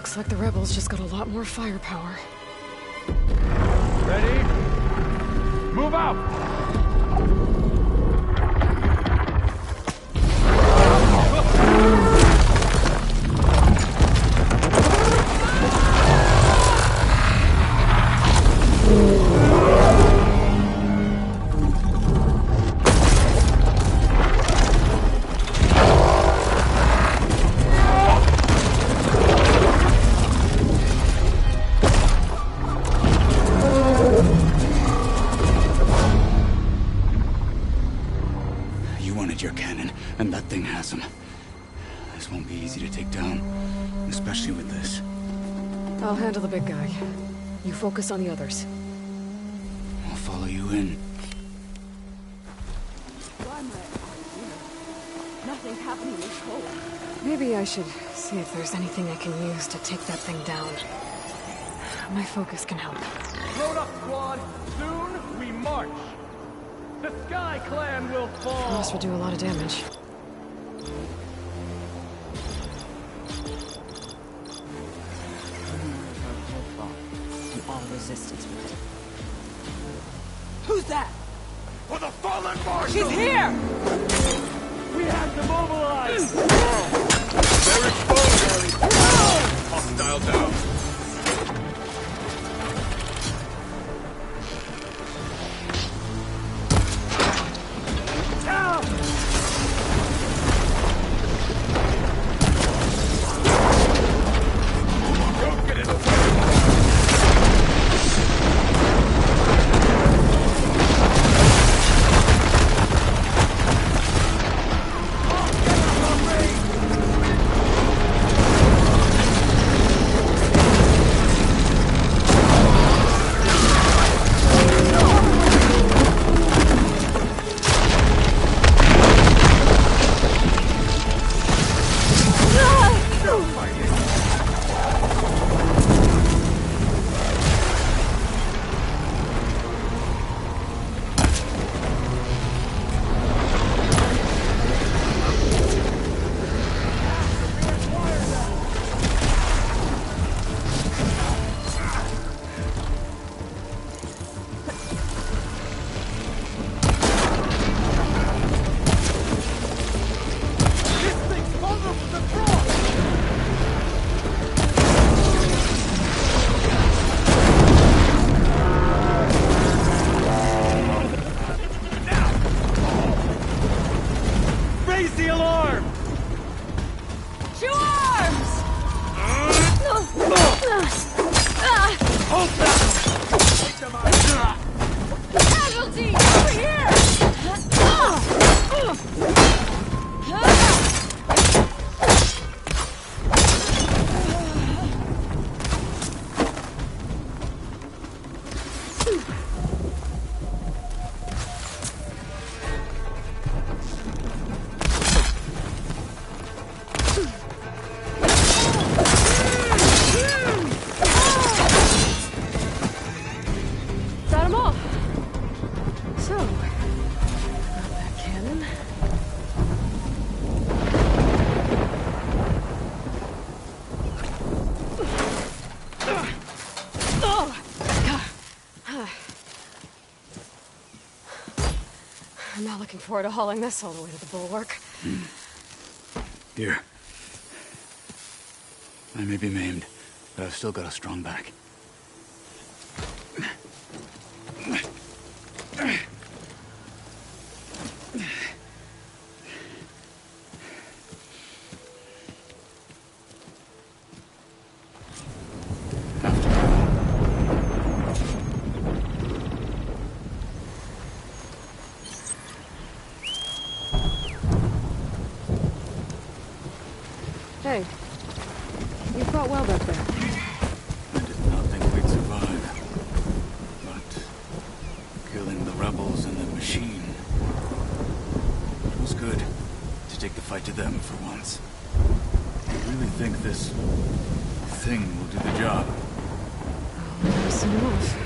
Looks like the rebels just got a lot more firepower. Ready? Move out! Your cannon, and that thing has him. This won't be easy to take down, especially with this. I'll handle the big guy. You focus on the others. I'll follow you in. Why am I here? Nothing's happening this cold. Maybe I should see if there's anything I can use to take that thing down. My focus can help. Load up, squad! Soon we march! The Sky Clan will fall! This will do a lot of damage. To all resistance with it. Who's that? For the fallen marshal! She's here! We have to mobilize! They're exposed! Hostile down! I'm not looking forward to hauling this all the way to the bulwark. Here. I may be maimed, but I've still got a strong back. Hey, you fought well back there. I did not think we'd survive. But killing the rebels and the machine, it was good to take the fight to them for once. I really think this thing will do the job. Soon enough.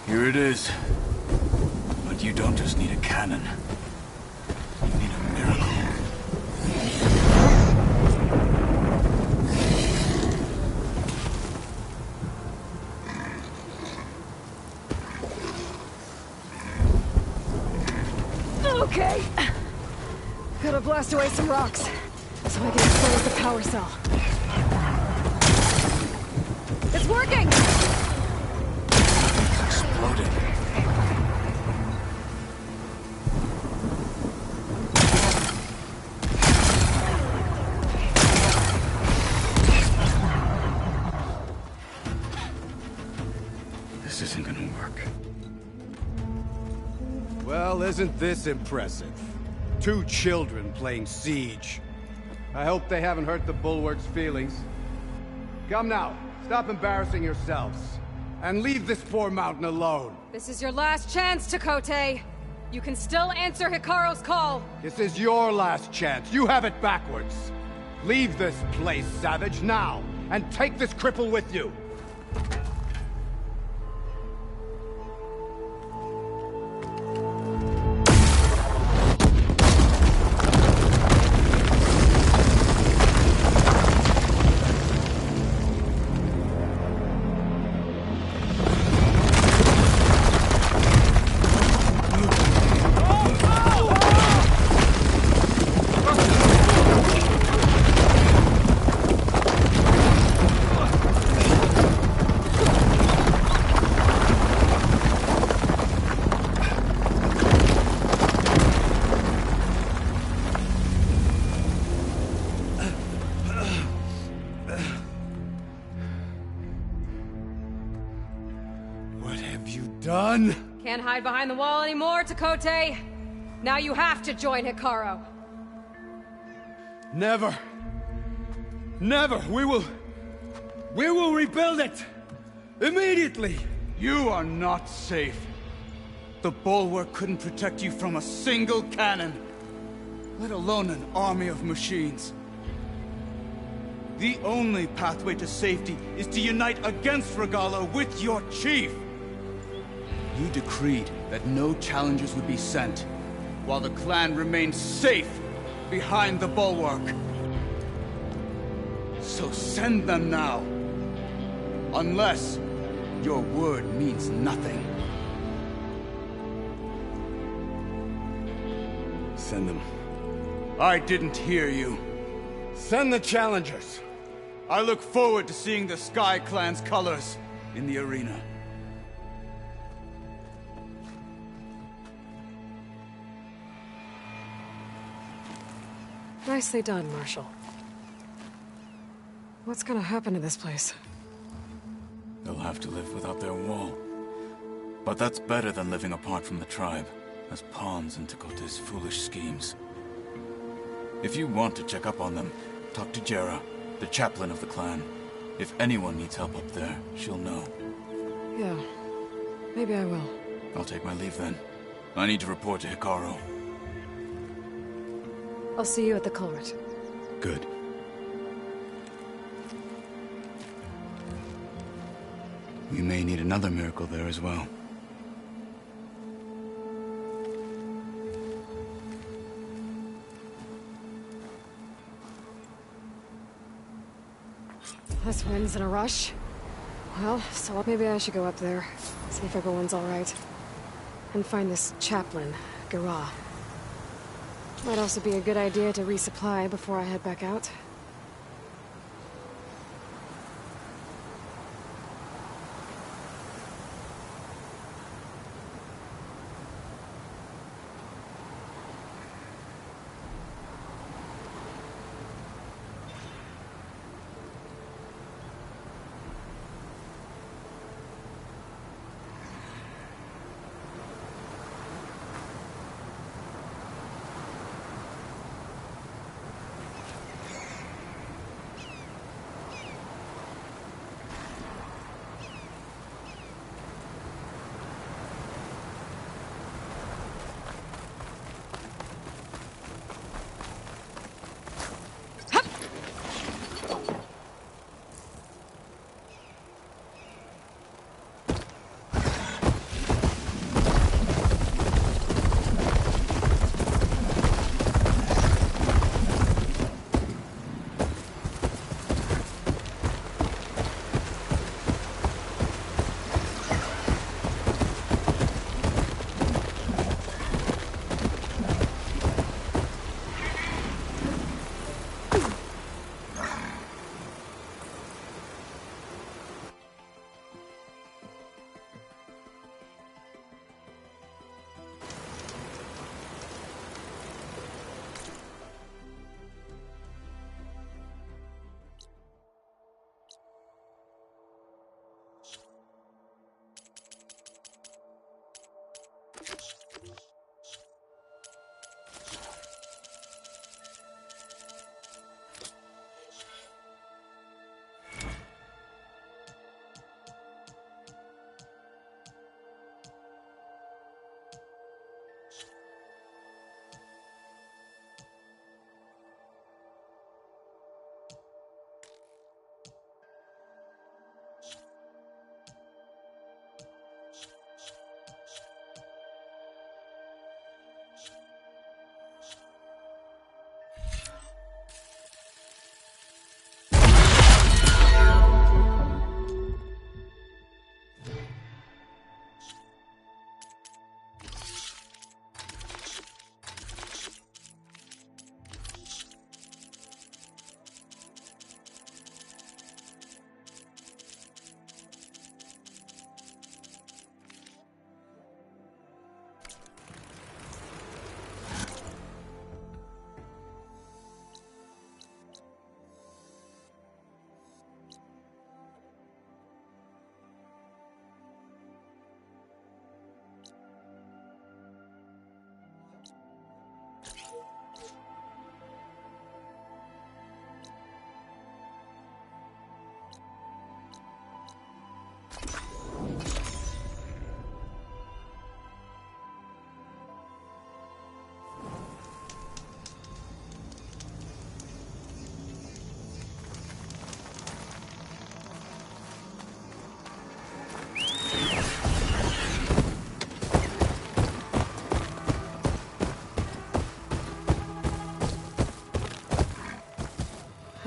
Here it is. But you don't just need a cannon. You need a miracle. Okay. Gotta blast away some rocks, so I can expose the power cell. It's working! It's exploding. This isn't gonna work. Well, isn't this impressive? 2 children playing siege. I hope they haven't hurt the Bulwark's feelings. Come now, stop embarrassing yourselves. And leave this poor mountain alone. This is your last chance, Chakotay. You can still answer Hikaru's call. This is your last chance. You have it backwards. Leave this place, Savage, now. And take this cripple with you. Done? Can't hide behind the wall anymore, Chakotay. Now you have to join Hikaru. Never. Never. We will rebuild it. Immediately. You are not safe. The Bulwark couldn't protect you from a single cannon, let alone an army of machines. The only pathway to safety is to unite against Regala with your chief. You decreed that no challengers would be sent, while the clan remained safe behind the Bulwark. So send them now. Unless your word means nothing. Send them. I didn't hear you. Send the challengers. I look forward to seeing the Sky Clan's colors in the arena. Nicely done, Marshal. What's gonna happen to this place? They'll have to live without their wall. But that's better than living apart from the tribe, as pawns in Chakotay's foolish schemes. If you want to check up on them, talk to Jera, the chaplain of the clan. If anyone needs help up there, she'll know. Yeah, maybe I will. I'll take my leave then. I need to report to Hikaru. I'll see you at the culvert. Good. We may need another miracle there as well. This wind's in a rush. Well, so maybe I should go up there, see if everyone's all right. And find this chaplain, Gara. Might also be a good idea to resupply before I head back out.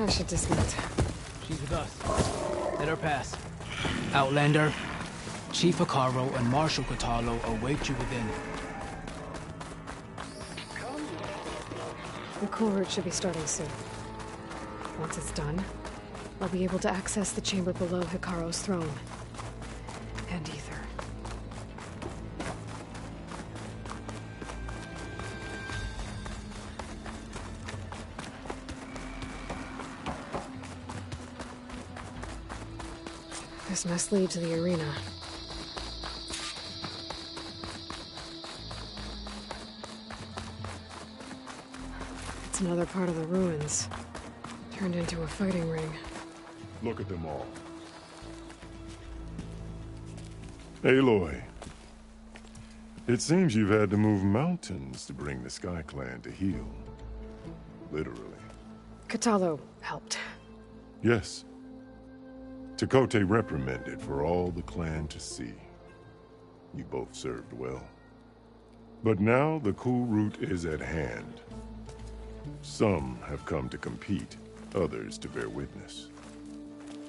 I should dismount. She's with us. Let her pass. Outlander, Chief Hikaru and Marshal Katalo await you within. The cool route should be starting soon. Once it's done, I'll be able to access the chamber below Hikaru's throne. And Ether. This must lead to the arena. It's another part of the ruins. Turned into a fighting ring. Look at them all. Aloy. It seems you've had to move mountains to bring the Sky Clan to heel. Literally. Katalo helped. Yes. Tekote reprimanded for all the clan to see. You both served well. But now the cool route is at hand. Some have come to compete, others to bear witness.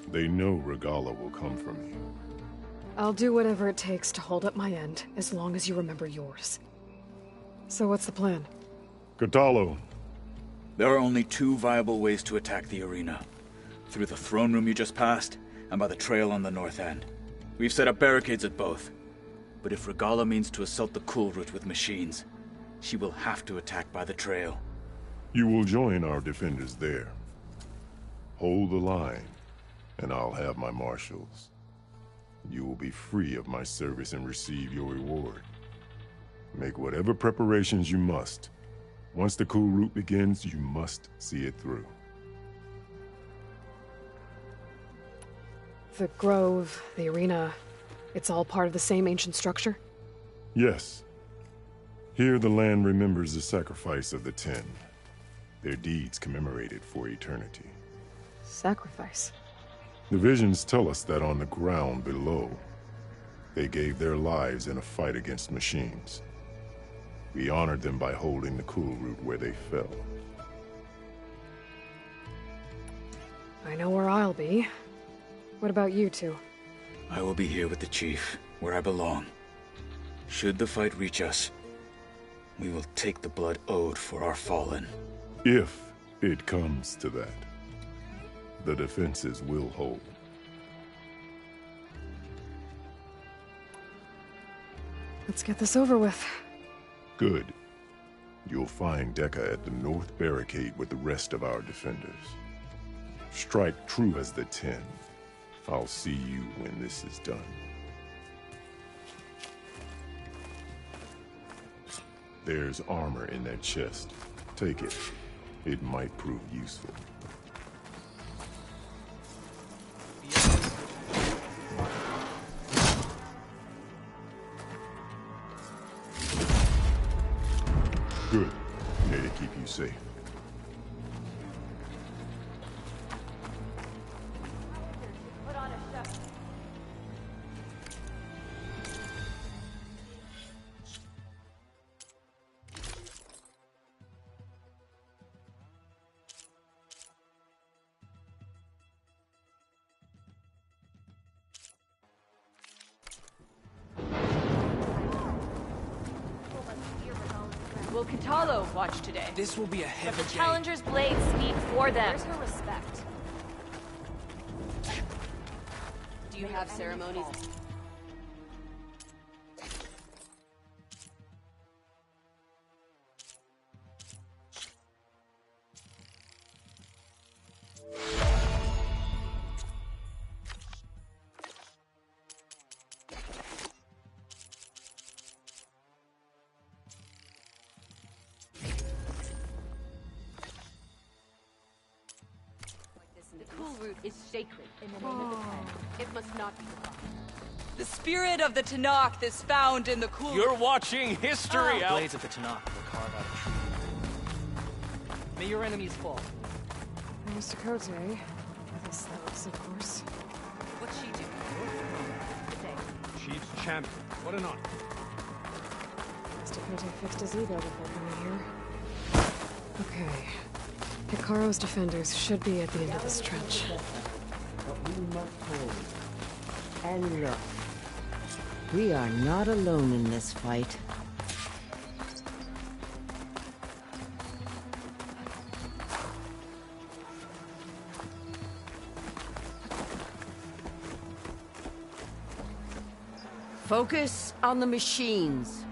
They know Regala will come from you. I'll do whatever it takes to hold up my end, as long as you remember yours. So what's the plan? Katalo. There are only two viable ways to attack the arena. Through the throne room you just passed, and by the trail on the north end. We've set up barricades at both. But if Regala means to assault the cool route with machines, she will have to attack by the trail. You will join our defenders there. Hold the line, and I'll have my marshals. You will be free of my service and receive your reward. Make whatever preparations you must. Once the cool route begins, you must see it through. The grove, the arena, it's all part of the same ancient structure? Yes. Here the land remembers the sacrifice of the 10. Their deeds commemorated for eternity. Sacrifice? The visions tell us that on the ground below, they gave their lives in a fight against machines. We honored them by holding the cool route where they fell. I know where I'll be. What about you two? I will be here with the chief, where I belong. Should the fight reach us, we will take the blood owed for our fallen. If it comes to that, the defenses will hold. Let's get this over with. Good. You'll find Dekka at the north barricade with the rest of our defenders. Strike true as the 10. I'll see you when this is done. There's armor in that chest. Take it. It might prove useful. Good. Here to keep you safe. Will Katalo watch today? This will be a heavy day. Challenger's blades speak for them. Where's her respect? Do you have ceremonies? Is sacred in the name of the Ten. It must not be forgotten. The spirit of the Tanakh is found in the cool. You're watching history, The blades of the Tanakh were carved out of trees. May your enemies fall. There's Tekote. With his slugs, of course. What's she doing? Chief's champion. What an honor. Tekote fixed his ego before coming here. Okay. Hikaru's defenders should be at the end of this trench. But we must hold. And look, we are not alone in this fight. Focus on the machines.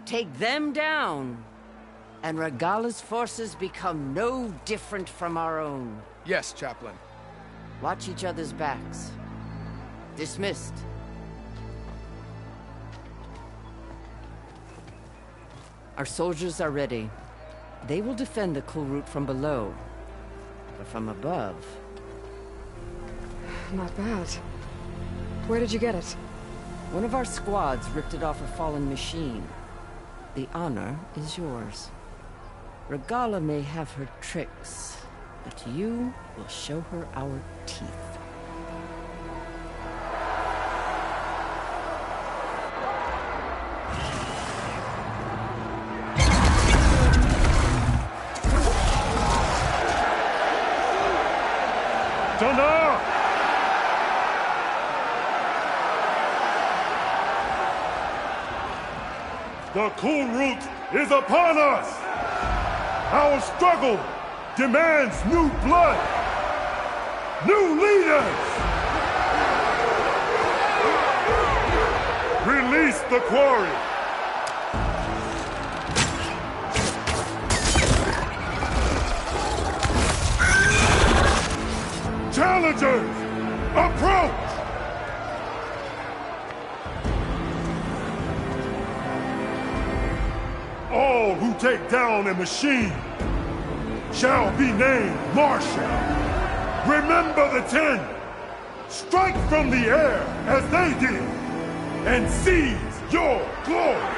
Take them down. And Regala's forces become no different from our own. Yes, Chaplain. Watch each other's backs. Dismissed. Our soldiers are ready. They will defend the cool route from below. But from above... Not bad. Where did you get it? One of our squads ripped it off a fallen machine. The honor is yours. Regala may have her tricks, but you will show her our teeth. Tana! The cool route is upon us! Our struggle demands new blood! New leaders! Release the quarry! Challengers, approach! All who take down a machine shall be named Marshal. Remember the 10. Strike from the air as they did, and seize your glory.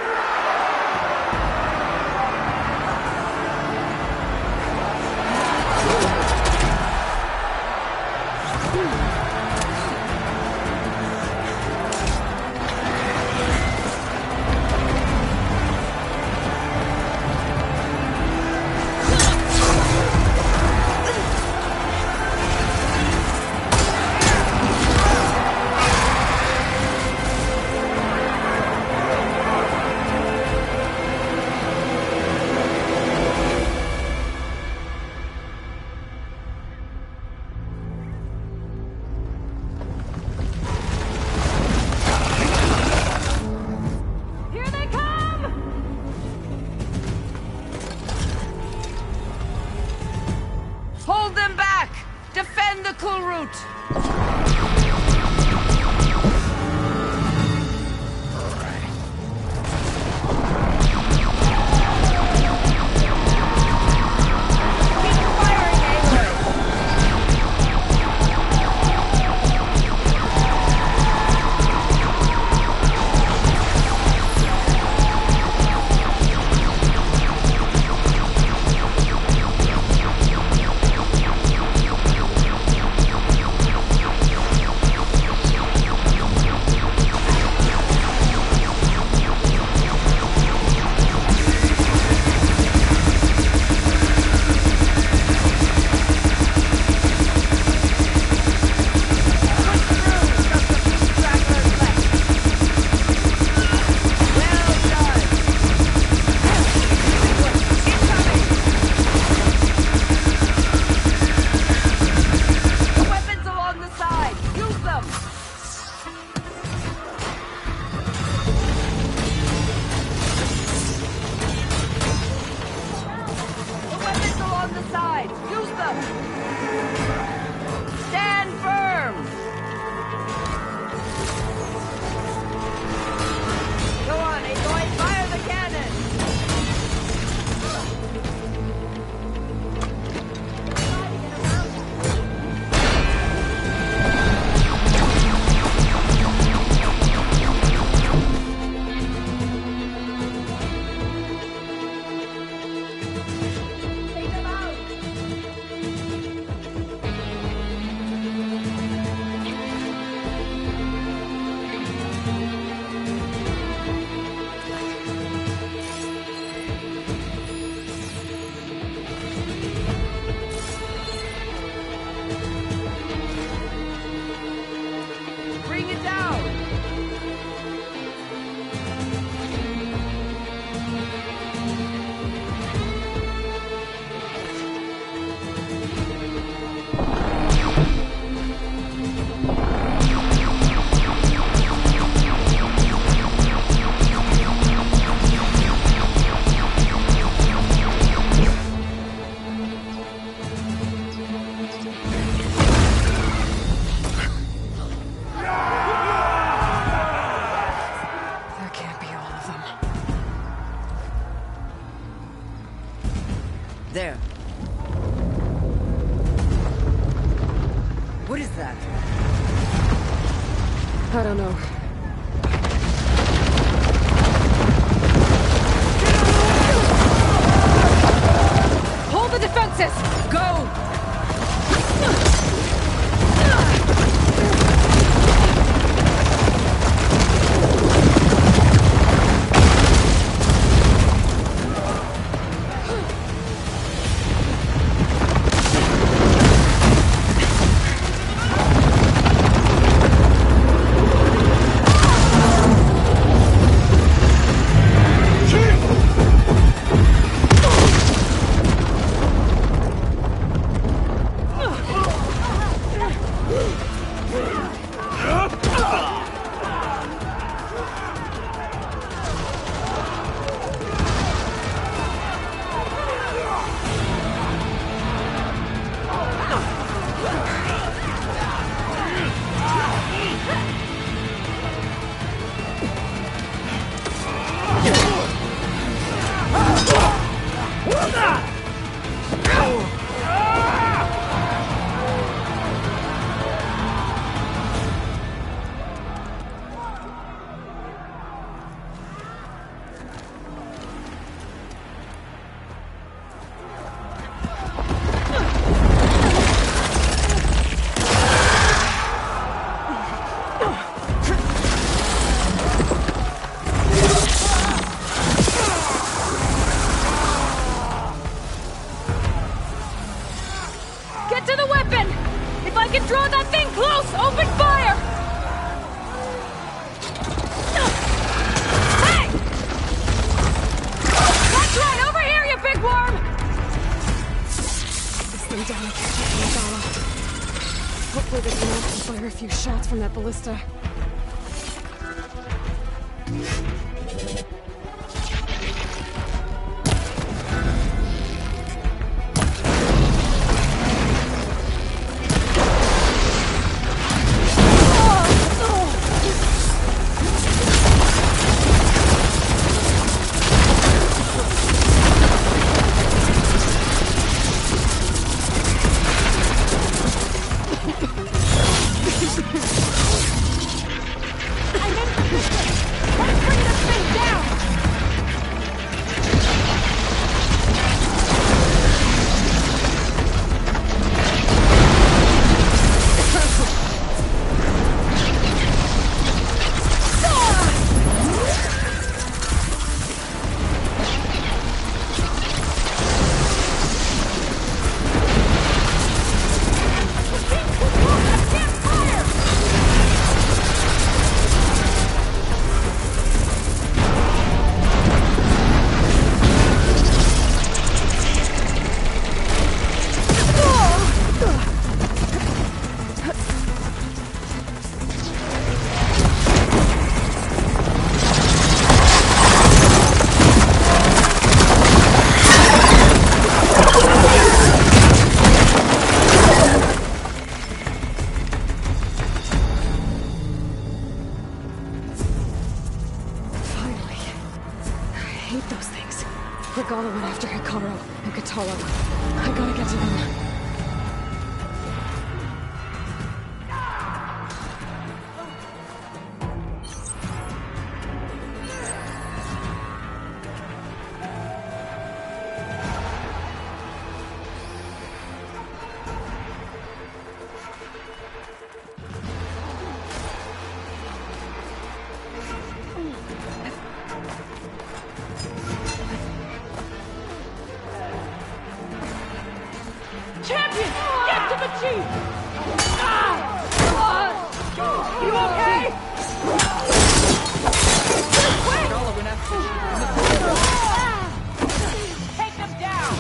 There. What is that? I don't know. Hold the defenses! Go! Hopefully there's enough to fire a few shots from that ballista. Regala went after Hikaru and Katalo. I gotta get to them. Champion! Get to the chief! You okay? Wait! Take them down!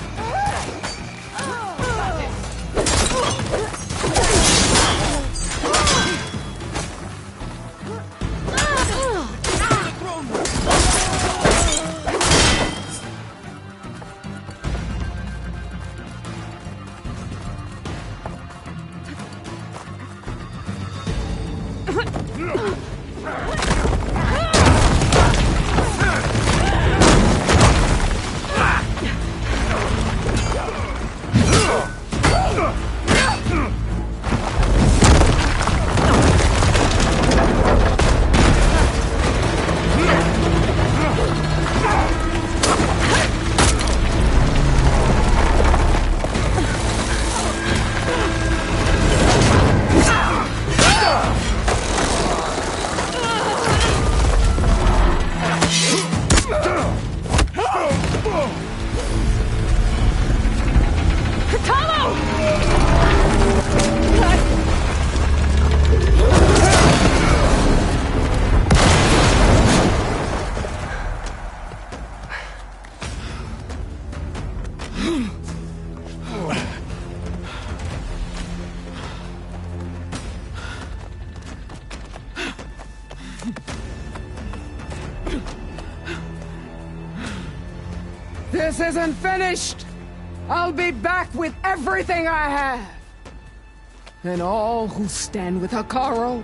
This isn't finished! I'll be back with everything I have! And all who stand with Hikaru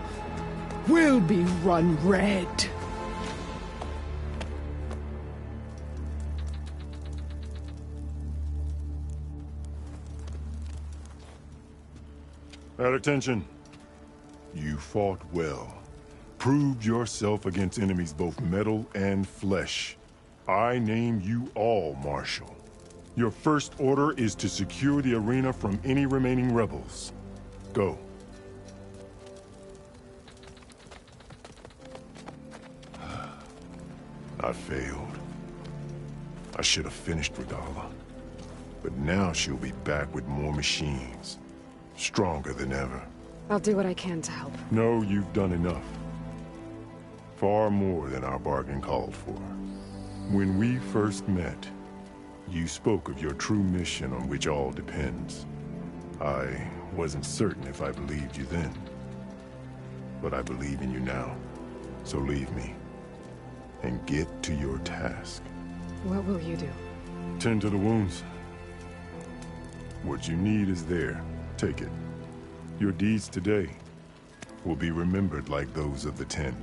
will be run red. At attention. You fought well. Proved yourself against enemies both metal and flesh. I name you all Marshal. Your first order is to secure the arena from any remaining rebels. Go. I failed. I should have finished Regala. But now she'll be back with more machines. Stronger than ever. I'll do what I can to help. No, you've done enough. Far more than our bargain called for. When we first met, you spoke of your true mission on which all depends. I wasn't certain if I believed you then. But I believe in you now. So leave me. And get to your task. What will you do? Tend to the wounds. What you need is there. Take it. Your deeds today will be remembered like those of the 10.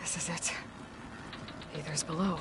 This is it. Aether's below.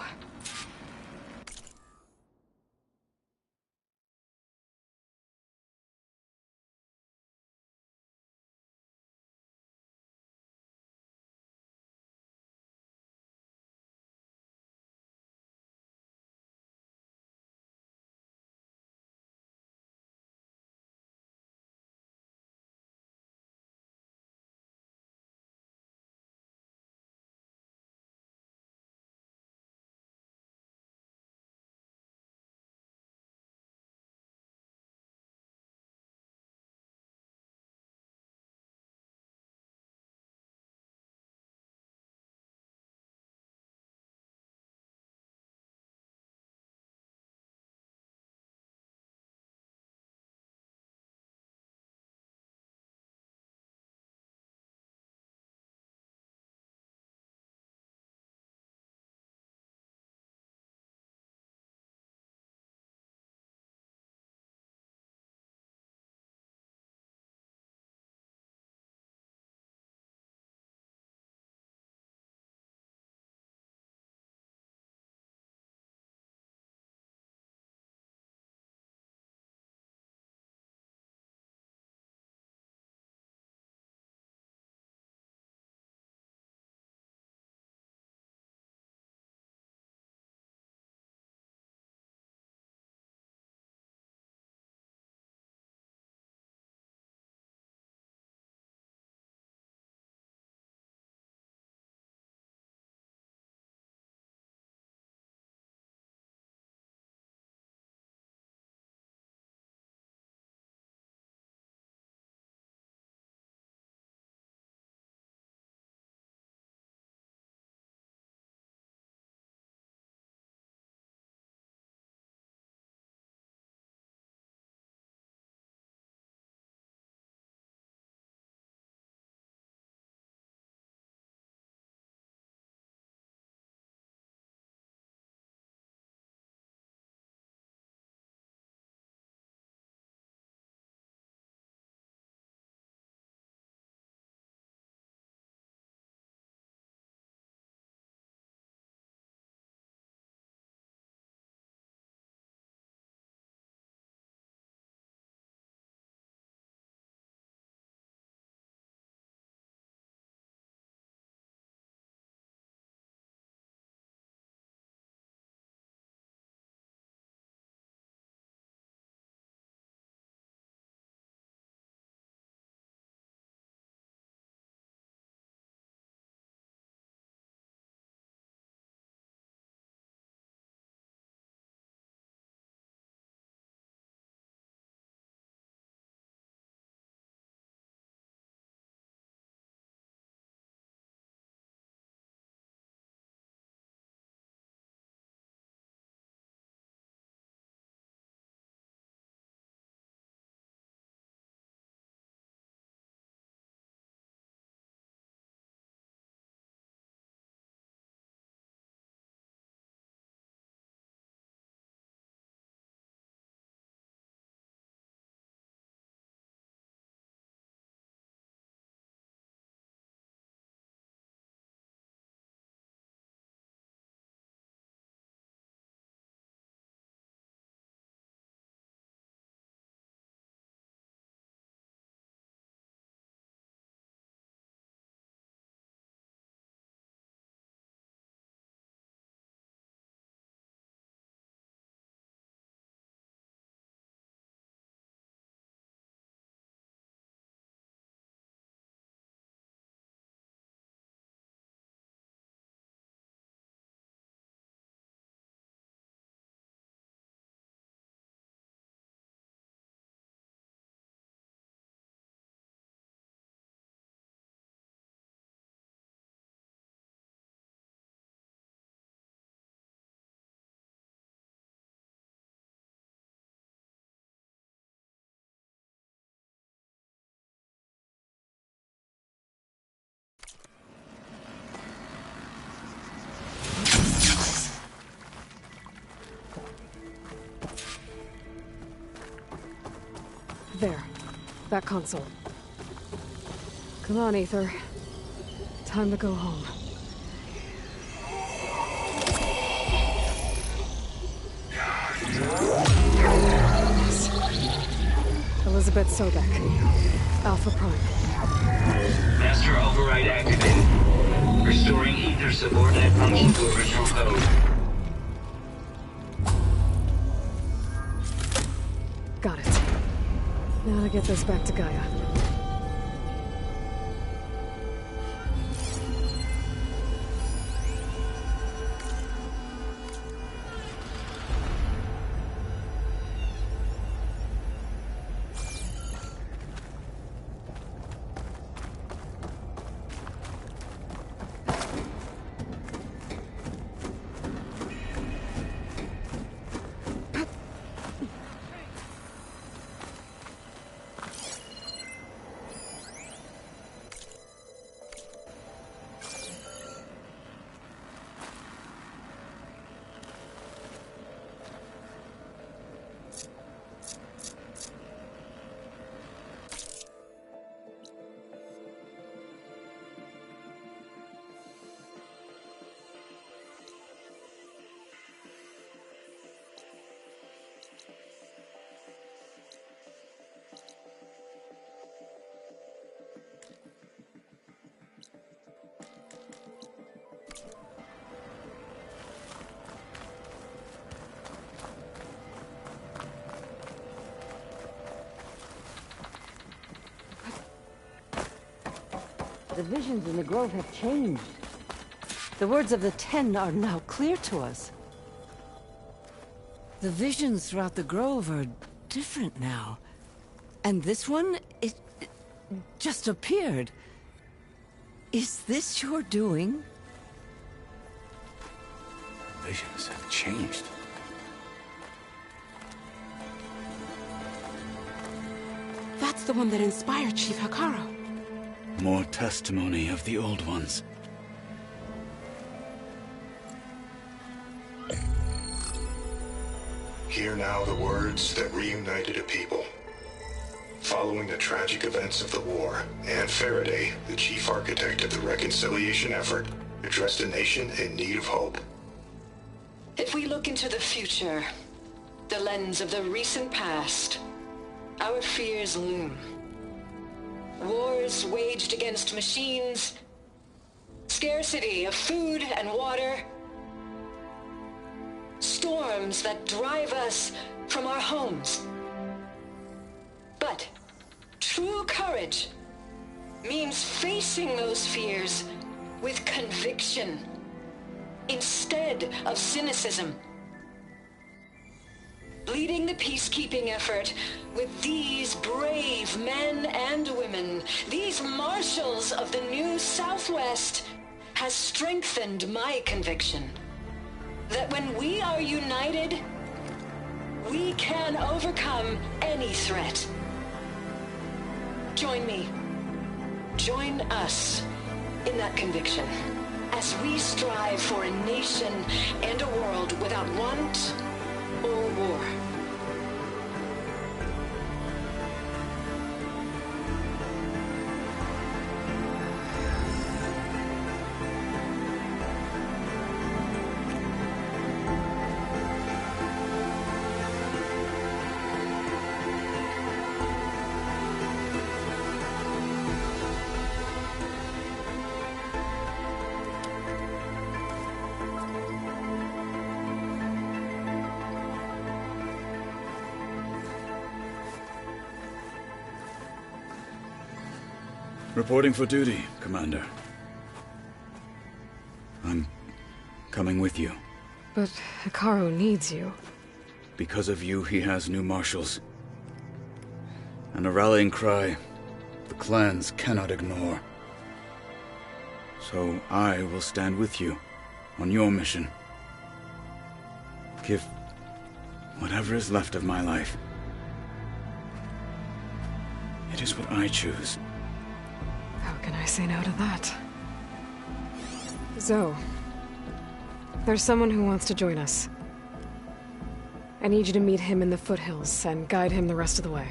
There. That console. Come on, Aether. Time to go home. Elizabeth Sobek. Alpha Prime. Master override activated. Restoring Aether subordinate function to original code. Got it. Now to get this back to Gaia. The visions in the grove have changed. The words of the Ten are now clear to us. The visions throughout the grove are different now. And this one, it just appeared. Is this your doing? Visions have changed. That's the one that inspired Chief Hikaru. More testimony of the old ones. Hear now the words that reunited a people. Following the tragic events of the war, Anne Faraday, the chief architect of the reconciliation effort, addressed a nation in need of hope. If we look into the future, the lens of the recent past, our fears loom. Wars waged against machines, scarcity of food and water, storms that drive us from our homes. But true courage means facing those fears with conviction instead of cynicism. Leading the peacekeeping effort with these brave men and women, these marshals of the new Southwest, has strengthened my conviction that when we are united, we can overcome any threat. Join me. Join us in that conviction as we strive for a nation and a world without want or war. Reporting for duty, Commander. I'm coming with you. But Hikaru needs you. Because of you, he has new marshals. And a rallying cry the clans cannot ignore. So I will stand with you on your mission. Give whatever is left of my life. It is what I choose. How can I say no to that? Zoe, there's someone who wants to join us. I need you to meet him in the foothills and guide him the rest of the way.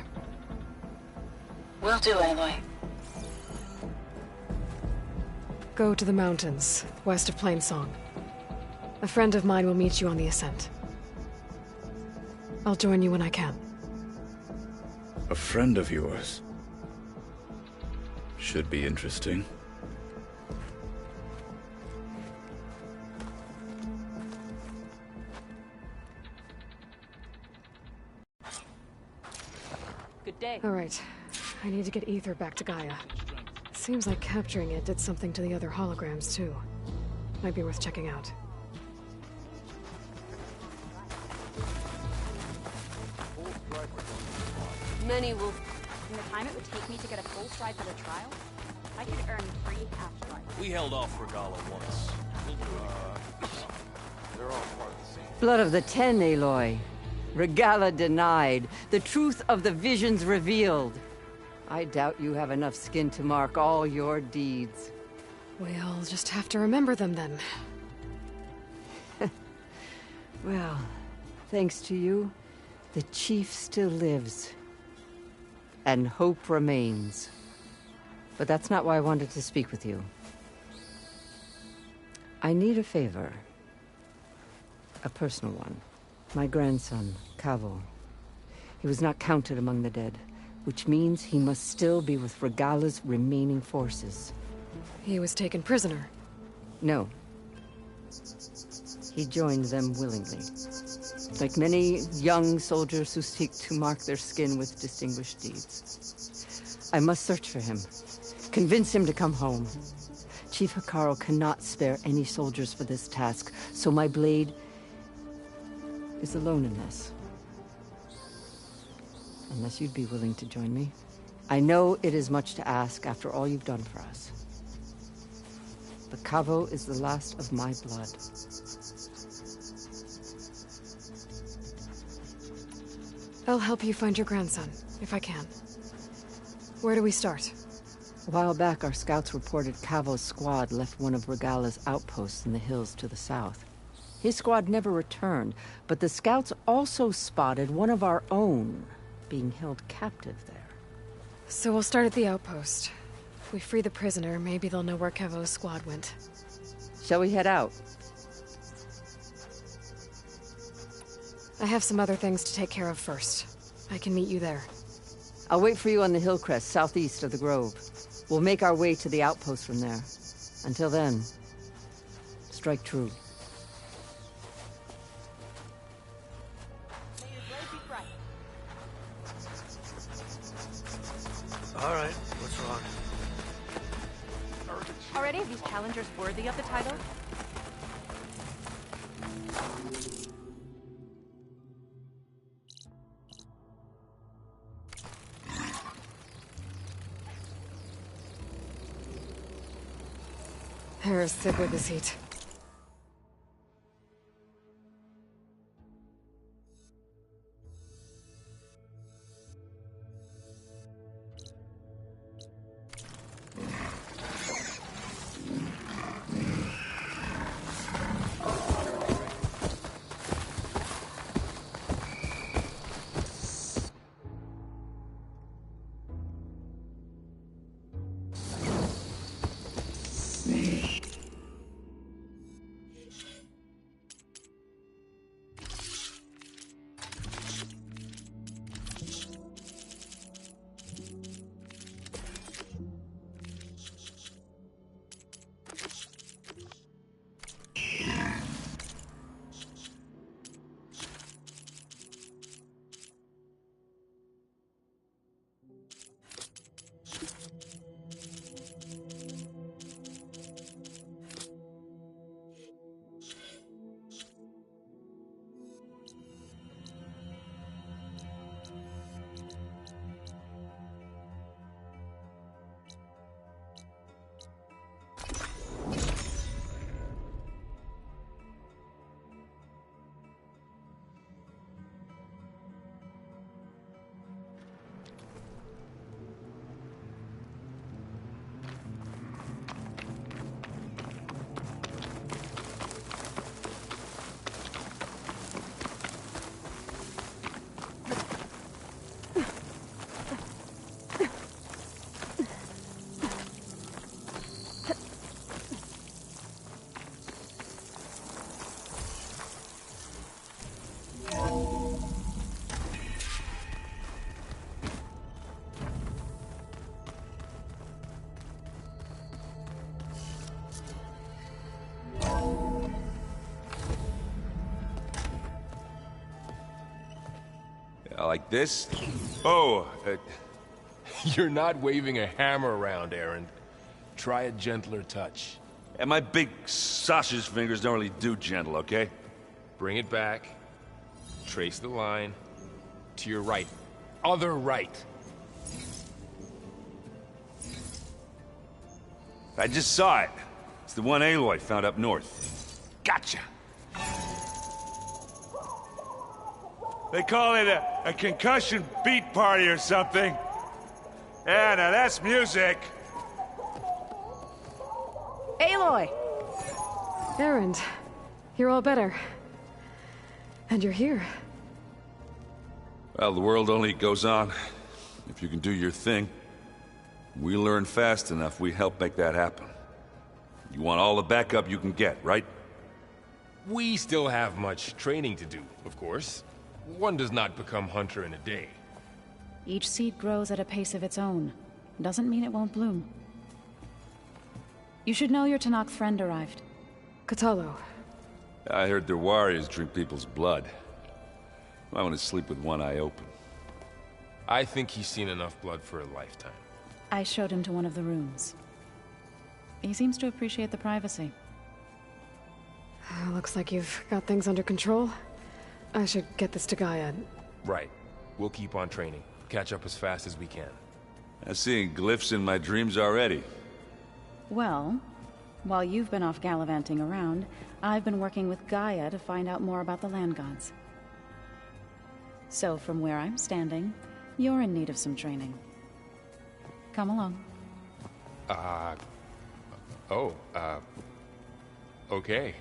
Will do, Aloy. Go to the mountains, west of Plainsong. A friend of mine will meet you on the ascent. I'll join you when I can. A friend of yours? Should be interesting. Good day. All right. I need to get Ether back to Gaia. Seems like capturing it did something to the other holograms, too. Might be worth checking out. Many will... In the time it would take me to get a full stride for the trial, I could earn 3 half-strides. We held off Regala once. We'll do it again. They're all part of the same. Blood of the Ten, Aloy. Regala denied. The truth of the visions revealed. I doubt you have enough skin to mark all your deeds. We'll just have to remember them then. Well, thanks to you, the Chief still lives. And hope remains. But that's not why I wanted to speak with you. I need a favor. A personal one. My grandson, Cavo. He was not counted among the dead, which means he must still be with Regala's remaining forces. He was taken prisoner? No. He joined them willingly. Like many young soldiers who seek to mark their skin with distinguished deeds. I must search for him. Convince him to come home. Chief Hekarro cannot spare any soldiers for this task, so my blade is alone in this. Unless you'd be willing to join me. I know it is much to ask after all you've done for us. But Cavo is the last of my blood. I'll help you find your grandson, if I can. Where do we start? A while back, our scouts reported Cavo's squad left one of Regala's outposts in the hills to the south. His squad never returned, but the scouts also spotted one of our own being held captive there. So we'll start at the outpost. If we free the prisoner, maybe they'll know where Cavo's squad went. Shall we head out? I have some other things to take care of first. I can meet you there. I'll wait for you on the hill crest southeast of the grove. We'll make our way to the outpost from there. Until then, strike true. All right, what's wrong? Are any of these challengers worthy of the title? Hair's thick with this heat. This? Oh, You're not waving a hammer around, Aaron. Try a gentler touch. and my big sausage fingers don't really do gentle, okay? Bring it back. Trace the line. To your right. Other right. I just saw it. It's the one Aloy found up north. Gotcha! They call it a concussion beat party or something. Yeah, now that's music. Aloy! Erend, you're all better. And you're here. Well, the world only goes on if you can do your thing. We learn fast enough, we help make that happen. You want all the backup you can get, right? We still have much training to do, of course. One does not become hunter in a day. Each seed grows at a pace of its own. Doesn't mean it won't bloom. You should know your Tanakh friend arrived. Kotallo. I heard their warriors drink people's blood. I want to sleep with one eye open. I think he's seen enough blood for a lifetime. I showed him to one of the rooms. He seems to appreciate the privacy. Looks like you've got things under control. I should get this to Gaia. Right. We'll keep on training. Catch up as fast as we can. I'm seeing glyphs in my dreams already. Well, while you've been off gallivanting around, I've been working with Gaia to find out more about the land gods. So from where I'm standing, you're in need of some training. Come along. Okay.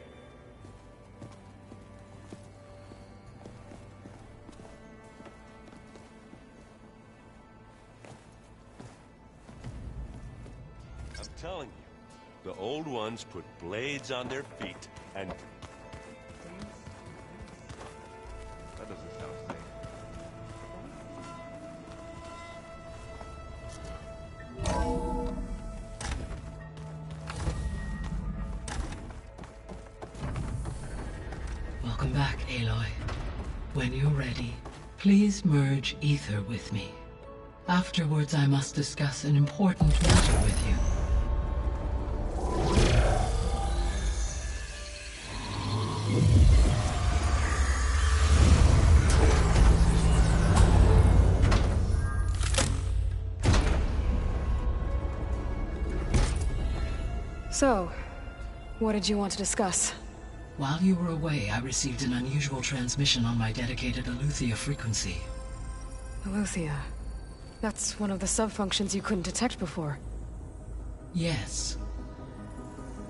I'm telling you, the old ones put blades on their feet, and... That doesn't sound safe. Welcome back, Aloy. When you're ready, please merge ether with me. Afterwards, I must discuss an important matter with you. So, what did you want to discuss? While you were away, I received an unusual transmission on my dedicated Aletheia frequency. Aletheia. That's one of the sub-functions you couldn't detect before. Yes.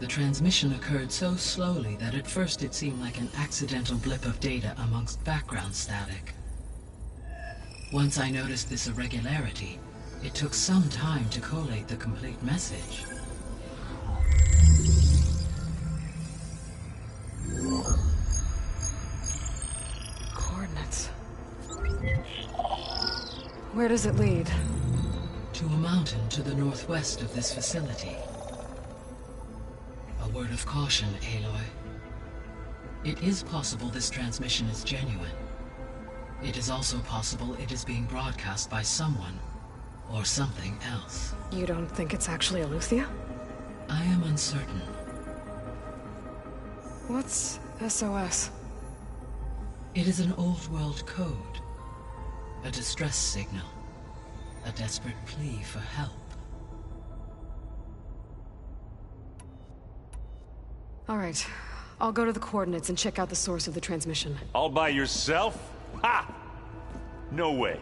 The transmission occurred so slowly that at first it seemed like an accidental blip of data amongst background static. Once I noticed this irregularity, it took some time to collate the complete message. Coordinates. Where does it lead? To a mountain to the northwest of this facility. A word of caution, Aloy. It is possible this transmission is genuine. It is also possible it is being broadcast by someone or something else. You don't think it's actually Aletheia? I am uncertain. What's SOS? It is an old-world code. A distress signal. A desperate plea for help. All right. I'll go to the coordinates and check out the source of the transmission. All by yourself? Ha! No way.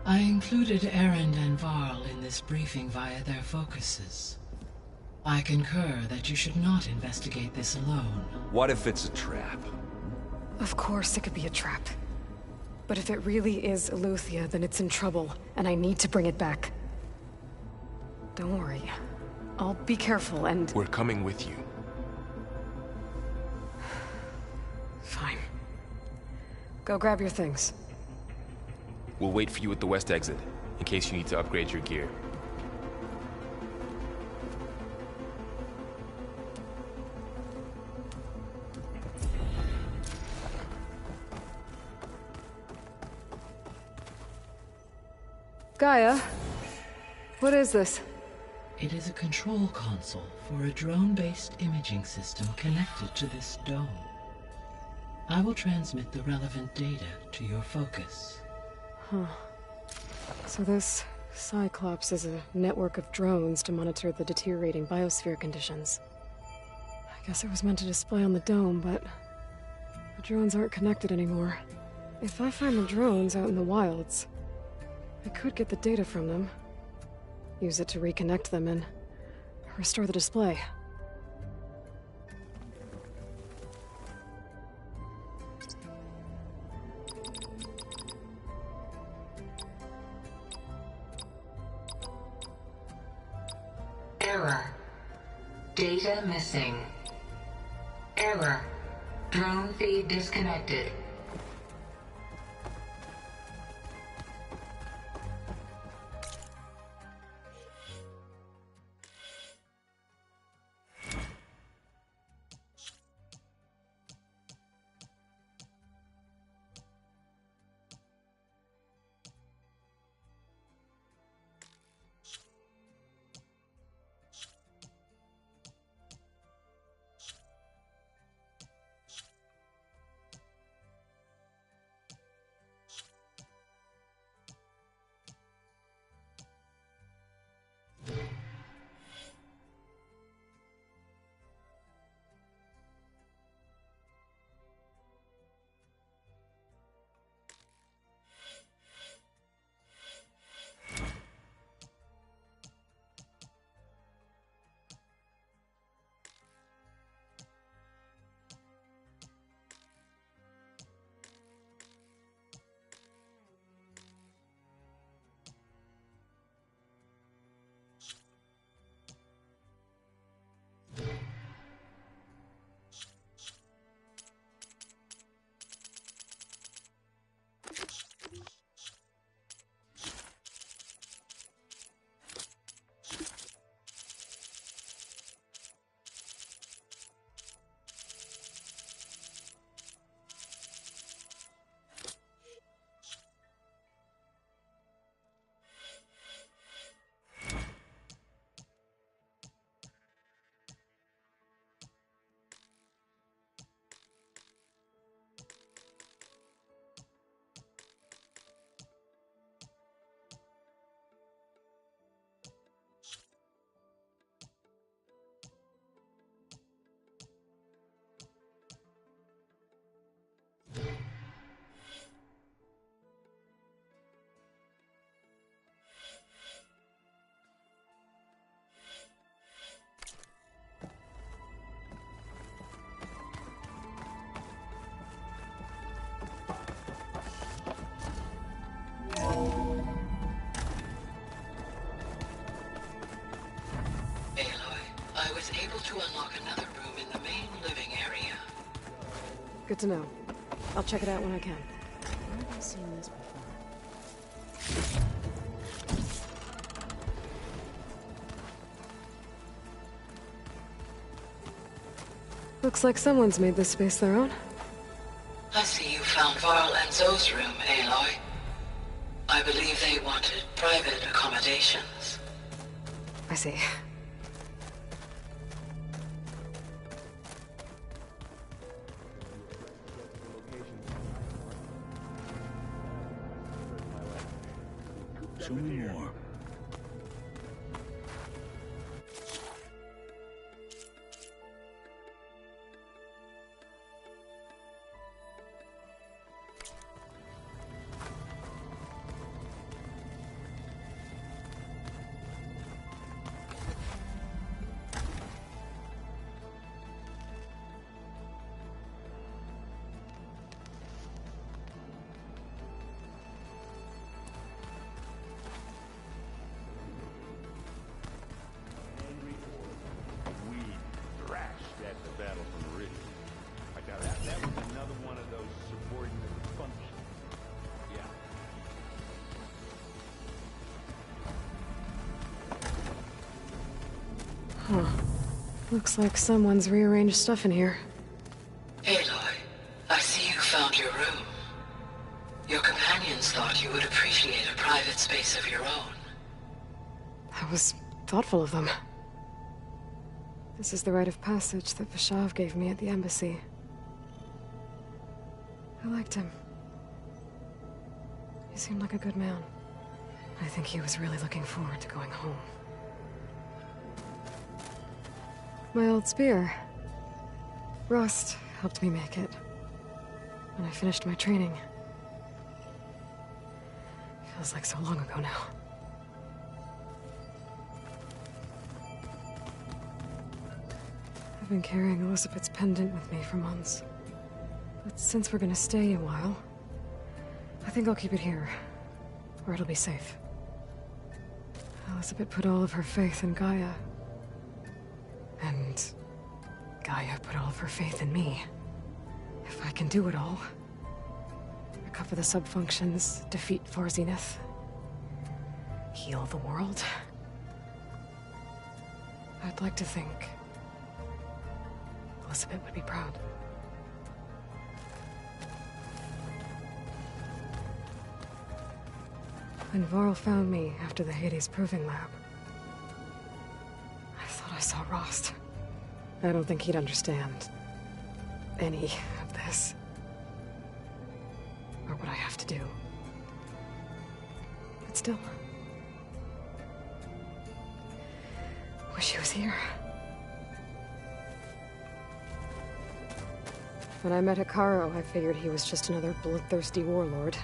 I included Erend and Varl in this briefing via their focuses. I concur that you should not investigate this alone. What if it's a trap? Of course it could be a trap. But if it really is Aletheia, then it's in trouble, and I need to bring it back. Don't worry. I'll be careful and... We're coming with you. Fine. Go grab your things. We'll wait for you at the west exit, in case you need to upgrade your gear. Gaia, what is this? It is a control console for a drone-based imaging system connected to this dome. I will transmit the relevant data to your focus. Huh. So this Cyclops is a network of drones to monitor the deteriorating biosphere conditions. I guess it was meant to display on the dome, but the drones aren't connected anymore. If I find the drones out in the wilds, I could get the data from them, use it to reconnect them and restore the display. Error. Data missing. Error. Drone feed disconnected. I was able to unlock another room in the main living area. Good to know. I'll check it out when I can. Where have I seen this before? Looks like someone's made this space their own. I see you found Varl and Zoe's room, Aloy. I believe they wanted private accommodations. I see. Show me more. Huh. Looks like someone's rearranged stuff in here. Aloy, I see you found your room. Your companions thought you would appreciate a private space of your own. That was thoughtful of them. This is the rite of passage that Vashav gave me at the embassy. I liked him. He seemed like a good man. I think he was really looking forward to going home. My old spear. Rust helped me make it. When I finished my training. Feels like so long ago now. I've been carrying Elizabeth's pendant with me for months. But since we're gonna stay a while, I think I'll keep it here, where it'll be safe. Elizabeth put all of her faith in Gaia. And Gaia put all of her faith in me. If I can do it all, recover the subfunctions, defeat For Zenith, heal the world, I'd like to think Elizabeth would be proud. When Varl found me after the Hades Proving Lab, I thought I saw Rost. I don't think he'd understand any of this. Or what I have to do. But still. Wish he was here. When I met Hikaru, I figured he was just another bloodthirsty warlord.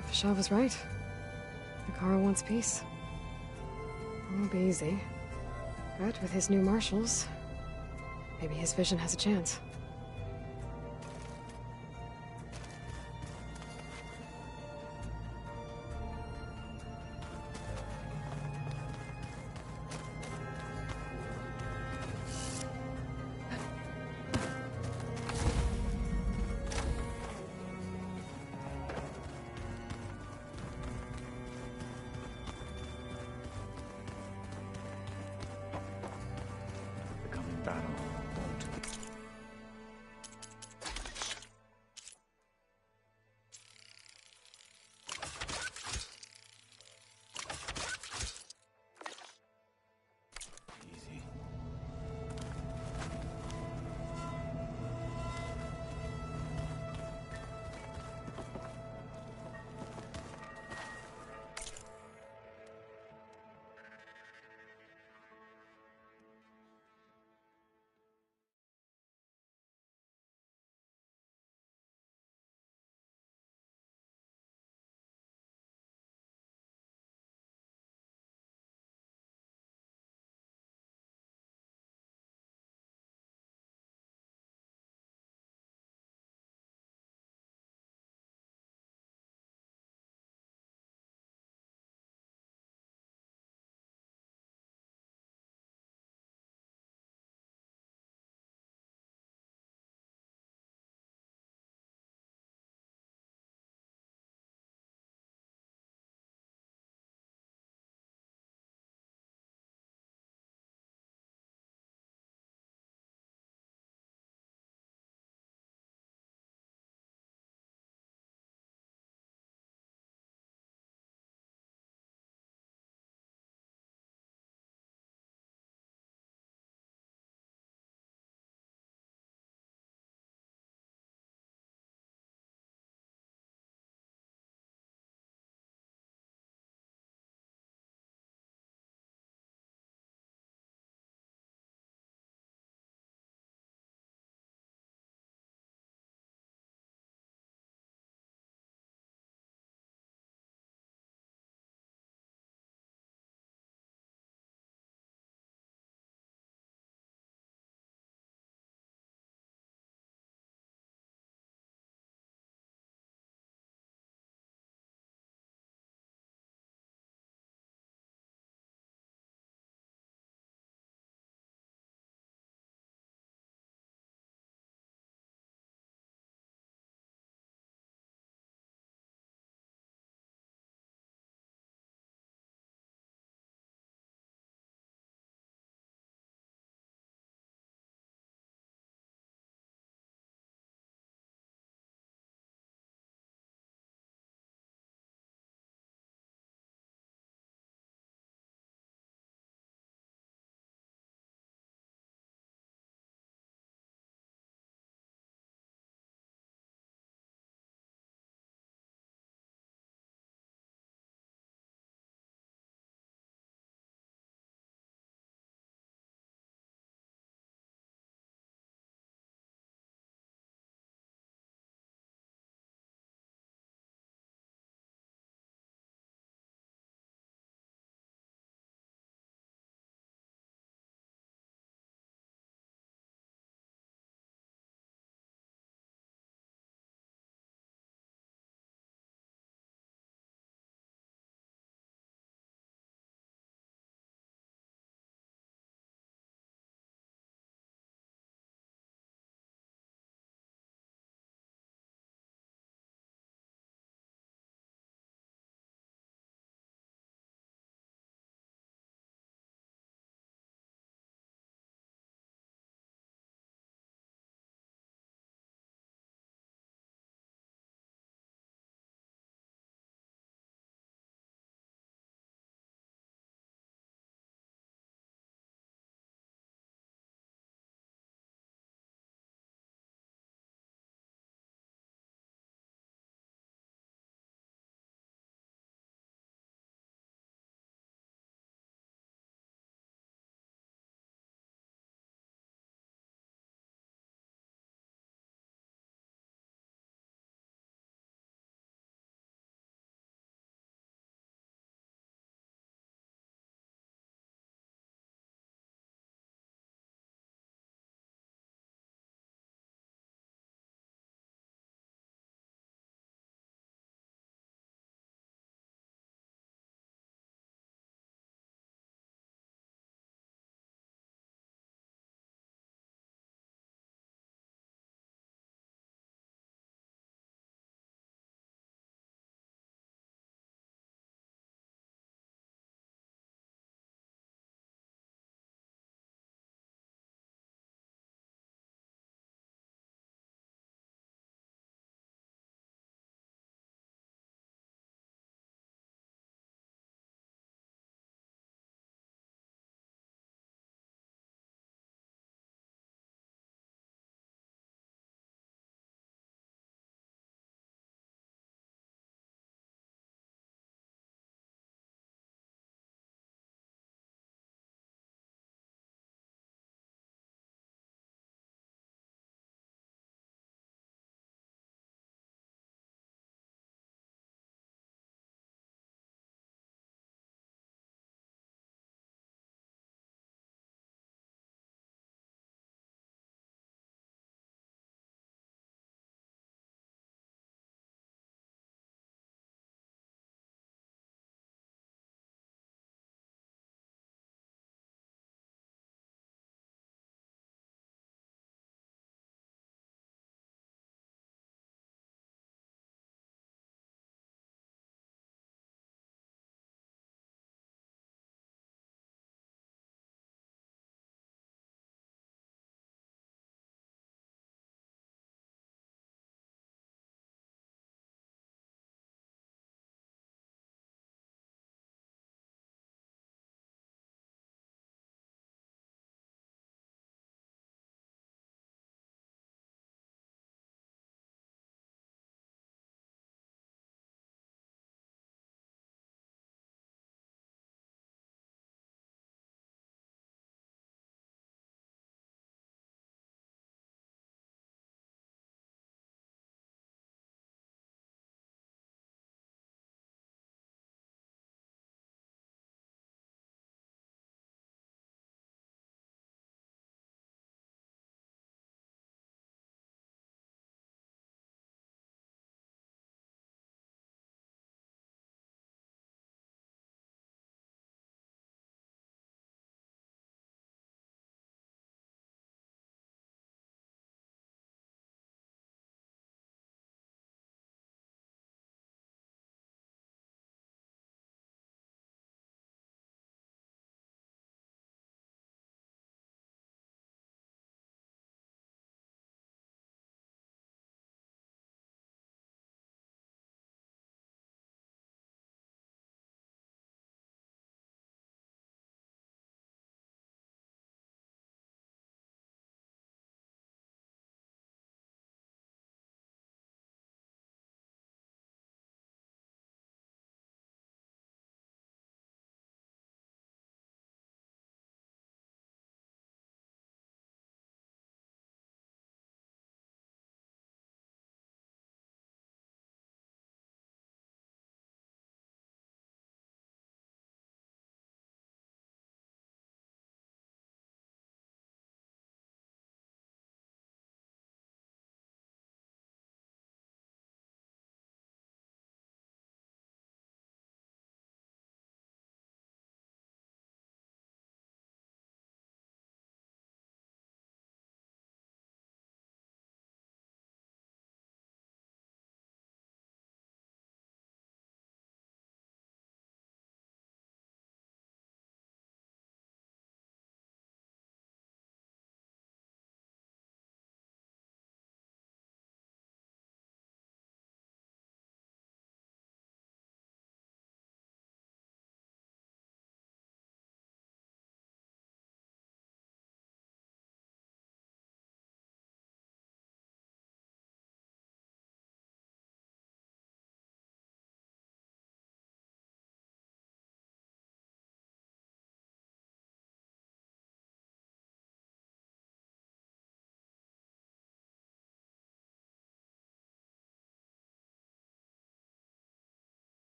But Vashav was right. Hikaru wants peace. It won't be easy. But with his new marshals, maybe his vision has a chance.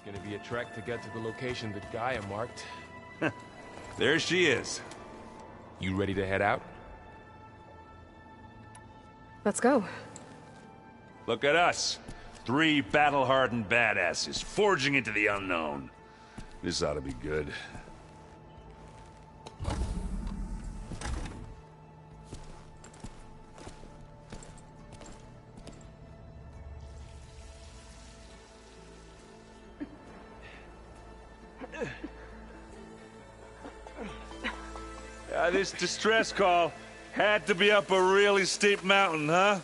gonna be a trek to get to the location that Gaia marked. There she is. You ready to head out? Let's go. Look at us. 3 battle-hardened badasses forging into the unknown. This ought to be good. This distress call had to be up a really steep mountain, huh?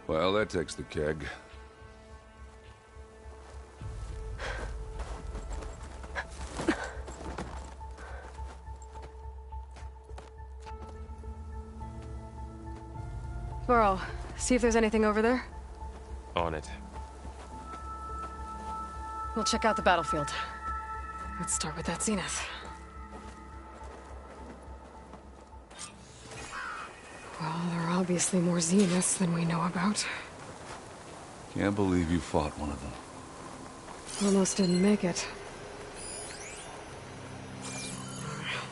Well, that takes the keg. Burrow, see if there's anything over there. On it. We'll check out the battlefield. Let's start with that zenith. Well, there are obviously more zeniths than we know about. Can't believe you fought one of them. Almost didn't make it.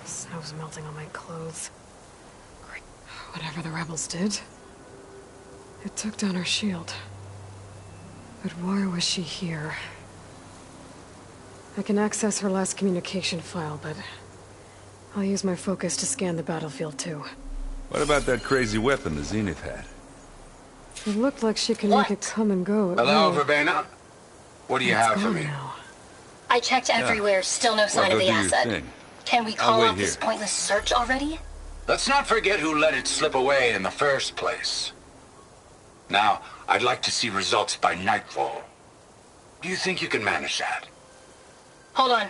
Snow's melting on my clothes. Great. Whatever the rebels did, it took down our shield. But why was she here? I can access her last communication file, but I'll use my focus to scan the battlefield too. What about that crazy weapon the Zenith had? It looked like she could make it come and go at Hello, will. Verbena? What do you have for me? Now. I checked everywhere, still no sign of the asset. Can we call off this pointless search already? Let's not forget who let it slip away in the first place. Now, I'd like to see results by nightfall. Do you think you can manage that? Hold on.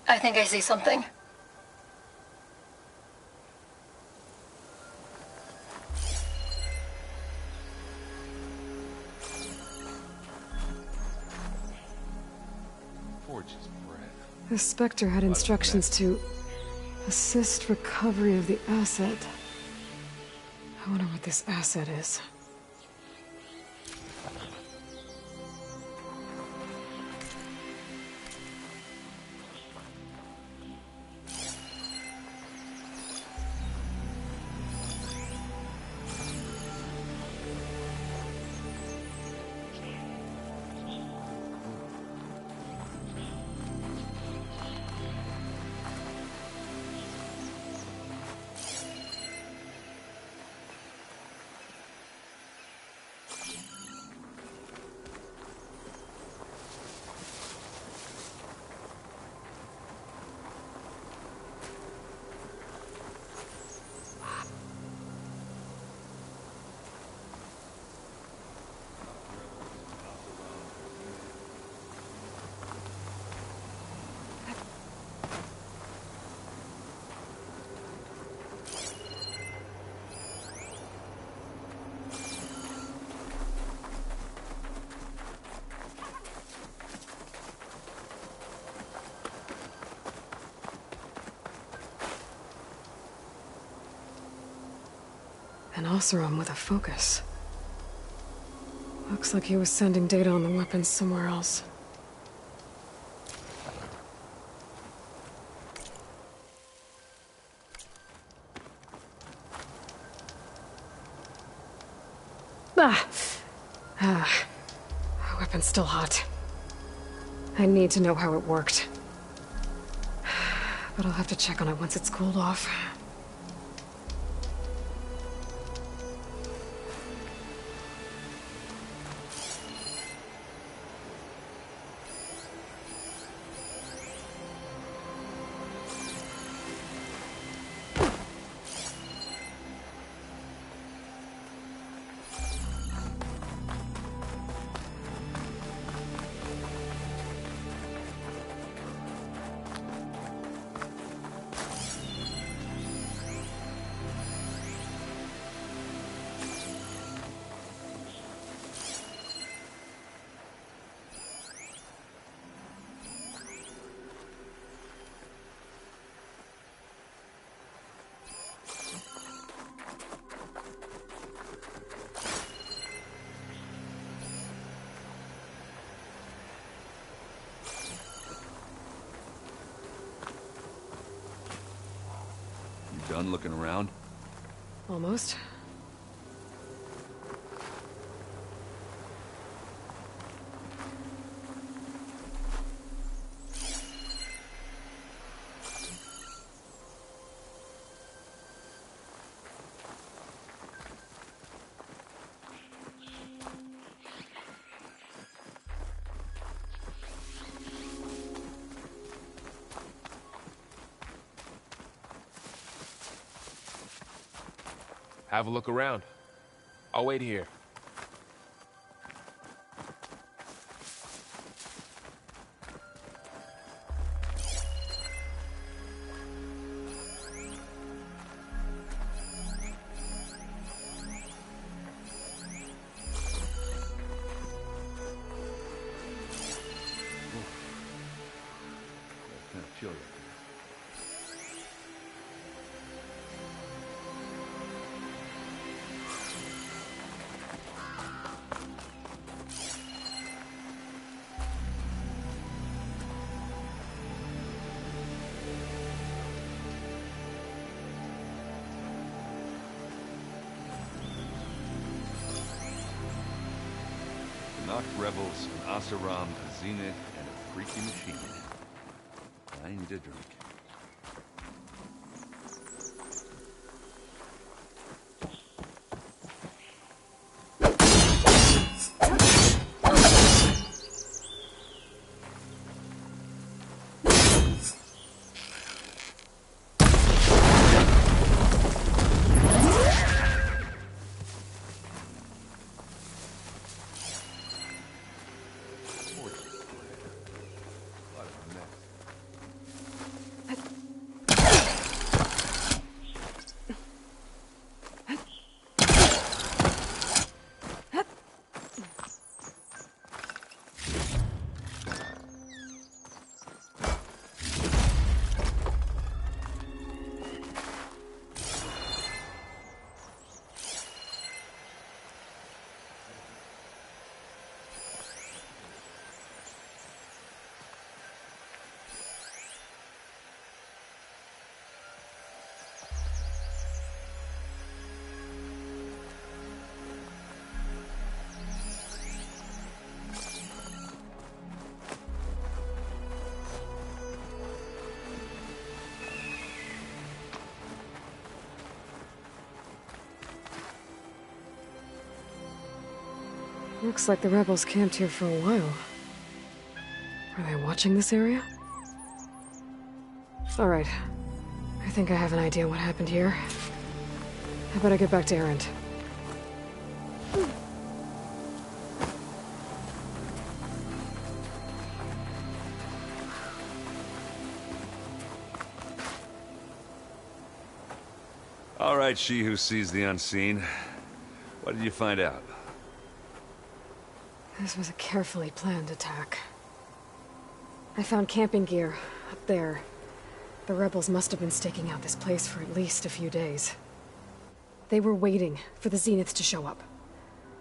I think I see something. The Spectre had instructions to assist recovery of the asset. I wonder what this asset is. An Oseram with a focus. Looks like he was sending data on the weapons somewhere else. Ah! The weapon's still hot. I need to know how it worked. But I'll have to check on it once it's cooled off. Done looking around? Almost. Have a look around. I'll wait here. Kind of chill right Knock rebels, an Asaram, a Zenith, and a freaky machine. I need a drink. Looks like the rebels camped here for a while. Are they watching this area? Alright. I think I have an idea what happened here. I better get back to Erend. All right, she who sees the unseen. What did you find out? This was a carefully planned attack. I found camping gear up there. The rebels must have been staking out this place for at least a few days. They were waiting for the Zeniths to show up.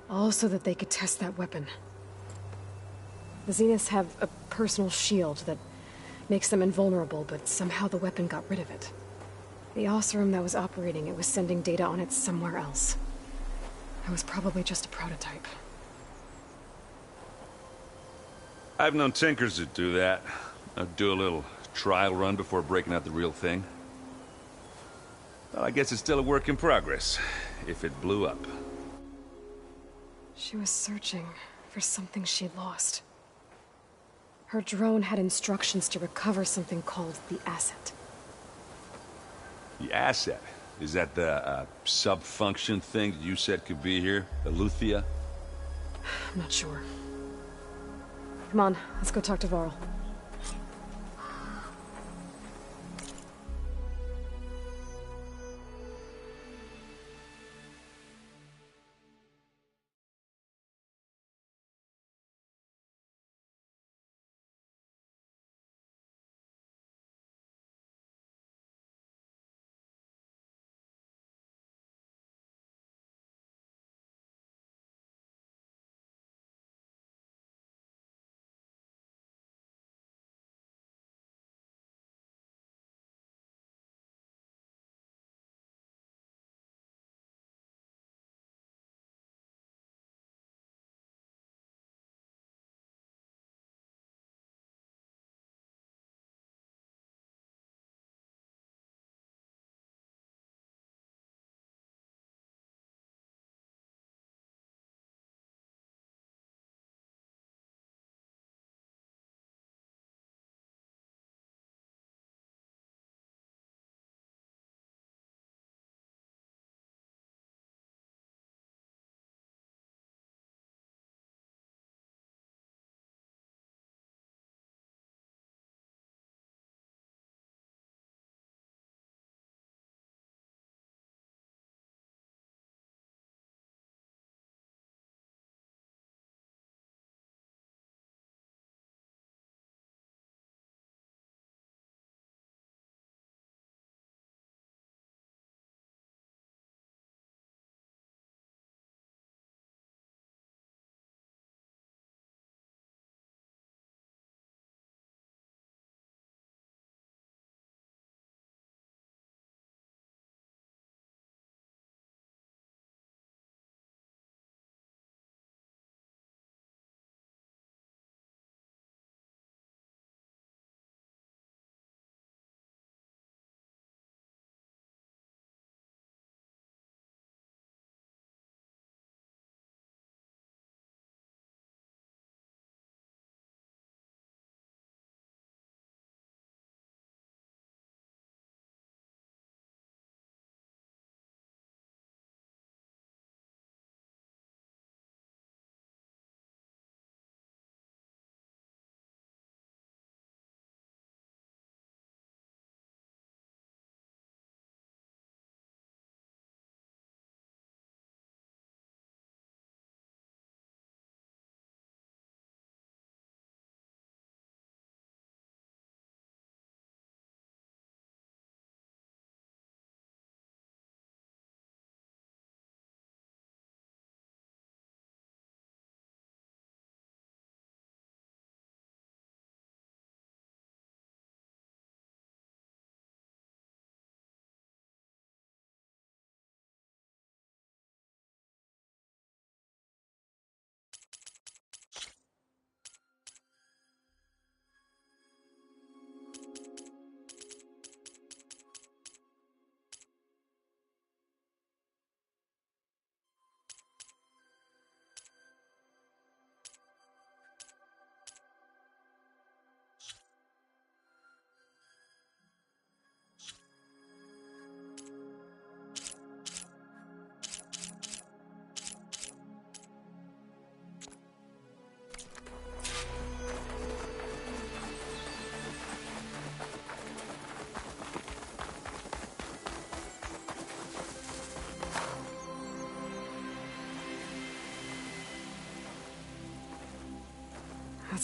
All so that they could test that weapon. The Zeniths have a personal shield that makes them invulnerable, but somehow the weapon got rid of it. The Oseram that was operating it was sending data on it somewhere else. It was probably just a prototype. I've known tinkers that do that. I'd do a little trial run before breaking out the real thing. Well, I guess it's still a work in progress, if it blew up. She was searching for something she lost. Her drone had instructions to recover something called the asset. The asset? Is that the sub-function thing that you said could be here? The Luthia? I'm not sure. Come on, let's go talk to Varl.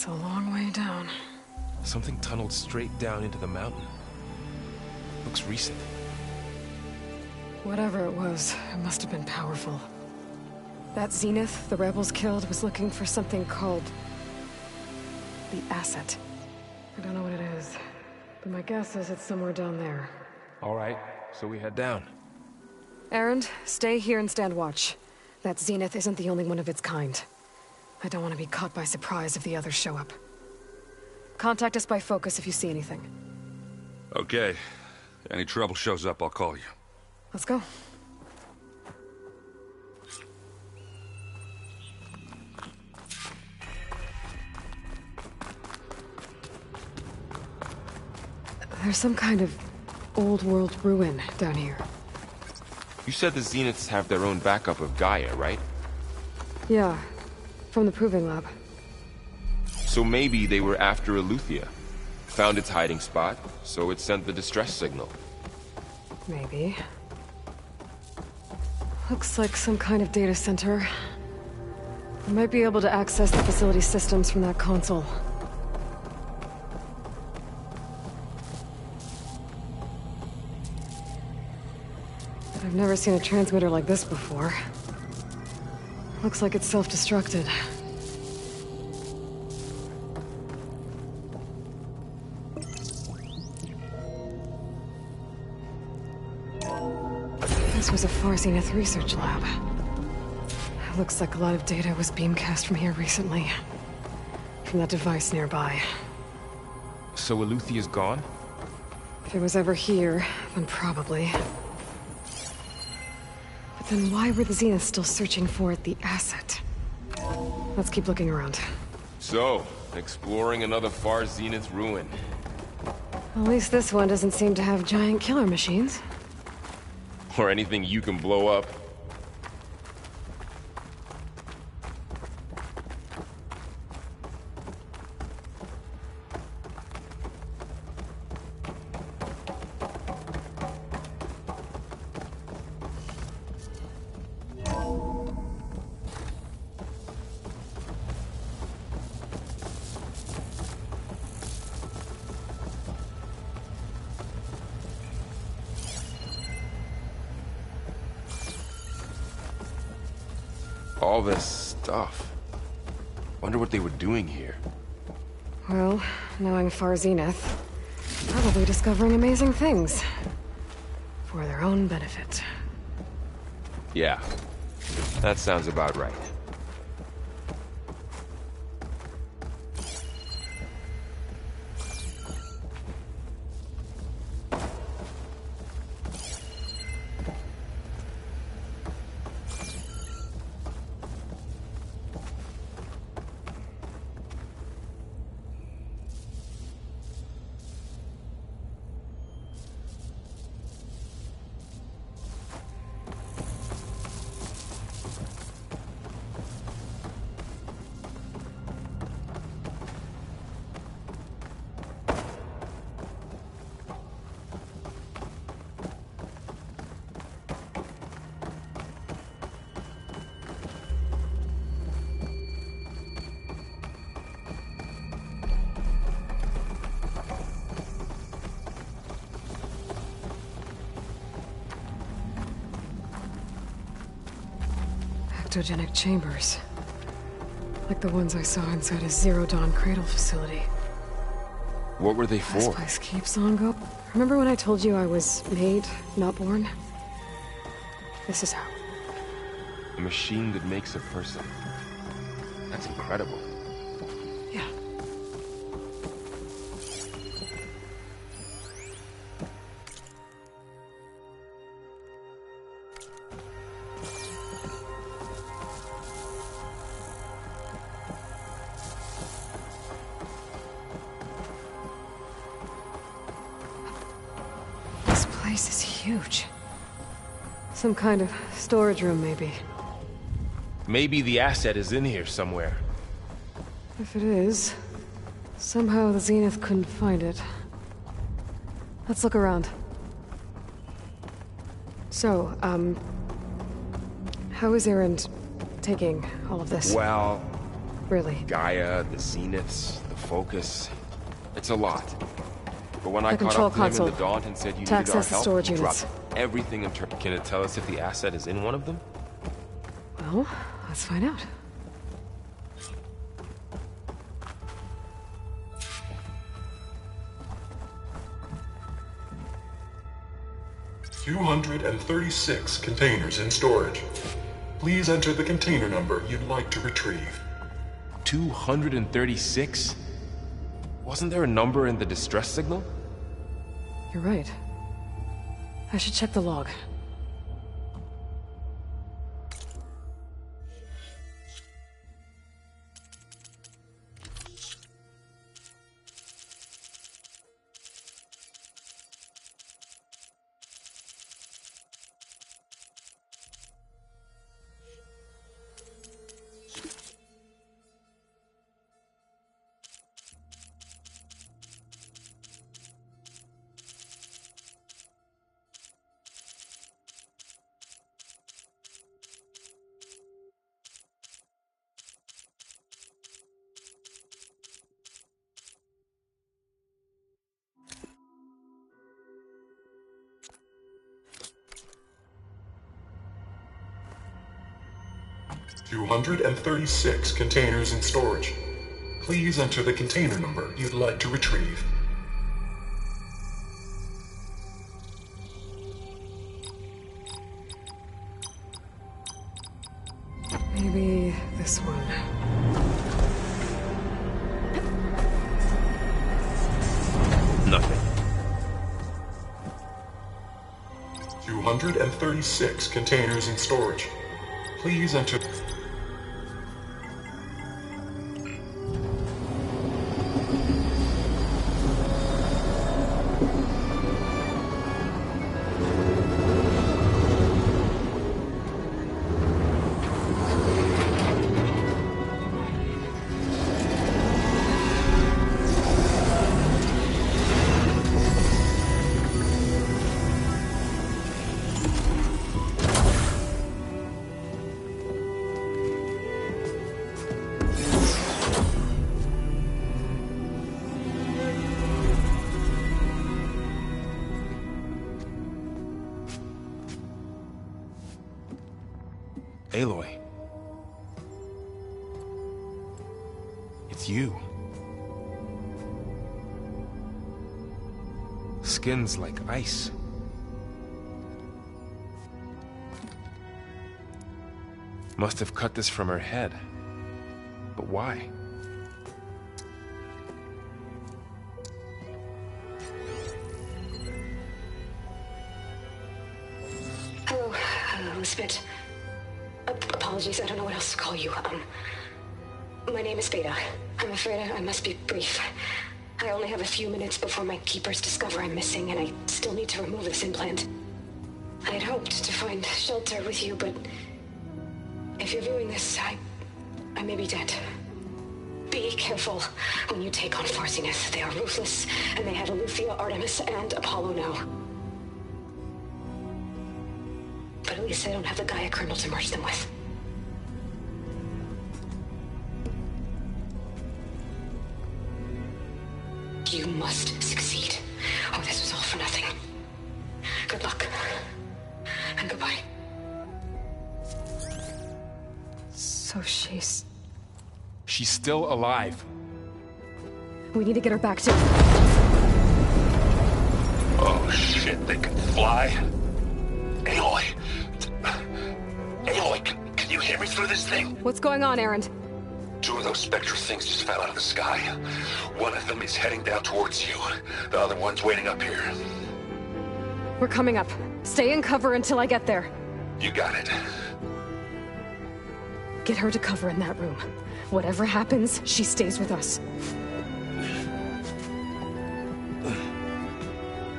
That's a long way down. Something tunneled straight down into the mountain. Looks recent. Whatever it was, it must have been powerful. That Zenith the rebels killed was looking for something called the asset. I don't know what it is, but my guess is it's somewhere down there. All right, so we head down. Erend, stay here and stand watch. That Zenith isn't the only one of its kind. I don't want to be caught by surprise if the others show up. Contact us by focus if you see anything. Okay. Any trouble shows up, I'll call you. Let's go. There's some kind of old-world ruin down here. You said the Zeniths have their own backup of Gaia, right? Yeah, from the Proving Lab. So maybe they were after Eleuthia. Found its hiding spot, so it sent the distress signal. Maybe. Looks like some kind of data center. We might be able to access the facility systems from that console. I've never seen a transmitter like this before. Looks like it's self-destructed. This was a Far Zenith research lab. Looks like a lot of data was beamcast from here recently. From that device nearby. So Eleuthia's gone? If it was ever here, then probably. But then why were the Zeniths still searching for the asset? Let's keep looking around. So, exploring another Far Zenith ruin. At least this one doesn't seem to have giant killer machines. Or anything you can blow up. All this stuff. Wonder what they were doing here. Well, knowing Far Zenith, probably discovering amazing things. For their own benefit. Yeah, that sounds about right. Ectogenic chambers. Like the ones I saw inside a Zero Dawn cradle facility. What were they for? This place keeps on going. Remember when I told you I was made, not born? This is how. A machine that makes a person. That's incredible. Yeah. This place is huge. Some kind of storage room, maybe. Maybe the asset is in here somewhere. If it is, somehow the Zenith couldn't find it. Let's look around. So, how is Erend taking all of this? Well... Really? Gaia, the Zeniths, the Focus... It's a lot. But when I caught control up with him console. in the Daunt and said you To needed our access the help, storage he units. dropped everything in turn. Can it tell us if the asset is in one of them? Well, let's find out. $236 containers in storage. Please enter the container number you'd like to retrieve. 236? Wasn't there a number in the distress signal? You're right. I should check the log. $236 containers in storage. Please enter the container number you'd like to retrieve. Maybe this one. Nothing. 236 containers in storage. Please enter... Aloy. It's you. Skin's like ice. Must have cut this from her head. But why? Hello, Elizabeth. Apologies, I don't know what else to call you. My name is Beta. I'm afraid I must be brief. I only have a few minutes before my keepers discover I'm missing, and I still need to remove this implant. I had hoped to find shelter with you, but if you're viewing this, I may be dead. Be careful when you take on Farsineth. They are ruthless, and they have Eleuthia, Artemis, and Apollo now. But at least they don't have the Gaia kernel to merge them with. You must succeed, or this was all for nothing. Good luck. And goodbye. So she's still alive. We need to get her back to... Oh shit, they can fly? Aloy! Aloy, can you hear me through this thing? What's going on, Erend? Two of those spectral things just fell out of the sky. One of them is heading down towards you. The other one's waiting up here. We're coming up. Stay in cover until I get there. You got it. Get her to cover in that room. Whatever happens, she stays with us.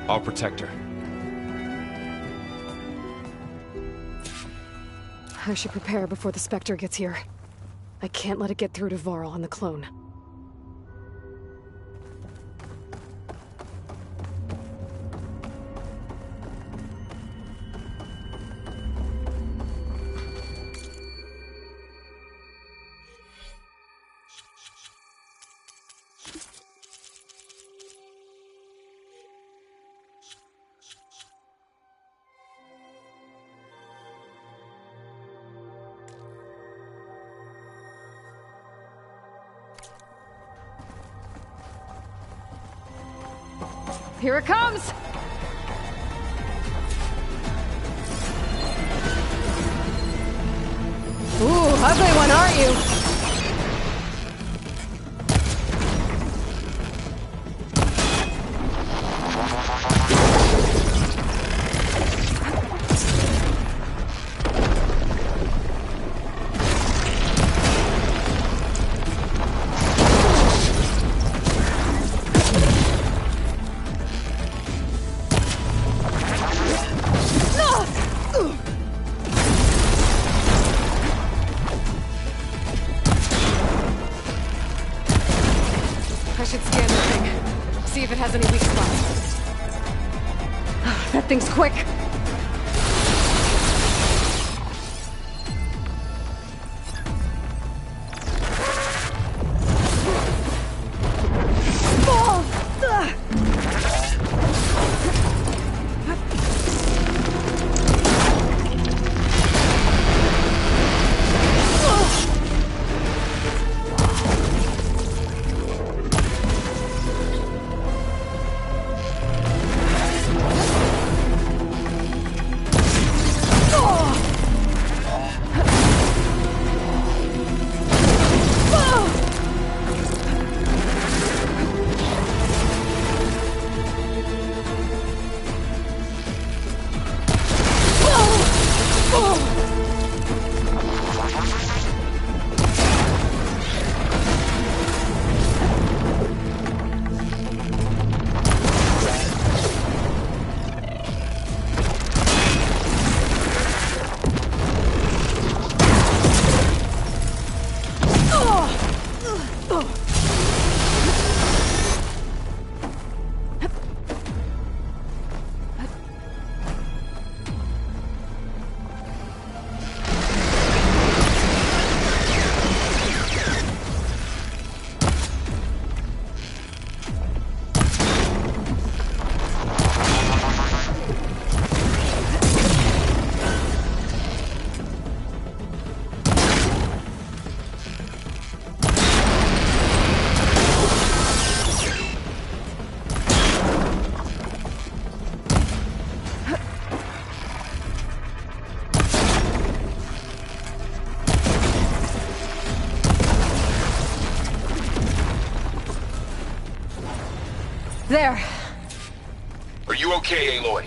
I'll protect her. I should prepare before the Spectre gets here. I can't let it get through to Varl and the clone. Here it comes! Ooh, ugly one, aren't you? scan the thing. See if it has any weak spots. That thing's quick. There. Are you okay, Aloy?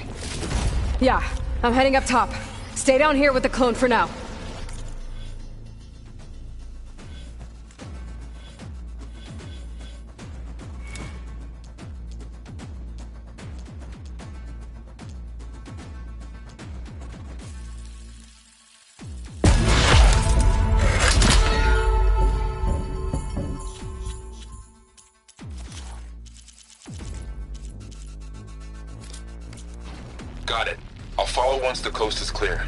Yeah, I'm heading up top. Stay down here with the clone for now. Got it. I'll follow once the coast is clear.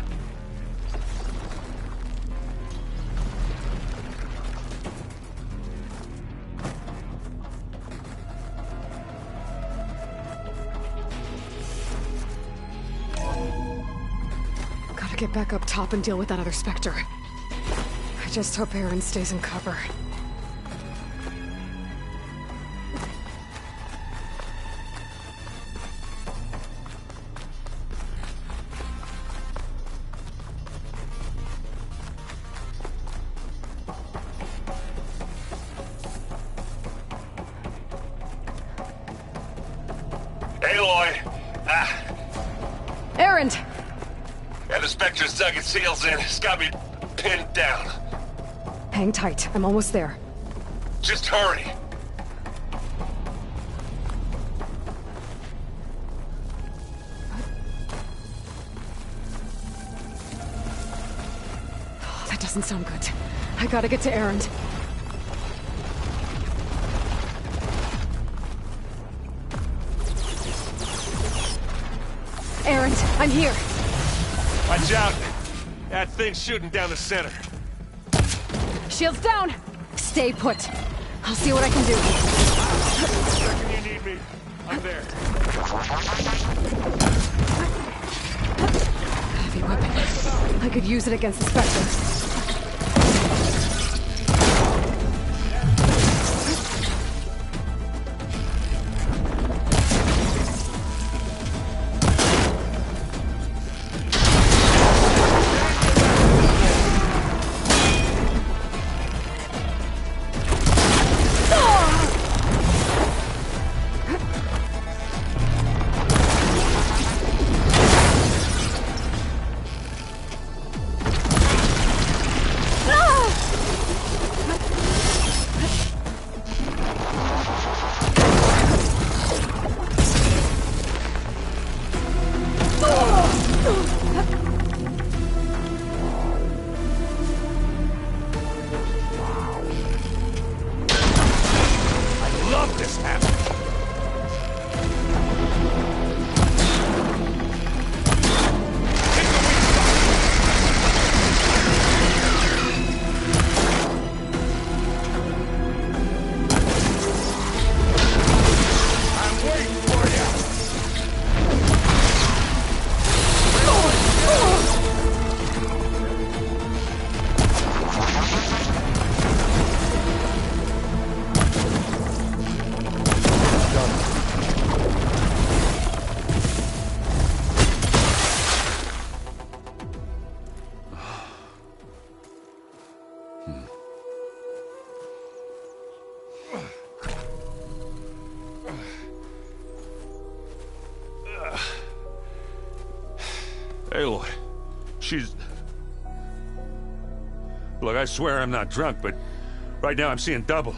Gotta get back up top and deal with that other Spectre. I just hope Aaron stays in cover. Aaron! Yeah, the Spectre's dug its heels in. It's got me pinned down. Hang tight. I'm almost there. Just hurry. That doesn't sound good. I gotta get to Aaron. Aaron, I'm here. Watch out. That thing's shooting down the center. Shields down. Stay put. I'll see what I can do. Second you need me, I'm there. Heavy weapon. I could use it against the Spectre. Aloy, she's... Look, I swear I'm not drunk, but right now I'm seeing double.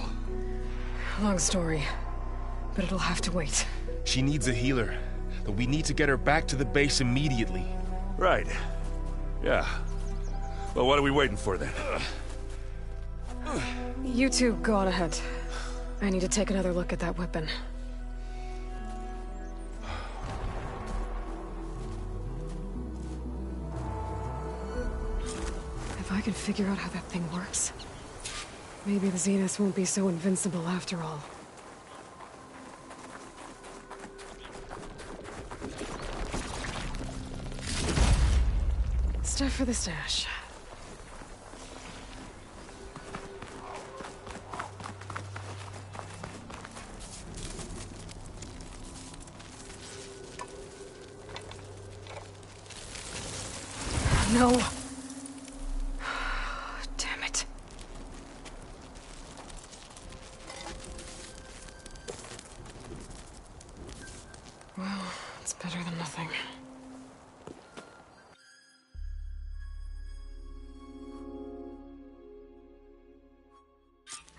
Long story, but it'll have to wait. She needs a healer, but we need to get her back to the base immediately. Right. Yeah. Well, what are we waiting for then? You two go on ahead. I need to take another look at that weapon. If I can figure out how that thing works, maybe the Zeniths won't be so invincible after all. Stuff for the stash. No. Damn it. Well, it's better than nothing.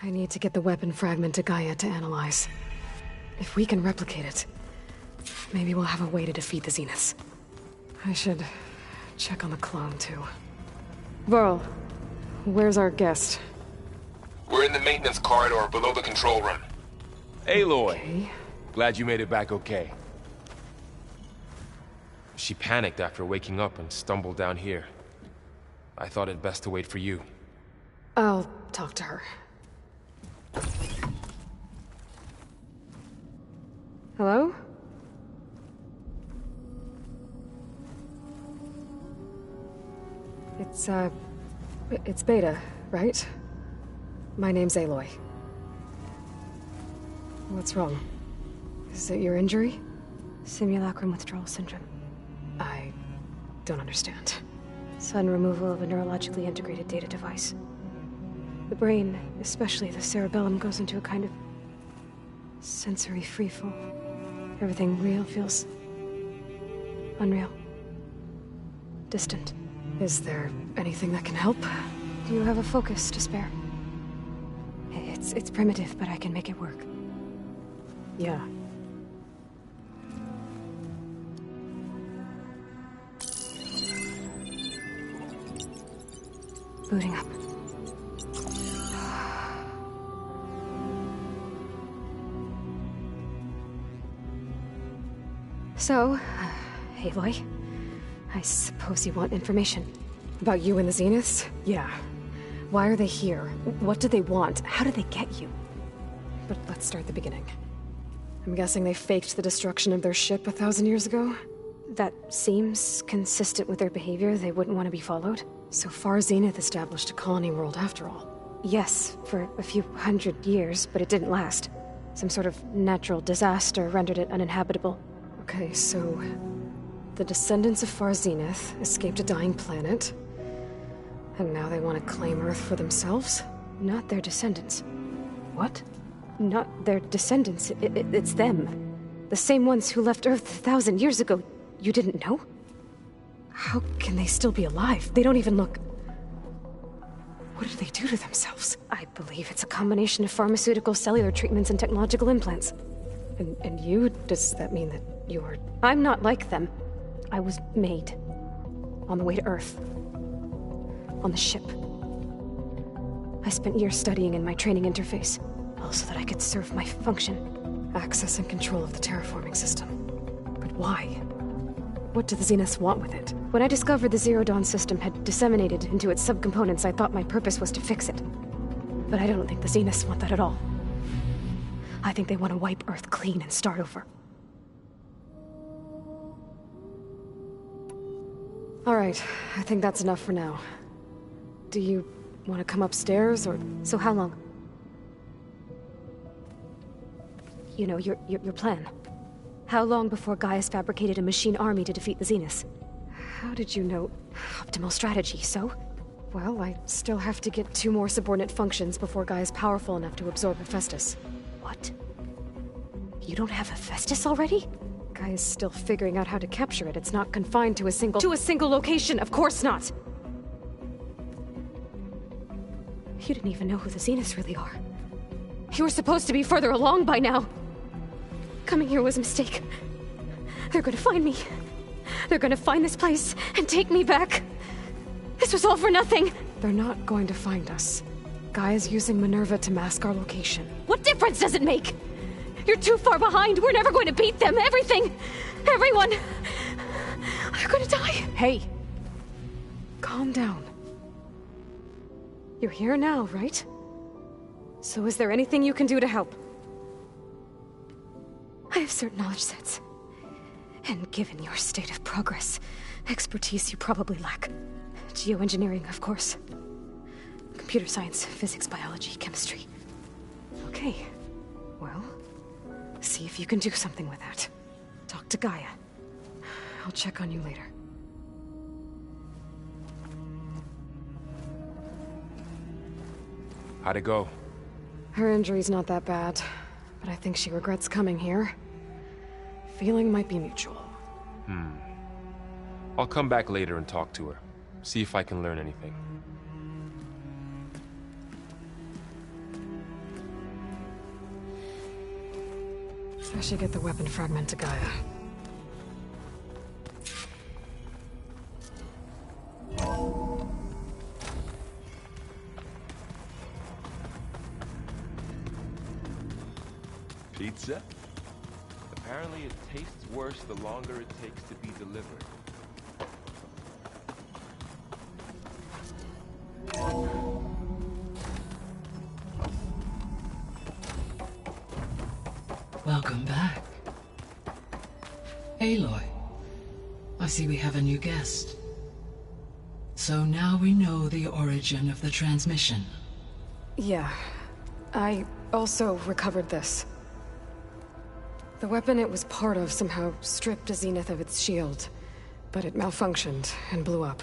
I need to get the weapon fragment to Gaia to analyze. If we can replicate it, maybe we'll have a way to defeat the Zeniths. I should check on the clone, too. Varl, where's our guest? We're in the maintenance corridor below the control room. Aloy! Okay. Glad you made it back okay. She panicked after waking up and stumbled down here. I thought it best to wait for you. I'll talk to her. Hello? It's Beta, right? My name's Aloy. What's wrong? Is it your injury? Simulacrum withdrawal syndrome. I don't understand. Sudden removal of a neurologically integrated data device. The brain, especially the cerebellum, goes into a kind of sensory freefall. Everything real feels unreal. Distant. Is there anything that can help? Do you have a focus to spare? It's primitive, but I can make it work. Yeah. Booting up. So, Aloy, I suppose you want information. About you and the Zeniths? Yeah. Why are they here? What do they want? How did they get you? But let's start at the beginning. I'm guessing they faked the destruction of their ship 1,000 years ago? That seems consistent with their behavior. They wouldn't want to be followed. So far, Zenith established a colony world after all. Yes, for a few hundred years, but it didn't last. Some sort of natural disaster rendered it uninhabitable. Okay, so the descendants of Far Zenith escaped a dying planet, and now they want to claim Earth for themselves? Not their descendants. What? Not their descendants. It's them. The same ones who left Earth 1,000 years ago. You didn't know? How can they still be alive? They don't even look... What did they do to themselves? I believe it's a combination of pharmaceutical, cellular treatments, and technological implants. And you? Does that mean that you're... I'm not like them. I was made. On the way to Earth. On the ship. I spent years studying in my training interface, all so that I could serve my function. Access and control of the terraforming system. But why? What do the Zeniths want with it? When I discovered the Zero Dawn system had disseminated into its subcomponents, I thought my purpose was to fix it. But I don't think the Zeniths want that at all. I think they want to wipe Earth clean and start over. All right, I think that's enough for now. Do you want to come upstairs, or... So how long? You know, your plan. How long before Gaia's fabricated a machine army to defeat the Zeniths? How did you know? Optimal strategy, so? Well, I still have to get 2 more subordinate functions before Gaia's powerful enough to absorb Hephaestus. What? You don't have Hephaestus already? Gaia's still figuring out how to capture it. It's not confined to a single location. Of course not. You didn't even know who the Zeniths really are. You were supposed to be further along by now. Coming here was a mistake. They're gonna find me. They're gonna find this place and take me back. This was all for nothing. They're not going to find us. Gaia's using Minerva to mask our location. What difference does it make? You're too far behind. We're never going to beat them. Everything. Everyone. They're gonna die. Hey. Calm down. You're here now, right? So is there anything you can do to help? I have certain knowledge sets. And given your state of progress, expertise you probably lack. Geoengineering, of course. Computer science, physics, biology, chemistry. Okay. Well, see if you can do something with that. Talk to Gaia. I'll check on you later. How'd it go? Her injury's not that bad, but I think she regrets coming here. Feeling might be mutual. I'll come back later and talk to her. See if I can learn anything. I should get the weapon fragment to Gaia. Pizza? Apparently it tastes worse the longer it takes to be delivered. Welcome back. Aloy, I see we have a new guest. So now we know the origin of the transmission. Yeah. I also recovered this. The weapon it was part of somehow stripped a Zenith of its shield, but it malfunctioned and blew up.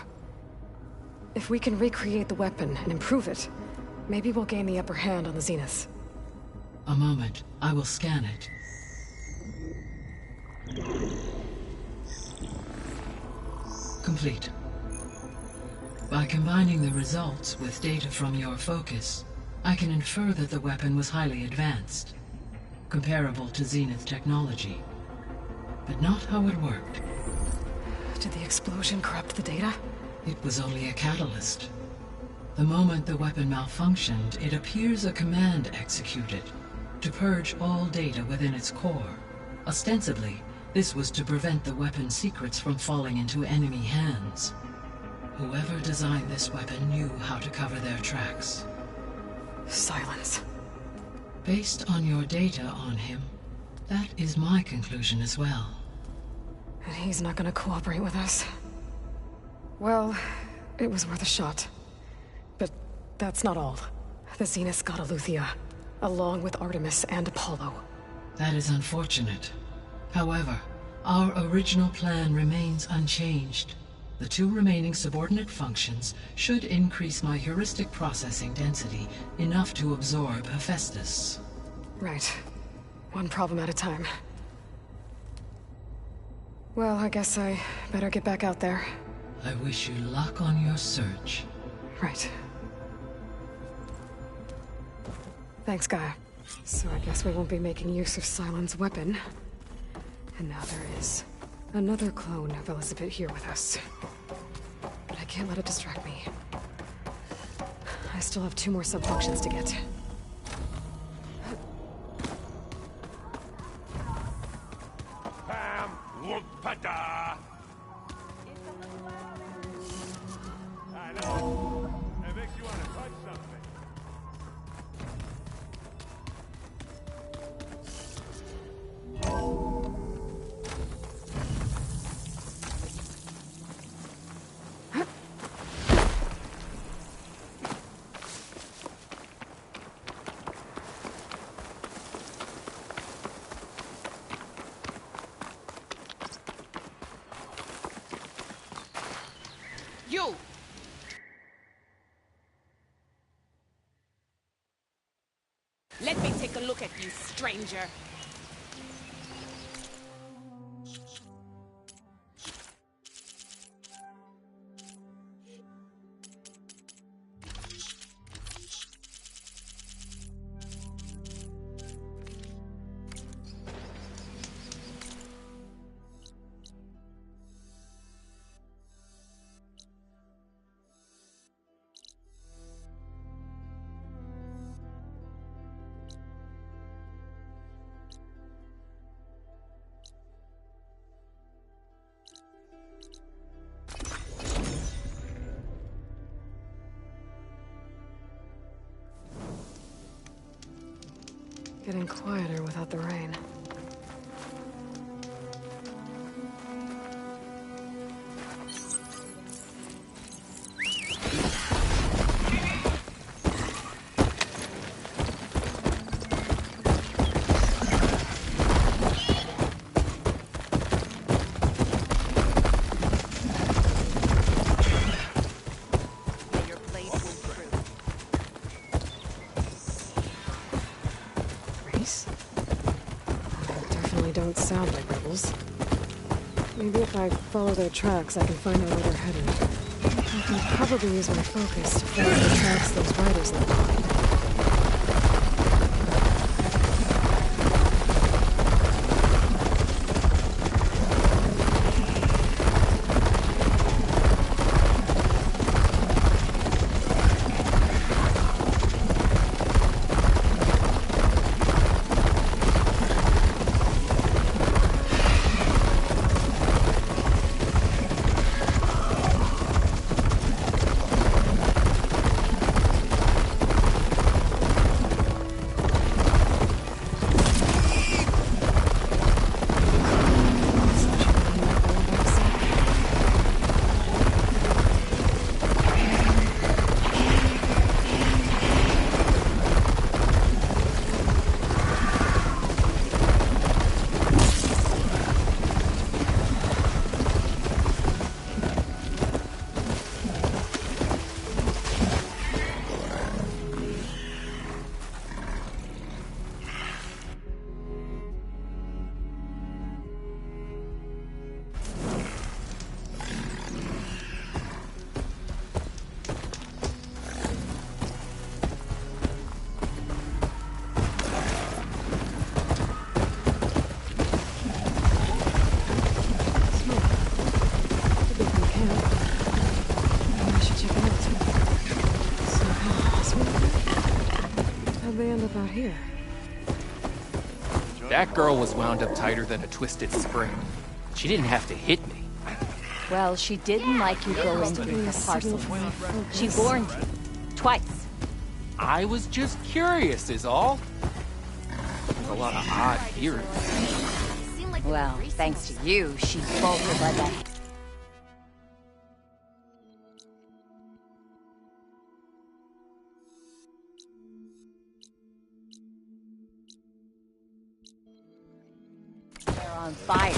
If we can recreate the weapon and improve it, maybe we'll gain the upper hand on the Zeniths. A moment, I will scan it. Complete. By combining the results with data from your focus, I can infer that the weapon was highly advanced, comparable to Zenith technology, but not how it worked. Did the explosion corrupt the data? It was only a catalyst. The moment the weapon malfunctioned, it appears a command executed to purge all data within its core. Ostensibly, this was to prevent the weapon's secrets from falling into enemy hands. Whoever designed this weapon knew how to cover their tracks. Silence. Based on your data on him, that is my conclusion as well. And he's not gonna cooperate with us. Well, it was worth a shot. But that's not all. The Zeniths got Aletheia, along with Artemis and Apollo. That is unfortunate. However, our original plan remains unchanged. The two remaining subordinate functions should increase my heuristic processing density enough to absorb Hephaestus. Right. One problem at a time. Well, I guess I better get back out there. I wish you luck on your search. Right. Thanks, Gaia. So I guess we won't be making use of Cylon's weapon. And now there is another clone of Elizabeth here with us. But I can't let it distract me. I still have 2 more sub-functions to get. Pam Wumpada! I know. It makes you want to touch something. You! Let me take a look at you, stranger. Getting quieter without the rain. Don't sound like rebels. Maybe if I follow their tracks, I can find out where they're headed. I can probably use my focus to follow the tracks those riders left behind. They end up out here. That girl was wound up tighter than a twisted spring. She didn't have to hit me. Well, she didn't like you going through her parcels. She warned you. Twice. I was just curious is all. There's a lot of odd theories. Well, thanks to you, she bolted like a... They're on fire.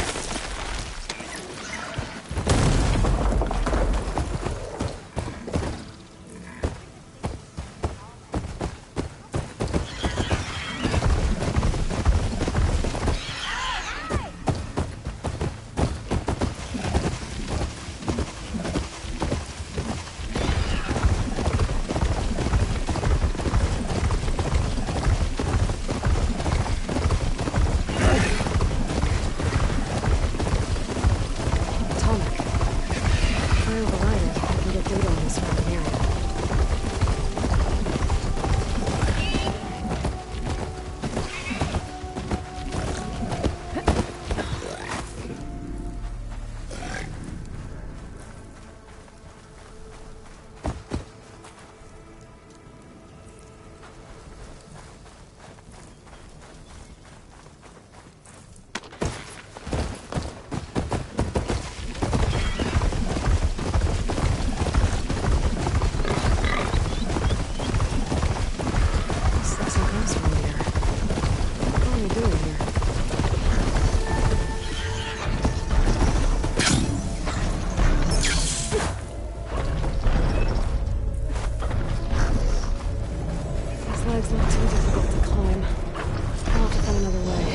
It's not too difficult to climb. I'll have to find another way.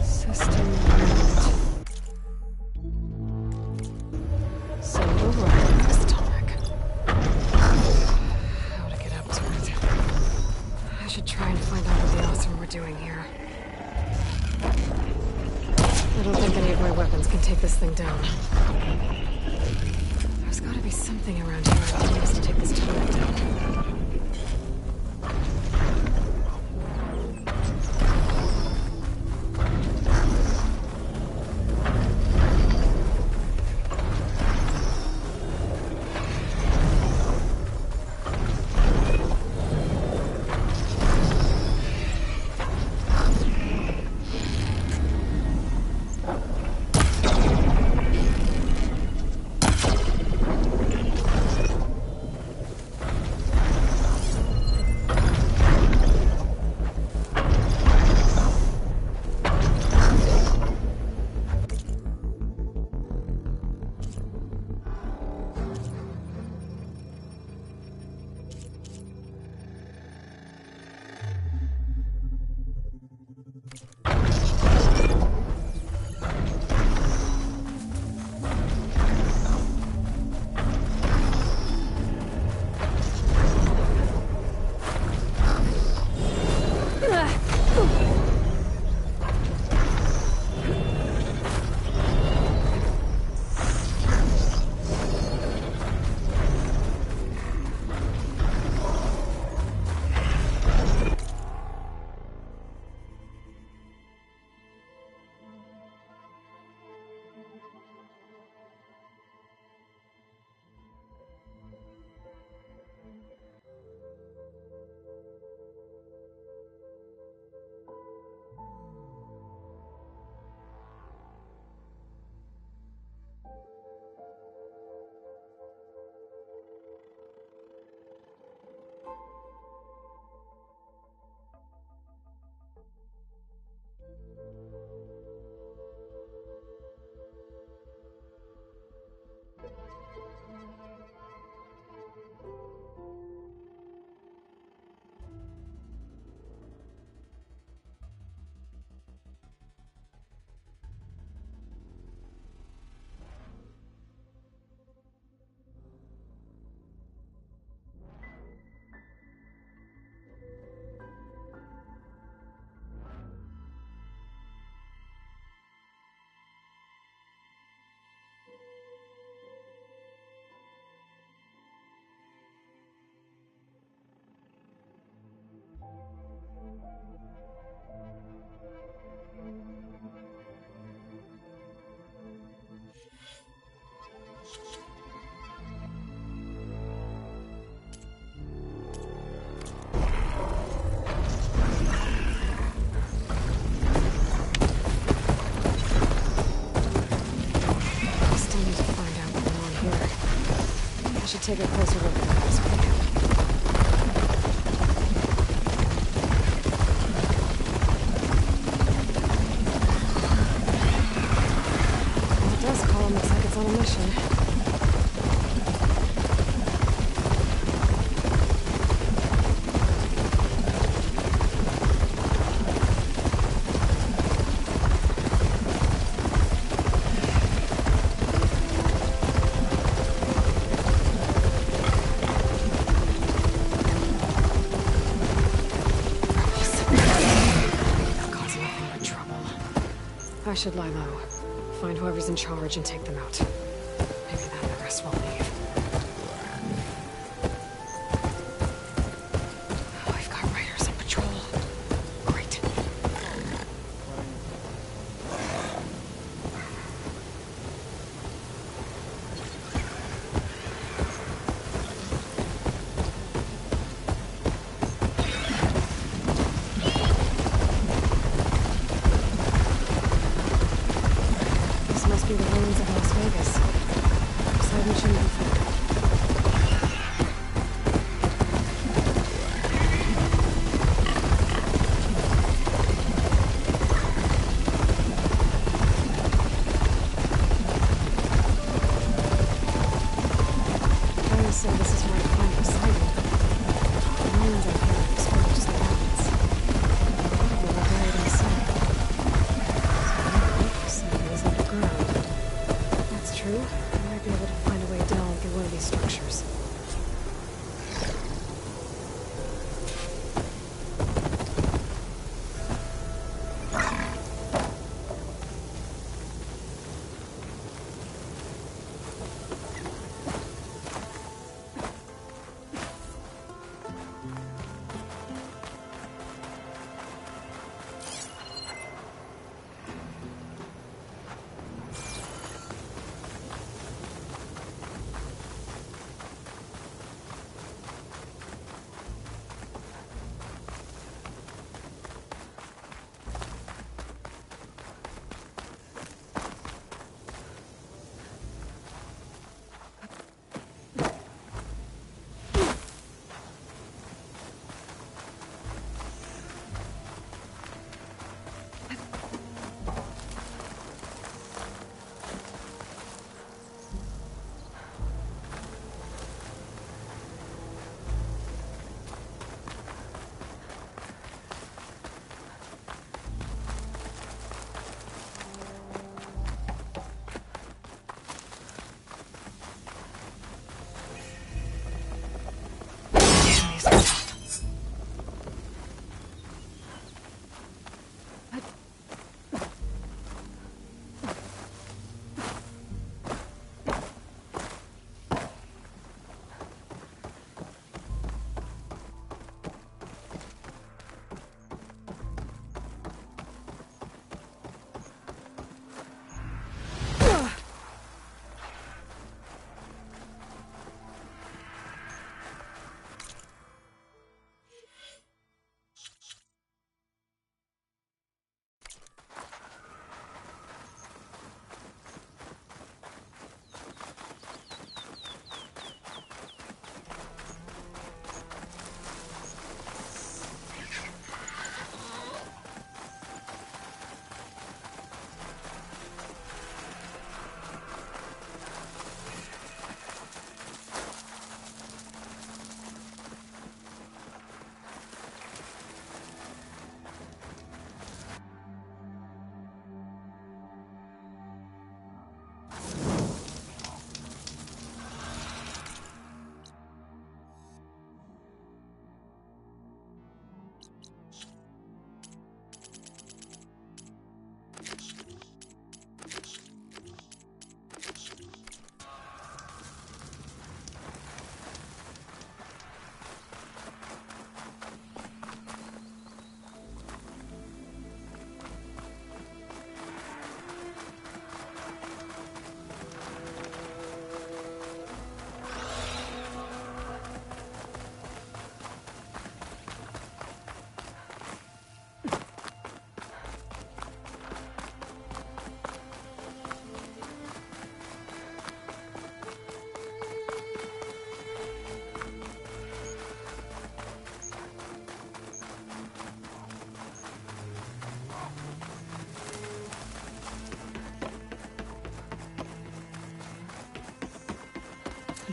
System unit. Send over this tonic. How to get up to it. I should try and find out what the awesome we're doing here. I don't think any of my weapons can take this thing down. There's gotta be something around here I can use to take this tonic down. should take a closer look at the password. Well, it does column looks like it's on a mission. I should lie low. Find whoever's in charge and take them out. Maybe then the rest will leave. Oh, I've got raiders on patrol. Great. Must be the ruins of Las Vegas. Side mission info. Guys said this is where I find Poseidon. The ruins out here are exposed to the rapids. They were buried inside. So Poseidon is underground. True. I might be able to find a way down through one of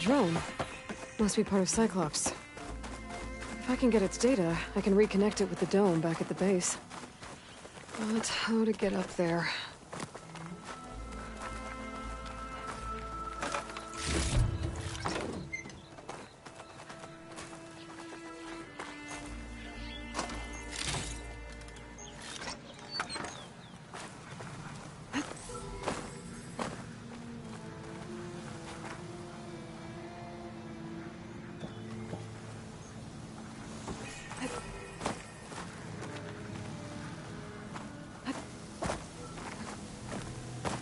Drone. Must be part of Cyclops. If I can get its data, I can reconnect it with the dome back at the base. But how to get up there?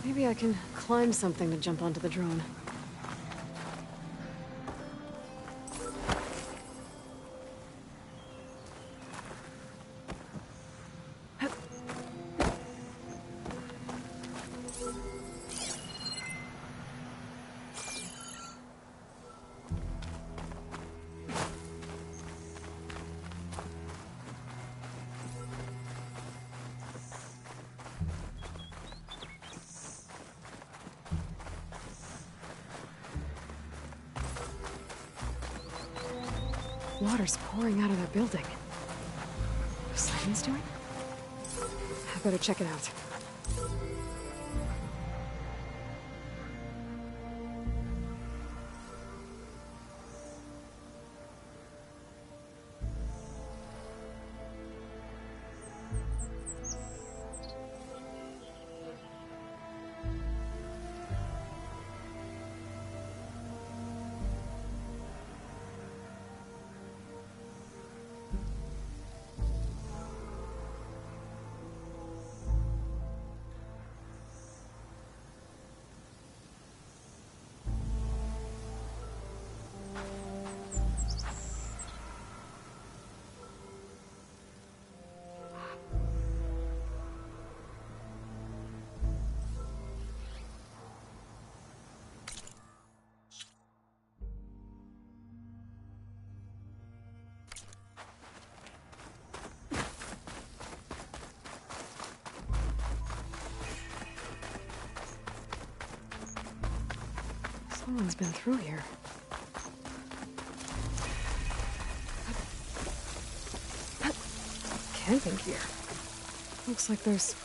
Maybe I can climb something to jump onto the drone. Water's pouring out of that building. What Simon's doing? I better check it out. Someone's been through here. Camping gear. Looks like there's...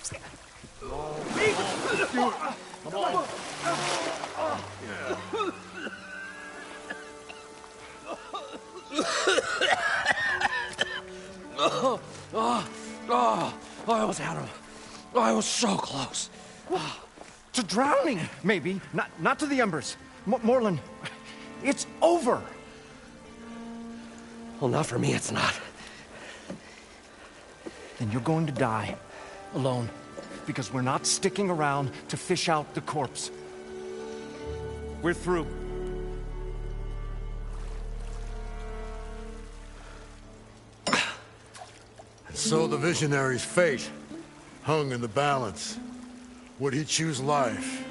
I almost had him. I was so close. To drowning, maybe. Not to the embers. Moreland, it's over. Well, not for me, it's not. Then you're going to die. Alone. Because we're not sticking around to fish out the corpse. We're through. So the visionary's fate hung in the balance. Would he choose life,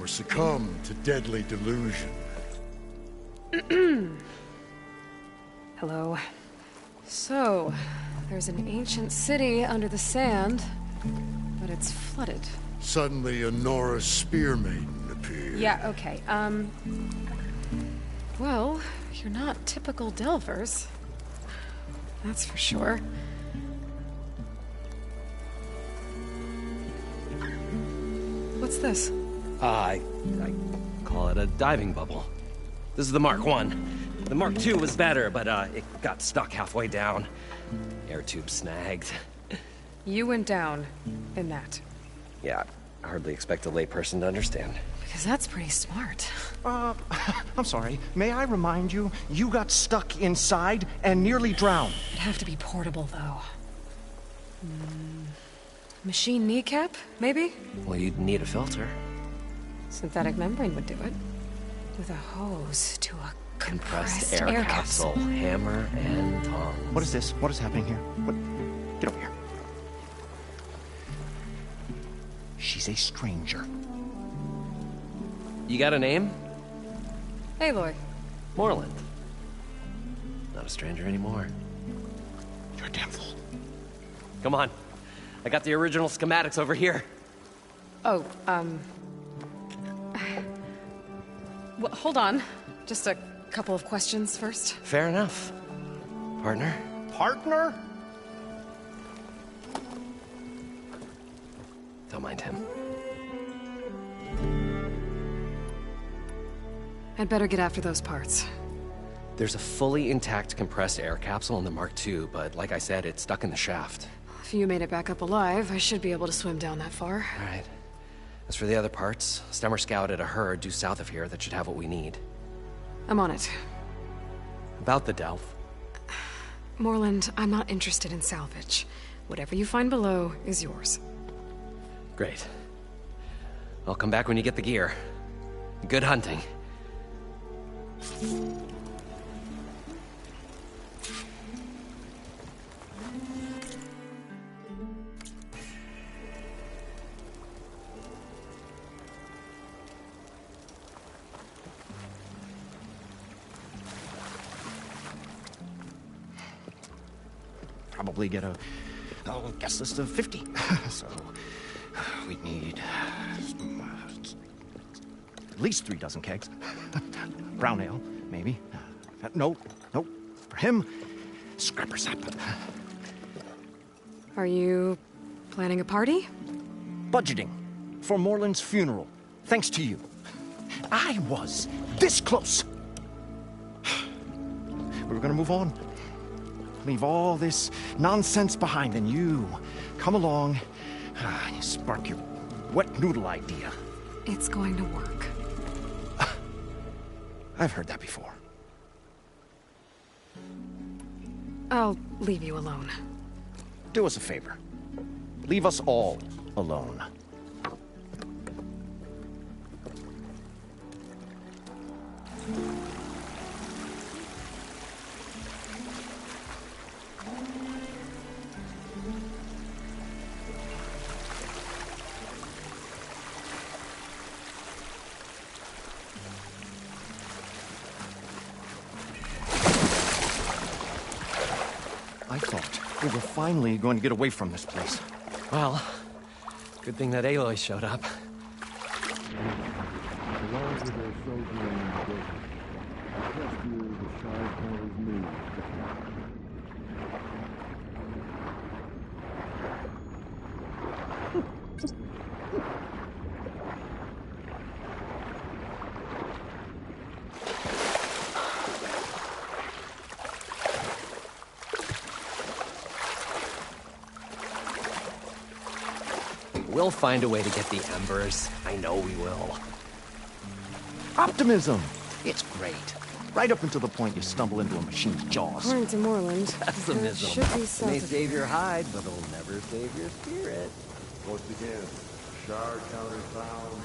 or succumb to deadly delusion? Hello. So, there's an ancient city under the sand, but it's flooded. Suddenly, a Norse spear maiden appeared. Yeah, okay, well, you're not typical Delvers. That's for sure. What's this? I call it a diving bubble. This is the Mark I. The Mark II was better, but it got stuck halfway down. Air tube snagged. You went down in that. Yeah, I hardly expect a layperson to understand. Because that's pretty smart. I'm sorry. May I remind you, you got stuck inside and nearly drowned. It'd have to be portable, though. Machine kneecap, maybe? Well, you'd need a filter. Synthetic membrane would do it. With a hose to a compressed air capsule. Hammer and tongs. What is this? What is happening here? What? Get over here. She's a stranger. You got a name? Aloy. Moreland. Not a stranger anymore. You're a damn fool. Come on. I got the original schematics over here. Oh, well, hold on. Just a couple of questions first. Fair enough. Partner? Partner? Don't mind him. I'd better get after those parts. There's a fully intact compressed air capsule in the Mark II, but like I said, it's stuck in the shaft. If you made it back up alive, I should be able to swim down that far. All right. As for the other parts, Stemmer scouted a herd due south of here that should have what we need. I'm on it. About the Delph. Moreland, I'm not interested in salvage. Whatever you find below is yours. Great. I'll come back when you get the gear. Good hunting. Probably get a guest list of 50. So we'd need at least 3 dozen kegs. Brown ale, maybe. No. For him, scrapper sap. Are you planning a party? Budgeting for Moreland's funeral, thanks to you. I was this close. We were gonna move on. Leave all this nonsense behind, and you come along and you spark your wet noodle idea. It's going to work. I've heard that before. I'll leave you alone. Do us a favor. Leave us all alone. I thought we were finally going to get away from this place. Well, good thing that Aloy showed up. We'll find a way to get the embers. I know we will. Optimism! It's great. Right up until the point you stumble into a machine's jaws. According to Moreland, Pessimism. should be south May of save your hide, but it'll never save your spirit. Once again, shard counter found.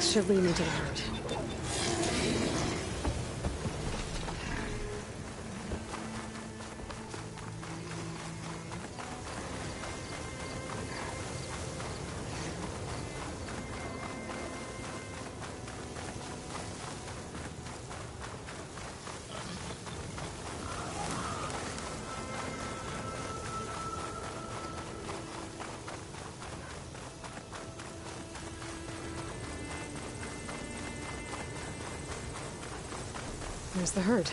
Should lead me to the herd. There's the herd.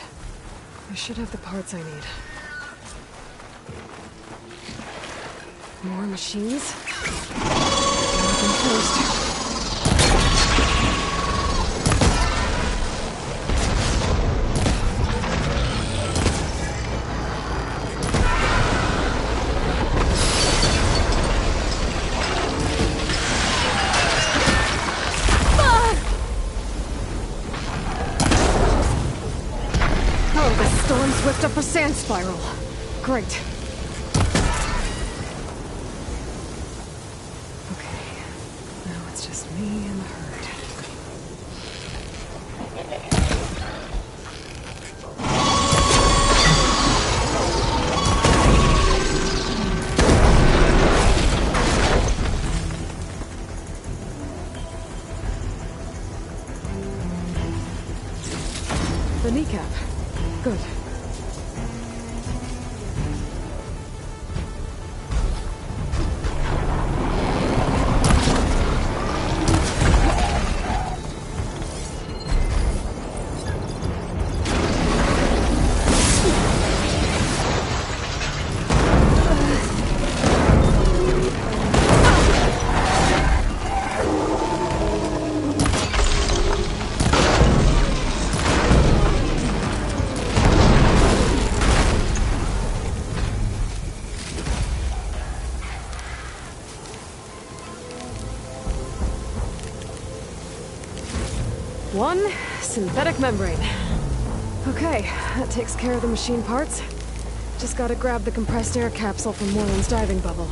I should have the parts I need. More machines? Nothing first. Whipped up a sand spiral. Great. Okay. Now it's just me and the herd. The kneecap. Good. One synthetic membrane. Okay, that takes care of the machine parts. Just gotta grab the compressed air capsule from Moreland's diving bubble.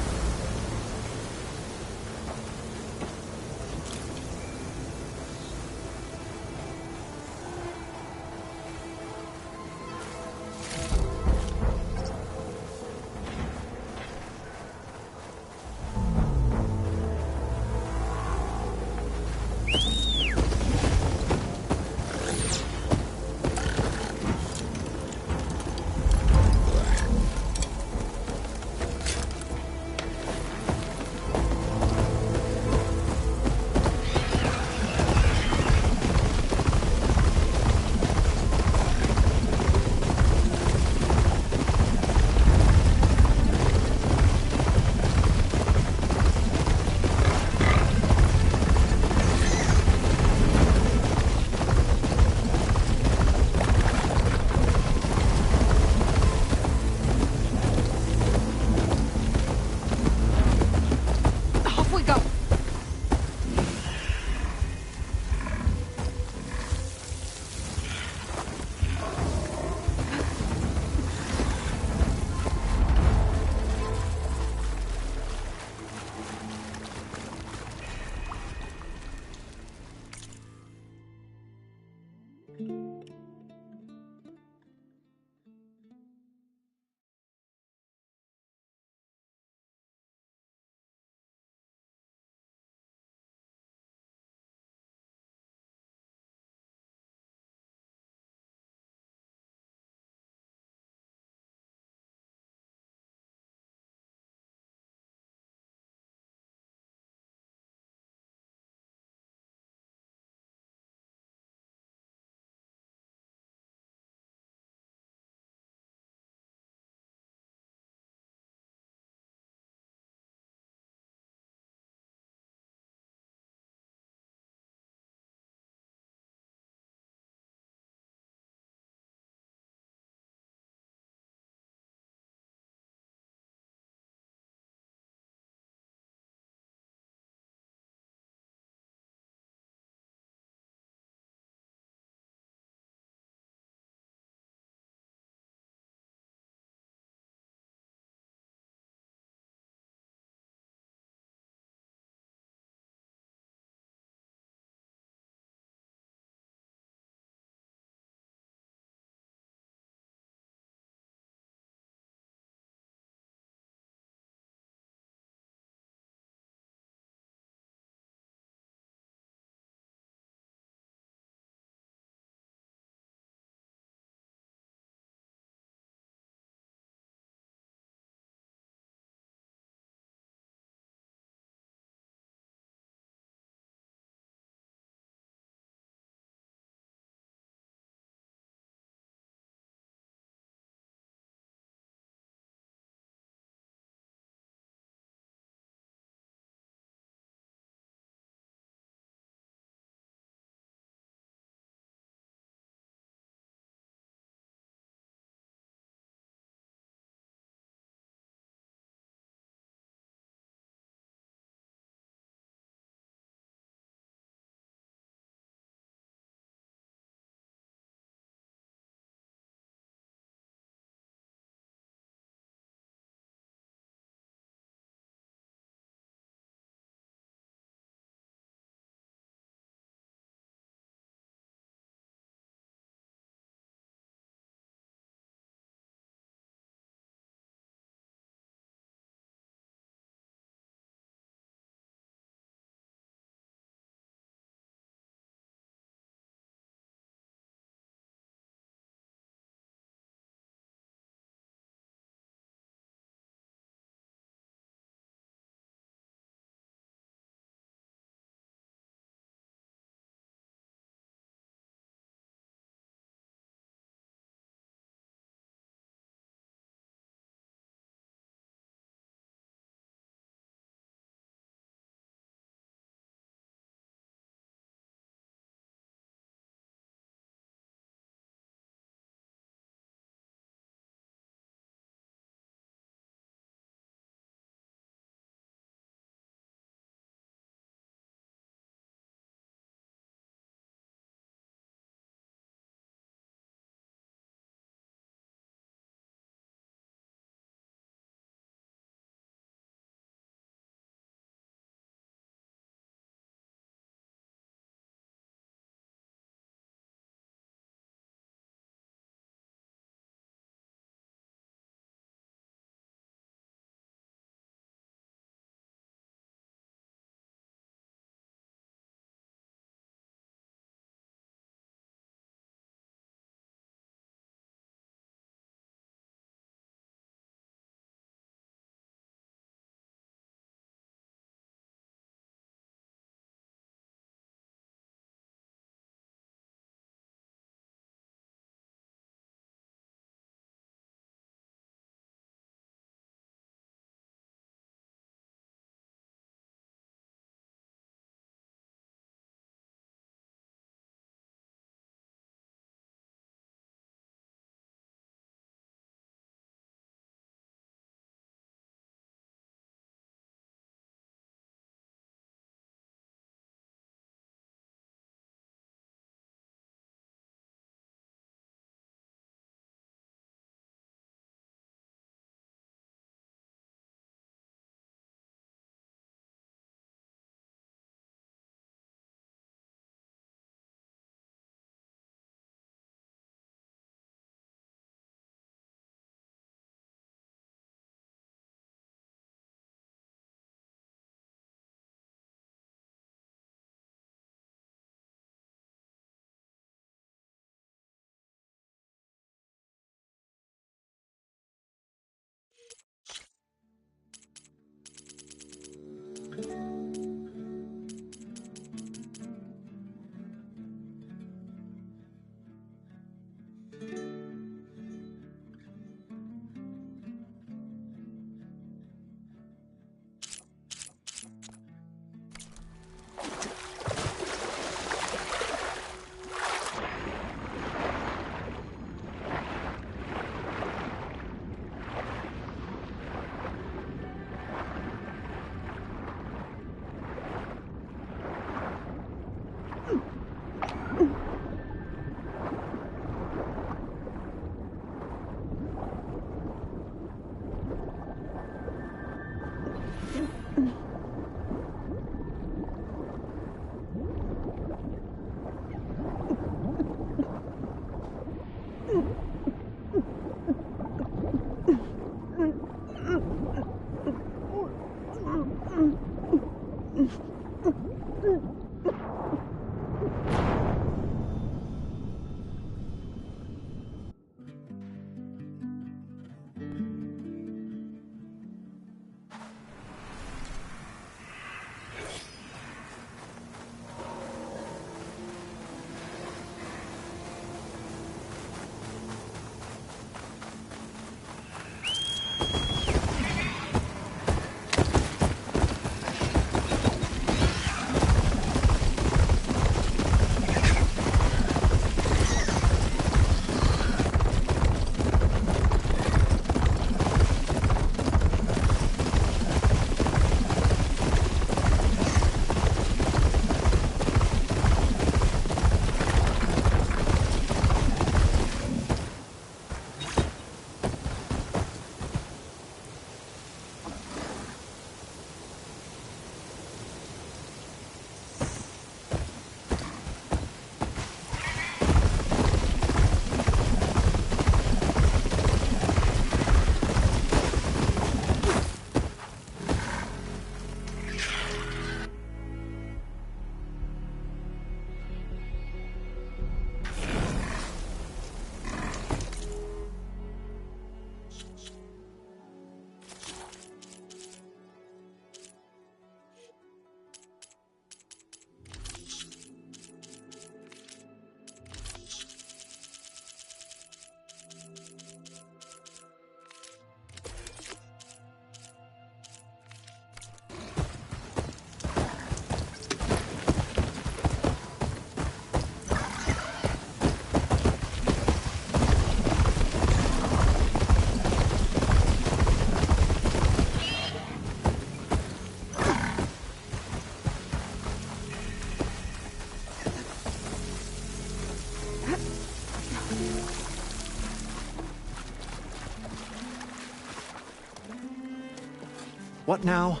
What now?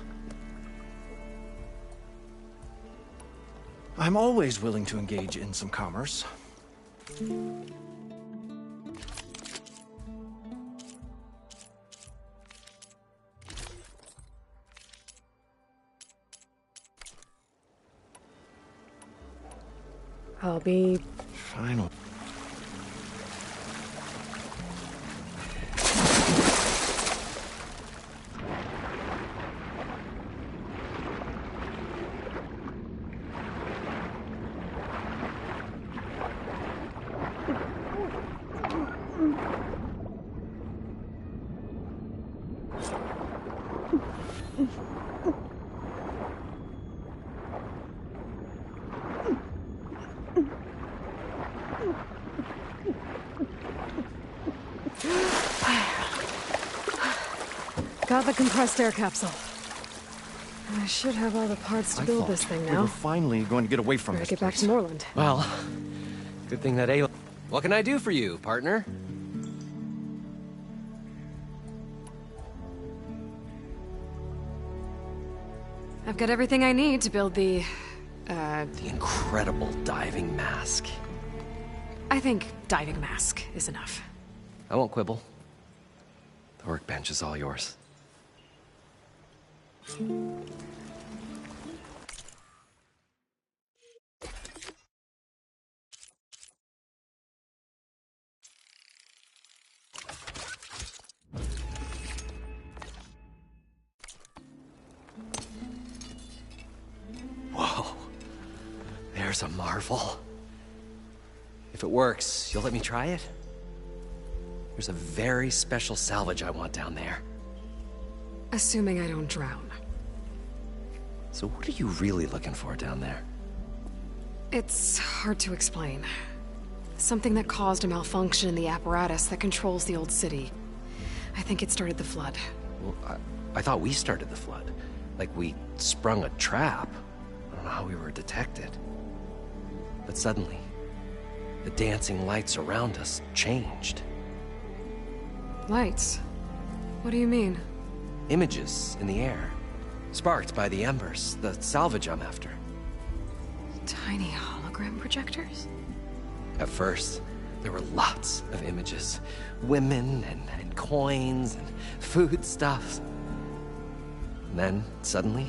I'm always willing to engage in some commerce. I'll be... Final. Got the compressed air capsule. I should have all the parts to build this thing now. We were finally going to get away from this Get back place. to Moreland. Well, good thing that A... What can I do for you, partner? I've got everything I need to build the incredible diving mask. I think diving mask is enough. I won't quibble. The workbench is all yours. Whoa. There's a marvel. If it works, you'll let me try it? There's a very special salvage I want down there. Assuming I don't drown. So what are you really looking for down there? It's hard to explain. Something that caused a malfunction in the apparatus that controls the old city. I think it started the flood. Well, I thought we started the flood. Like we sprung a trap. I don't know how we were detected. But suddenly, the dancing lights around us changed. Lights? What do you mean? Images in the air, sparked by the embers, the salvage I'm after. Tiny hologram projectors? At first, there were lots of images. Women and coins and foodstuffs. And then, suddenly,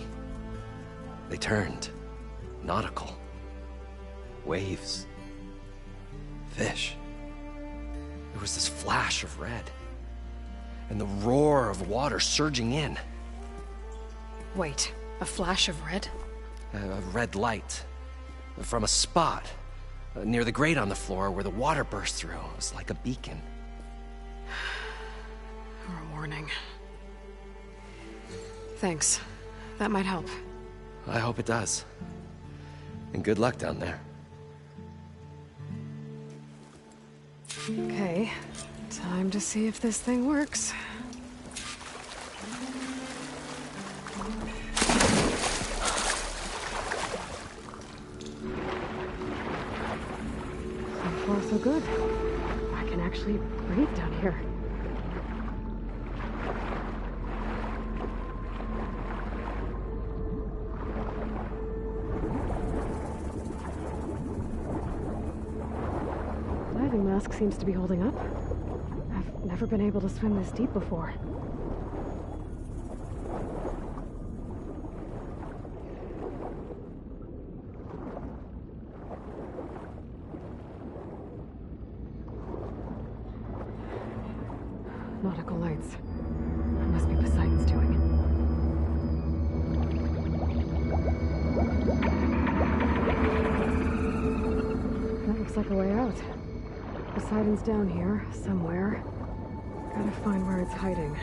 they turned nautical. Waves. Fish. There was this flash of red. And the roar of water surging in. Wait, a flash of red? A red light. From a spot near the grate on the floor where the water burst through. It was like a beacon. Or a warning. Thanks. That might help. I hope it does. And good luck down there. Okay. Time to see if this thing works. So far, so good. I can actually breathe down here. Diving mask seems to be holding up. I've never been able to swim this deep before. Nautical lights. That must be Poseidon's doing. That looks like a way out. Poseidon's down here, somewhere. Gotta find where it's hiding.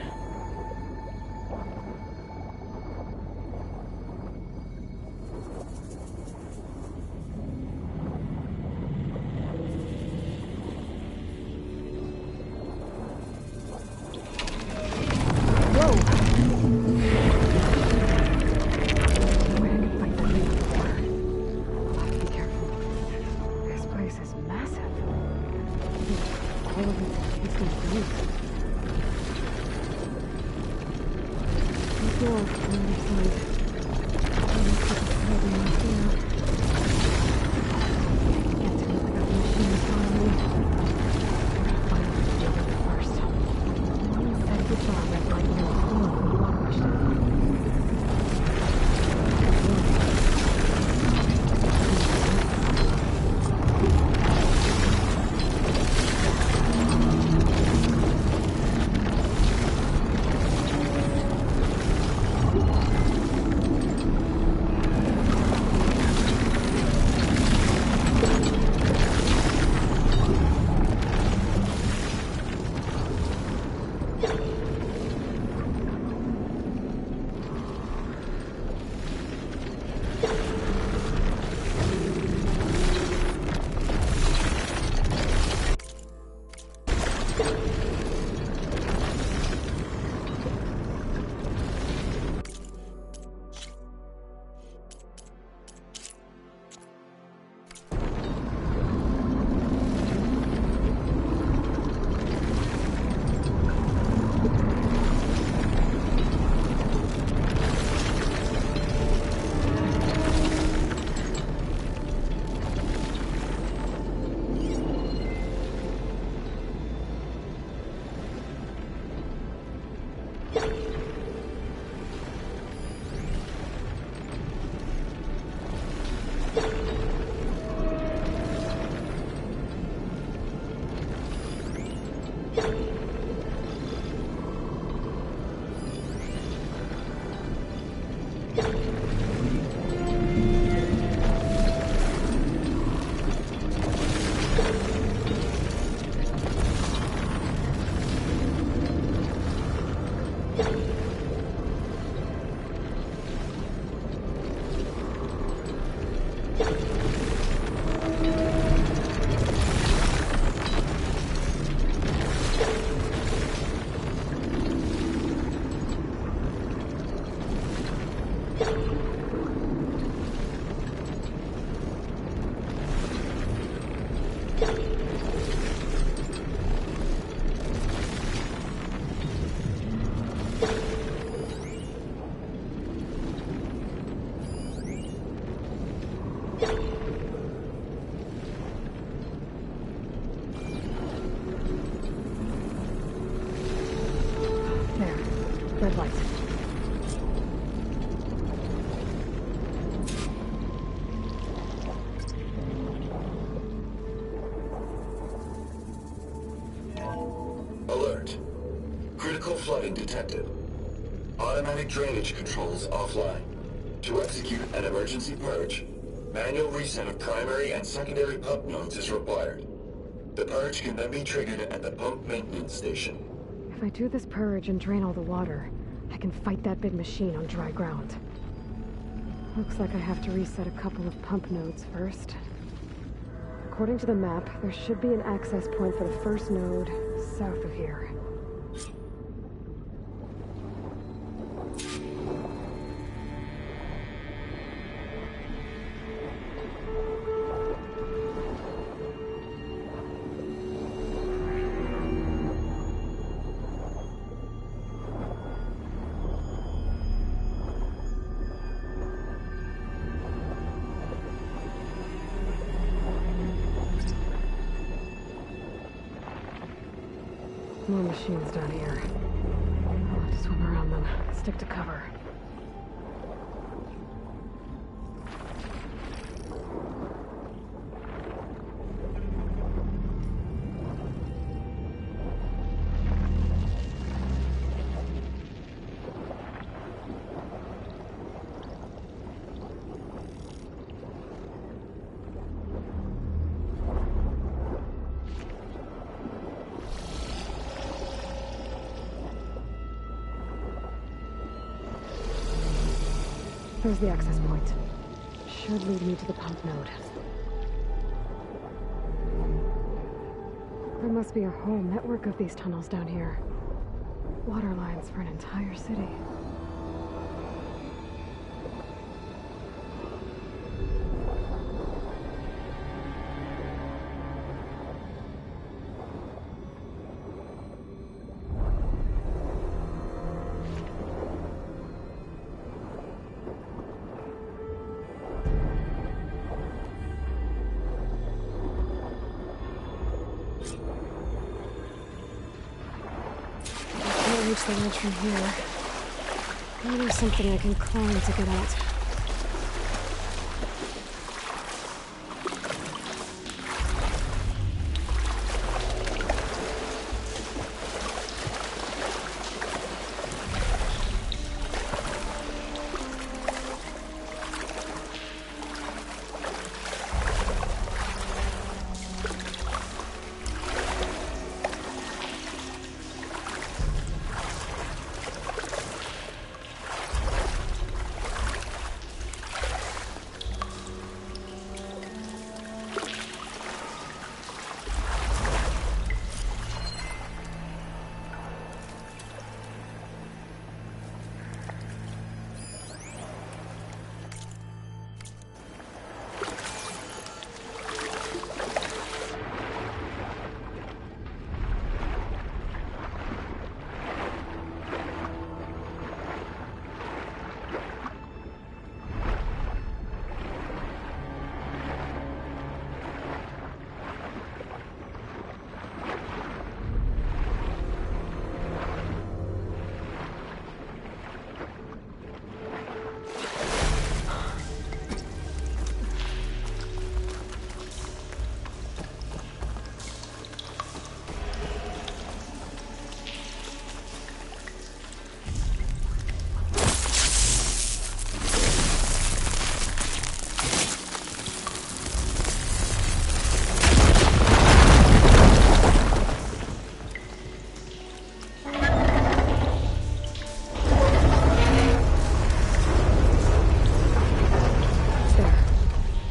door on the other side. Get to it without the machine following me. Find out the jump first. Set the jar red light near the floor when the water rushed in. Red light. Alert. Critical flooding detected. Automatic drainage controls offline. To execute an emergency purge, manual reset of primary and secondary pump nodes is required. The purge can then be triggered at the pump maintenance station. If I do this purge and drain all the water, I can fight that big machine on dry ground. Looks like I have to reset a couple of pump nodes first. According to the map, there should be an access point for the first node south of here. More machines down here. I'll have to swim around them. Stick to cover. There's the access point. Should lead me to the pump node. There must be a whole network of these tunnels down here. Water lines for an entire city. reach the ledge from here. Maybe there's something I can climb to get out.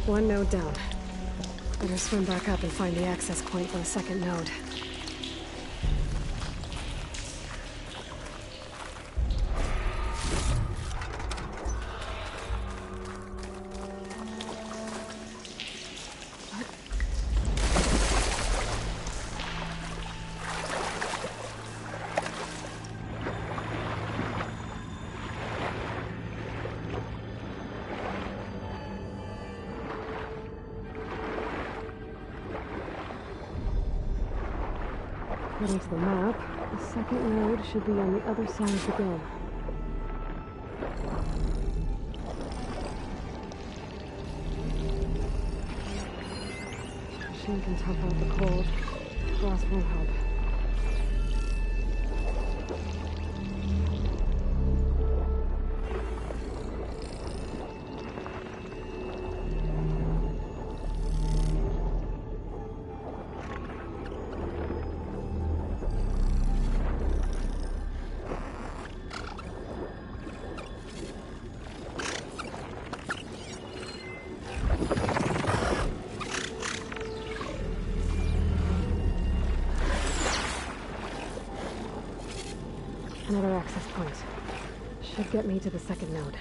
One node down. Better swim back up and find the access point for the second node. According to the map, the second node should be on the other side of the dome. Machine can tough out the cold. Glass won't help. Another access point. Should get me to the second node.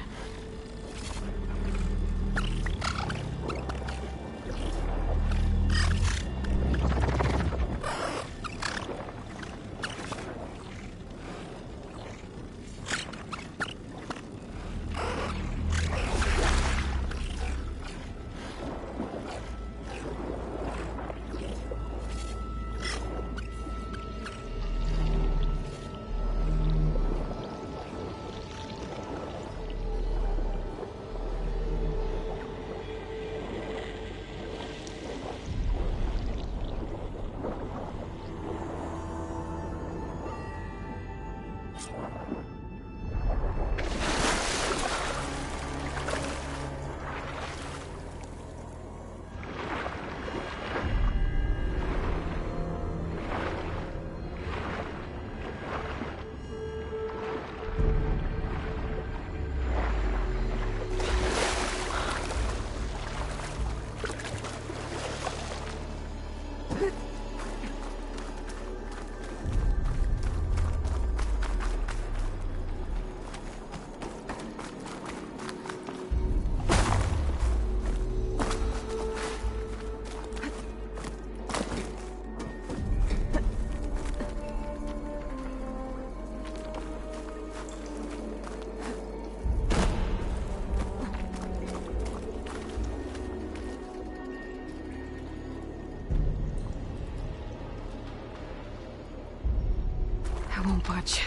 I won't budge.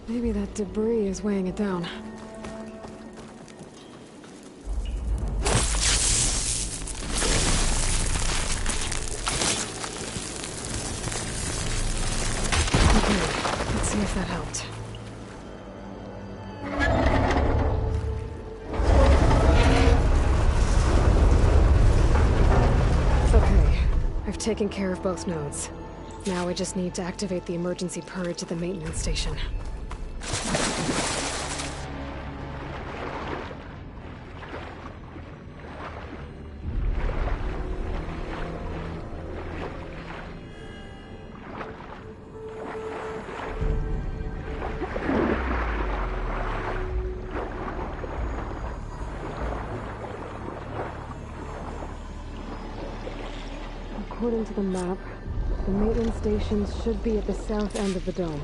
Maybe that debris is weighing it down. Okay, let's see if that helped. Okay, I've taken care of both nodes. Now I just need to activate the emergency purge at the maintenance station. According to the map, the maintenance stations should be at the south end of the dome.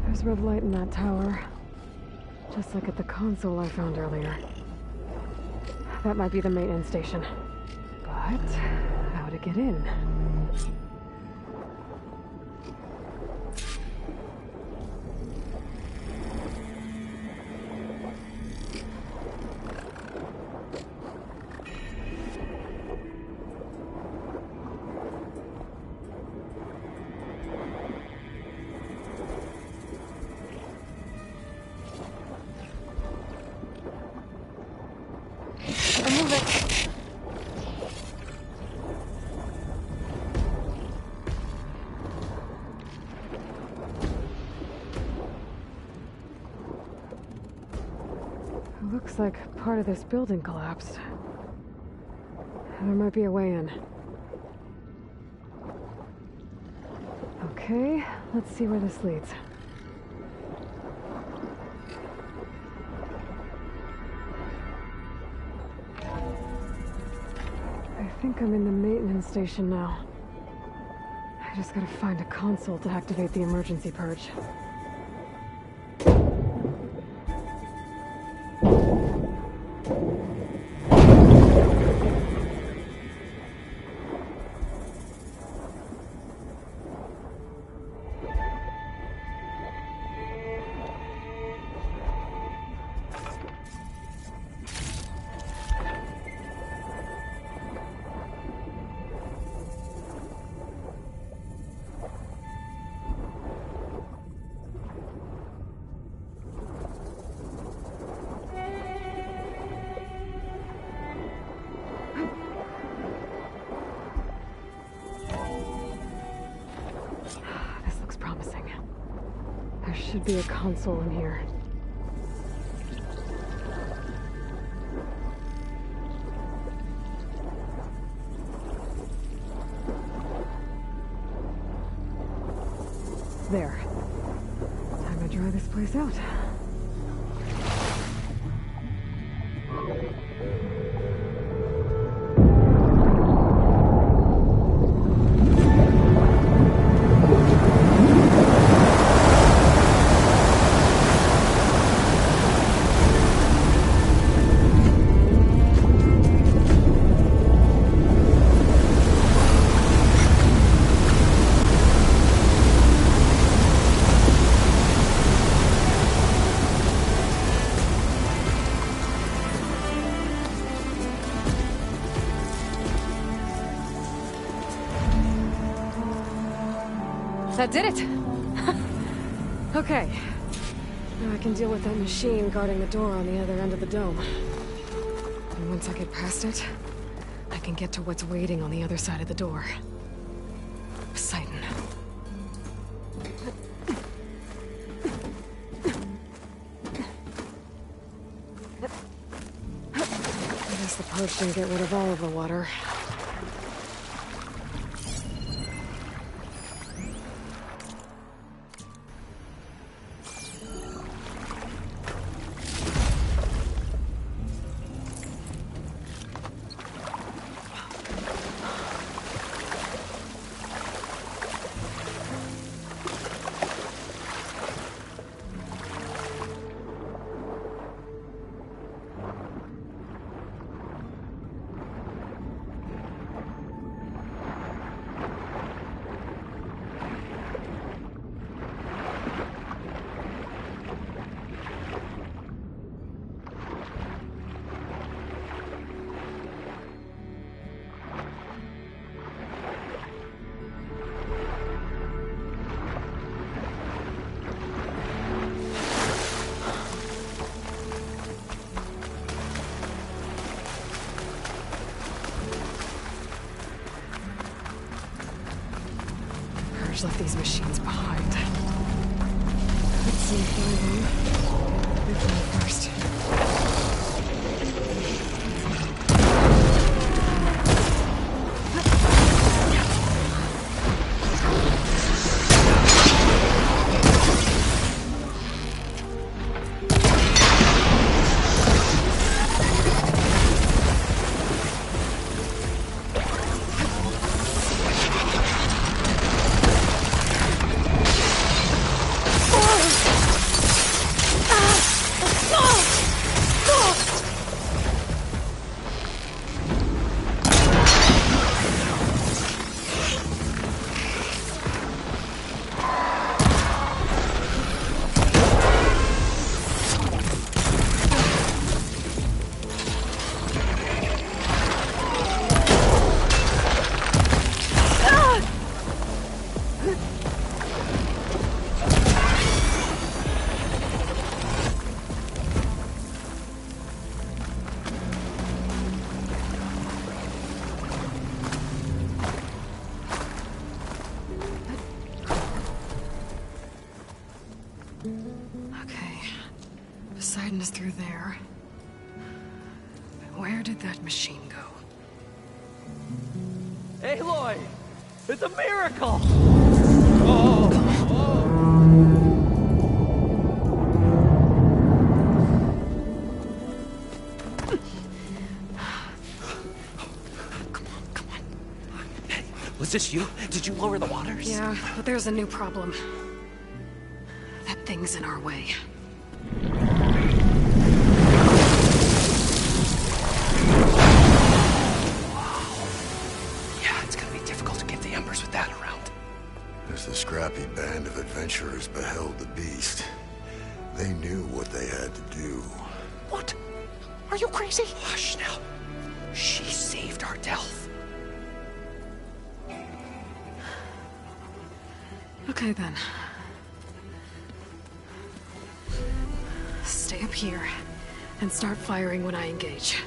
There's red light in that tower. Just like at the console I found earlier. That might be the maintenance station. But how to get in? Move it. It looks like part of this building collapsed. There might be a way in. Okay, let's see where this leads. I think I'm in the maintenance station now. I just gotta find a console to activate the emergency purge. There should be a console in here. There. Time to dry this place out. That did it! Okay. Now I can deal with that machine guarding the door on the other end of the dome. And once I get past it, I can get to what's waiting on the other side of the door. Poseidon. I guess the purge didn't get rid of all of the water. Frost left these machines behind. Let's see if one of them moved me first. Poseidon is through there. Where did that machine go? Aloy! It's a miracle! Was this you? Did you lower the waters? Yeah, but there's a new problem. That thing's in our way. Yeah, it's gonna be difficult to get the Embers with that around. As the scrappy band of adventurers beheld the beast, they knew what they had to do. What? Are you crazy? Hush now. She saved our Delph. Okay then. Stay up here and start firing when I engage.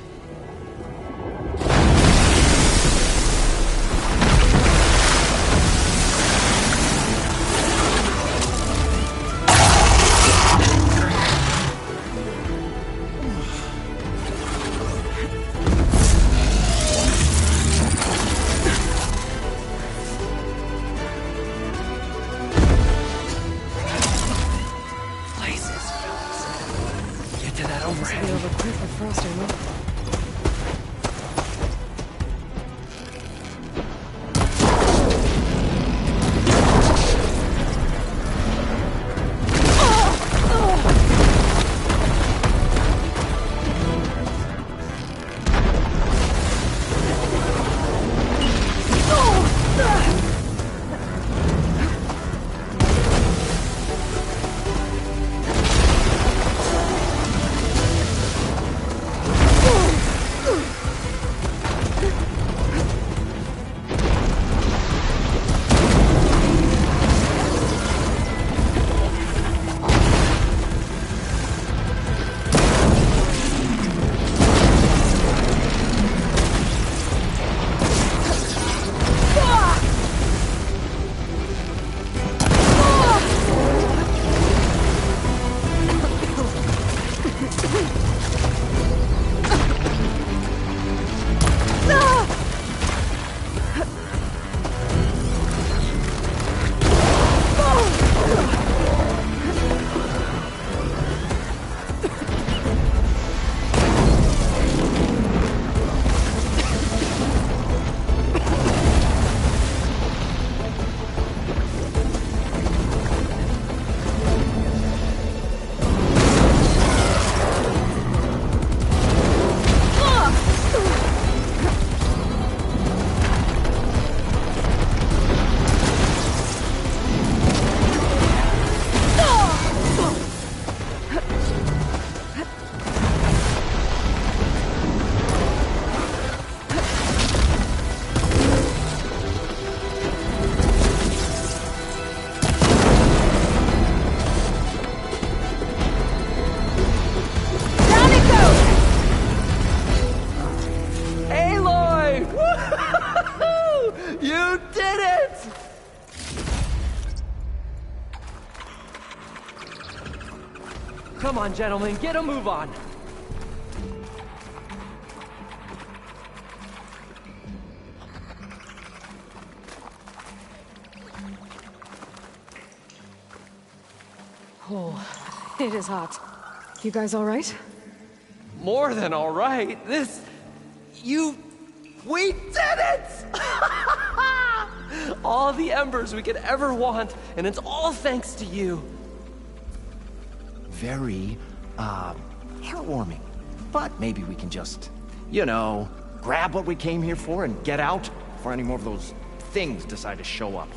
Get to that overhead. Frost ammo. Come on, gentlemen, get a move on. Oh, it is hot. You guys all right? More than all right. We did it! All the embers we could ever want, and it's all thanks to you. Very, heartwarming. But maybe we can just, grab what we came here for and get out before any more of those things decide to show up.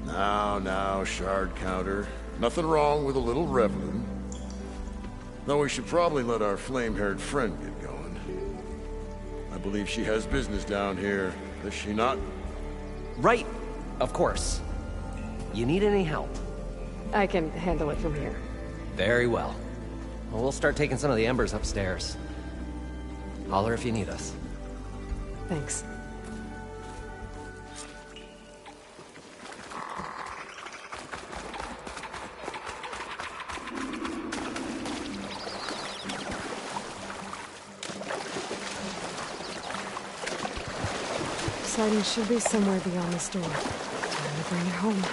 Now, shard counter. Nothing wrong with a little reveling. Though we should probably let our flame-haired friend get going. I believe she has business down here, does she not? Right, of course. You need any help? I can handle it from here. Very well. We'll start taking some of the embers upstairs. Holler if you need us. Thanks. Poseidon should be somewhere beyond this door. Time to bring it home.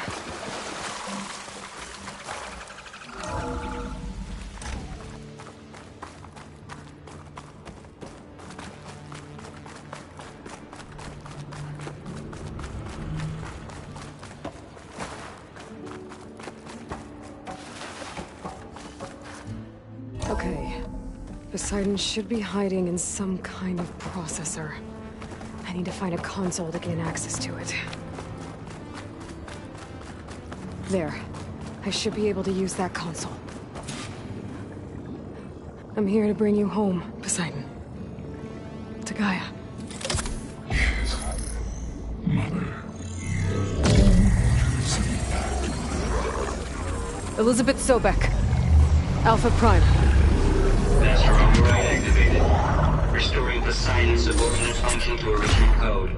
Okay. Poseidon should be hiding in some kind of processor. I need to find a console to gain access to it. There. I should be able to use that console. I'm here to bring you home, Poseidon. To Gaia. Elizabeth Sobek. Alpha Prime. Master override activated. Restoring Poseidon's subordinate function to original code.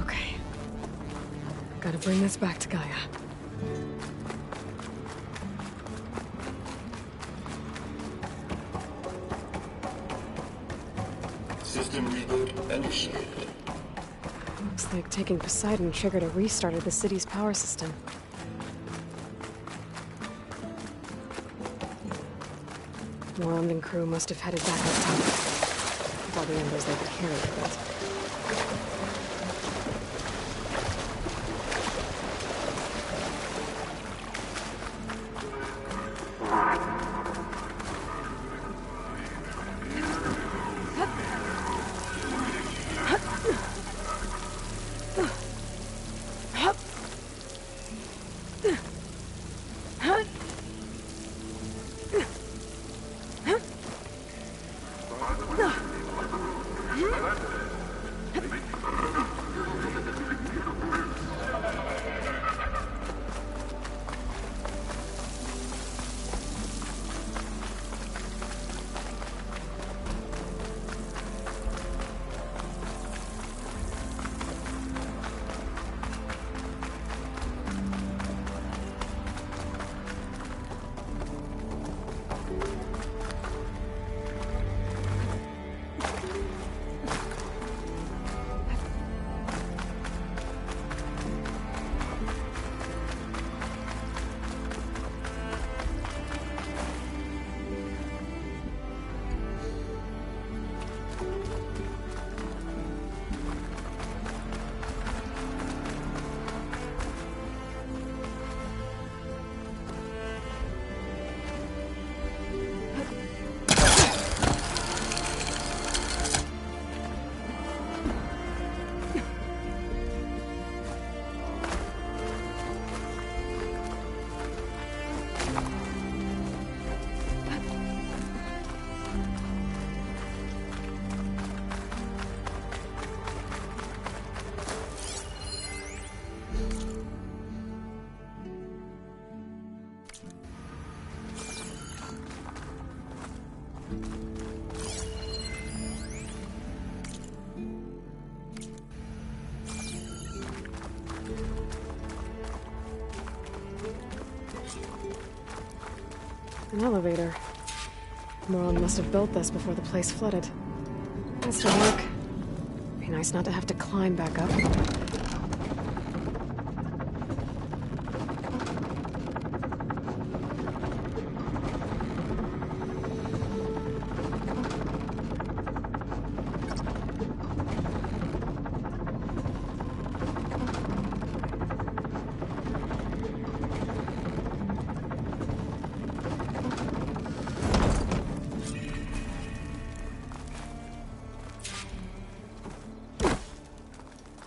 Okay. Gotta bring this back to Gaia. System reboot initiated. Looks like taking Poseidon triggered a restart of the city's power system. Morland and crew must have headed back up top. With all the embers they could carry, but... An elevator. Moreland must have built this before the place flooded. This will work. Be nice not to have to climb back up.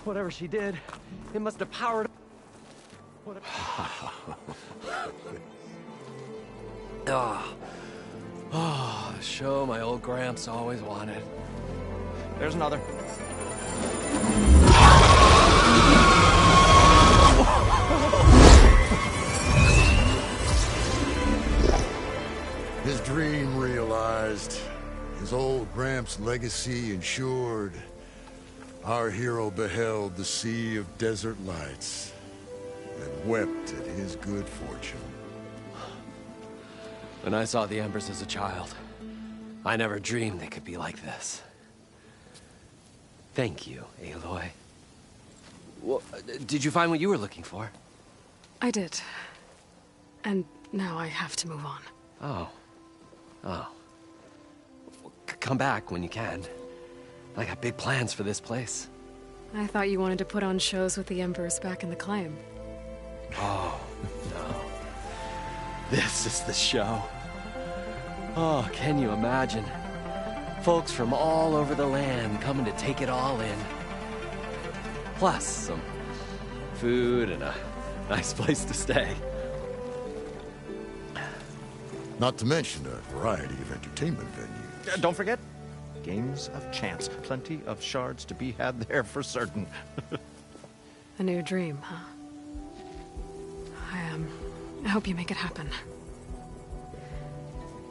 Whatever she did, it must have powered... The show my old Gramps always wanted. There's another. His dream realized. His old Gramps' legacy ensured. Our hero beheld the sea of desert lights and wept at his good fortune. When I saw the Embers as a child, I never dreamed they could be like this. Thank you, Aloy. Well, did you find what you were looking for? I did. And now I have to move on. Oh. Well, come back when you can. I got big plans for this place. I thought you wanted to put on shows with the Embers back in the Claim. Oh, no. This is the show. Oh, can you imagine? Folks from all over the land coming to take it all in. Plus, some food and a nice place to stay. Not to mention a variety of entertainment venues. Don't forget, games of chance. Plenty of shards to be had there for certain. A new dream, huh? I hope you make it happen.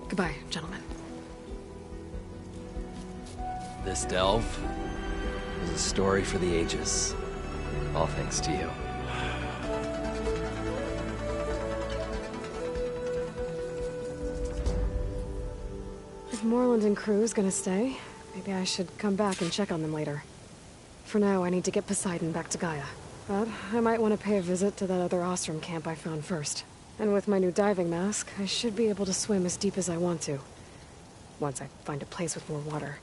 Goodbye, gentlemen. This delve is a story for the ages. All thanks to you. If Moreland and crew is gonna stay, maybe I should come back and check on them later. For now, I need to get Poseidon back to Gaia. But I might want to pay a visit to that other Ostrom camp I found first. And with my new diving mask, I should be able to swim as deep as I want to. Once I find a place with more water.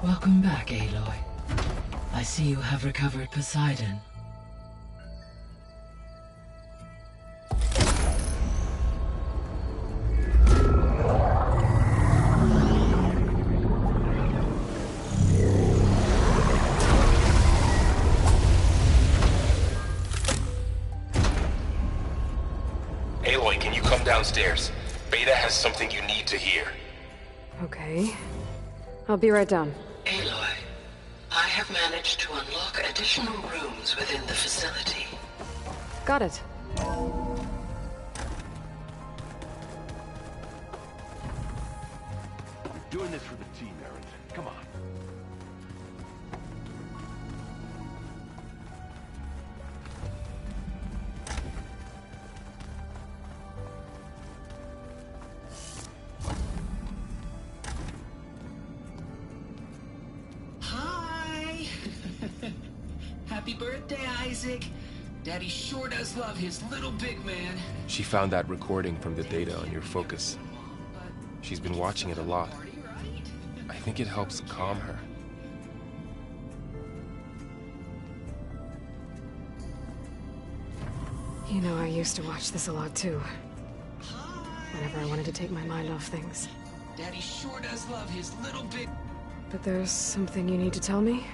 Welcome back, Aloy. I see you have recovered Poseidon. Aloy, can you come downstairs? Beta has something you need to hear. Okay. I'll be right down. Aloy, I have managed to unlock additional rooms within the facility. Got it. Doing this for the team, Aaron. Come on. Hi! Happy birthday, Isaac. Daddy sure does love his little big man. She found that recording from the data on your focus. She's been watching it a lot. I think it helps calm her. You know, I used to watch this a lot too. Whenever I wanted to take my mind off things. Daddy sure does love his little big... But there's something you need to tell me?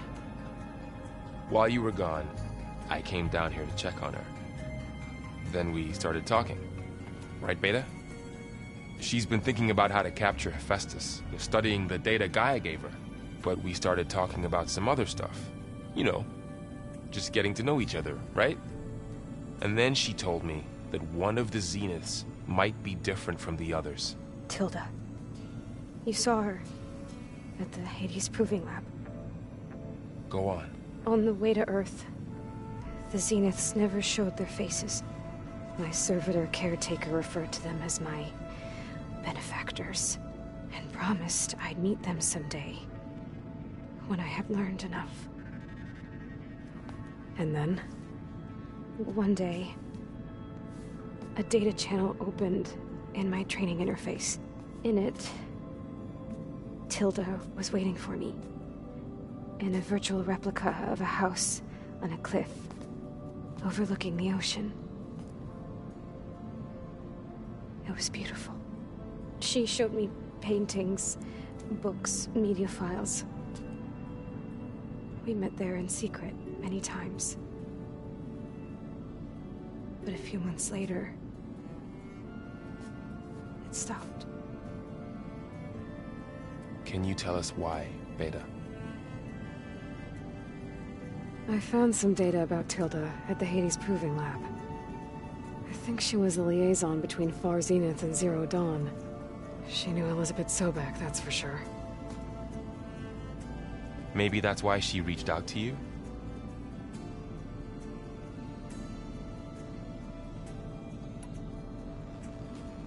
While you were gone, I came down here to check on her. Then we started talking. Right, Beta? She's been thinking about how to capture Hephaestus, studying the data Gaia gave her. But we started talking about some other stuff. You know, just getting to know each other, right? And then she told me that one of the Zeniths might be different from the others. Tilda. You saw her at the Hades Proving Lab. Go on. On the way to Earth, the Zeniths never showed their faces. My servitor caretaker referred to them as my benefactors, and promised I'd meet them someday, when I had learned enough. And then, one day, a data channel opened in my training interface. In it, Tilda was waiting for me, in a virtual replica of a house on a cliff, overlooking the ocean. It was beautiful. She showed me paintings, books, media files. We met there in secret many times. But a few months later, it stopped. Can you tell us why, Beta? I found some data about Tilda at the Hades Proving Lab. I think she was a liaison between Far Zenith and Zero Dawn. She knew Elizabeth Sobek, that's for sure. Maybe that's why she reached out to you?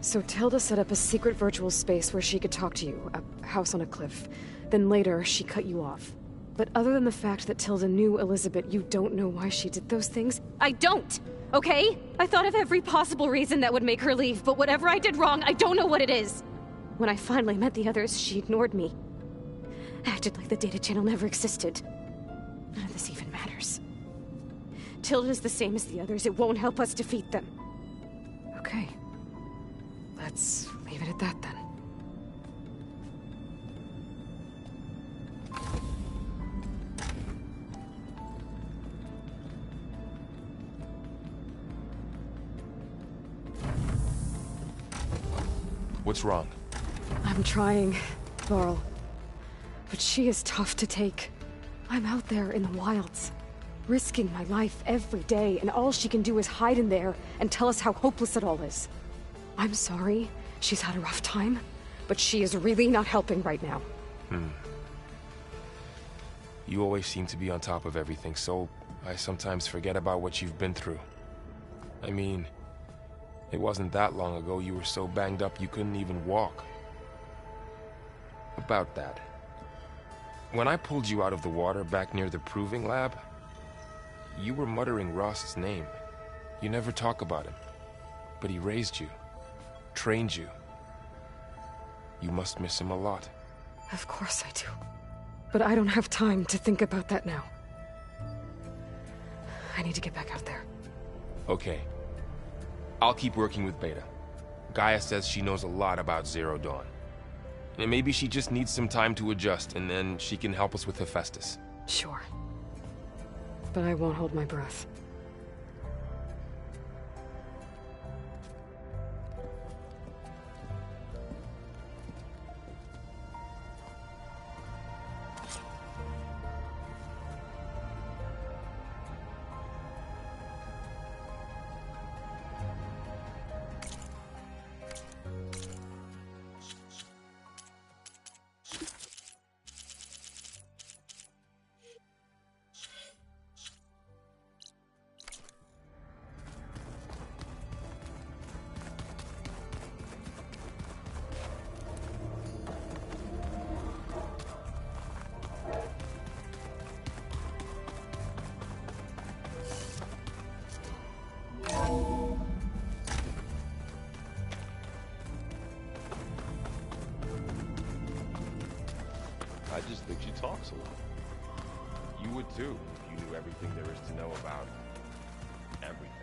So Tilda set up a secret virtual space where she could talk to you, a house on a cliff. Then later, she cut you off. But other than the fact that Tilda knew Elizabeth, you don't know why she did those things? I don't! Okay? I thought of every possible reason that would make her leave, but whatever I did wrong, I don't know what it is! When I finally met the others, she ignored me. Acted like the data channel never existed. None of this even matters. Tilda's the same as the others. It won't help us defeat them. Okay. Let's leave it at that, then. What's wrong? I'm trying, Laurel. But she is tough to take. I'm out there in the wilds, risking my life every day, and all she can do is hide in there and tell us how hopeless it all is. I'm sorry, she's had a rough time, but she is really not helping right now. You always seem to be on top of everything, so I sometimes forget about what you've been through. I mean, it wasn't that long ago you were so banged up you couldn't even walk. About that. When I pulled you out of the water back near the Proving Lab, you were muttering Rost's name. You never talk about him. But he raised you, trained you. You must miss him a lot. Of course I do. But I don't have time to think about that now. I need to get back out there. Okay. I'll keep working with Beta. Gaia says she knows a lot about Zero Dawn. And maybe she just needs some time to adjust, and then she can help us with Hephaestus. Sure. But I won't hold my breath. I just think she talks a lot. You would too, if you knew everything there is to know about everything.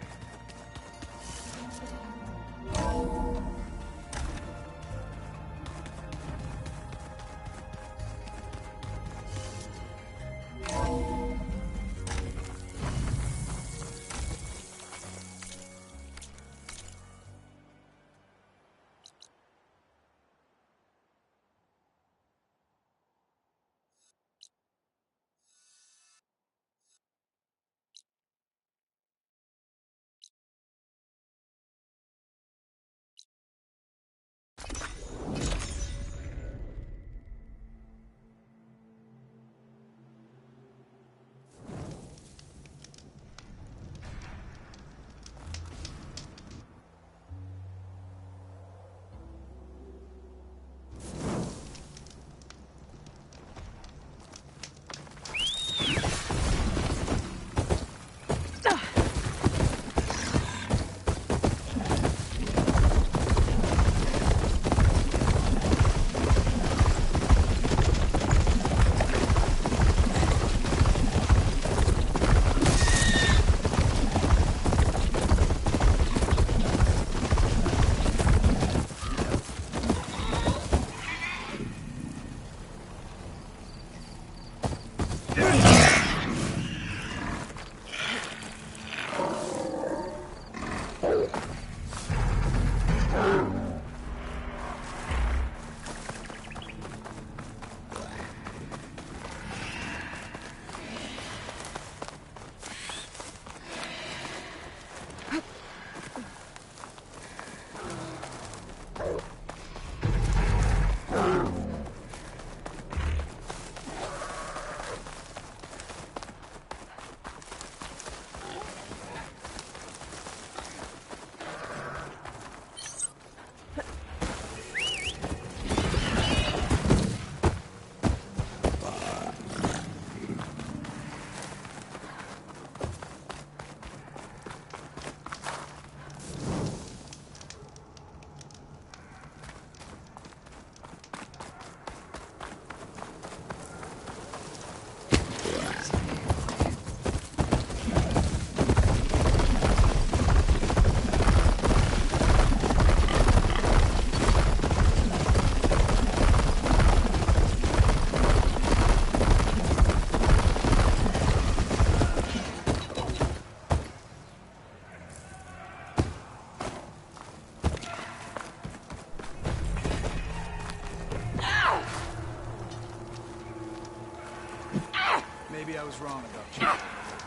Maybe I was wrong about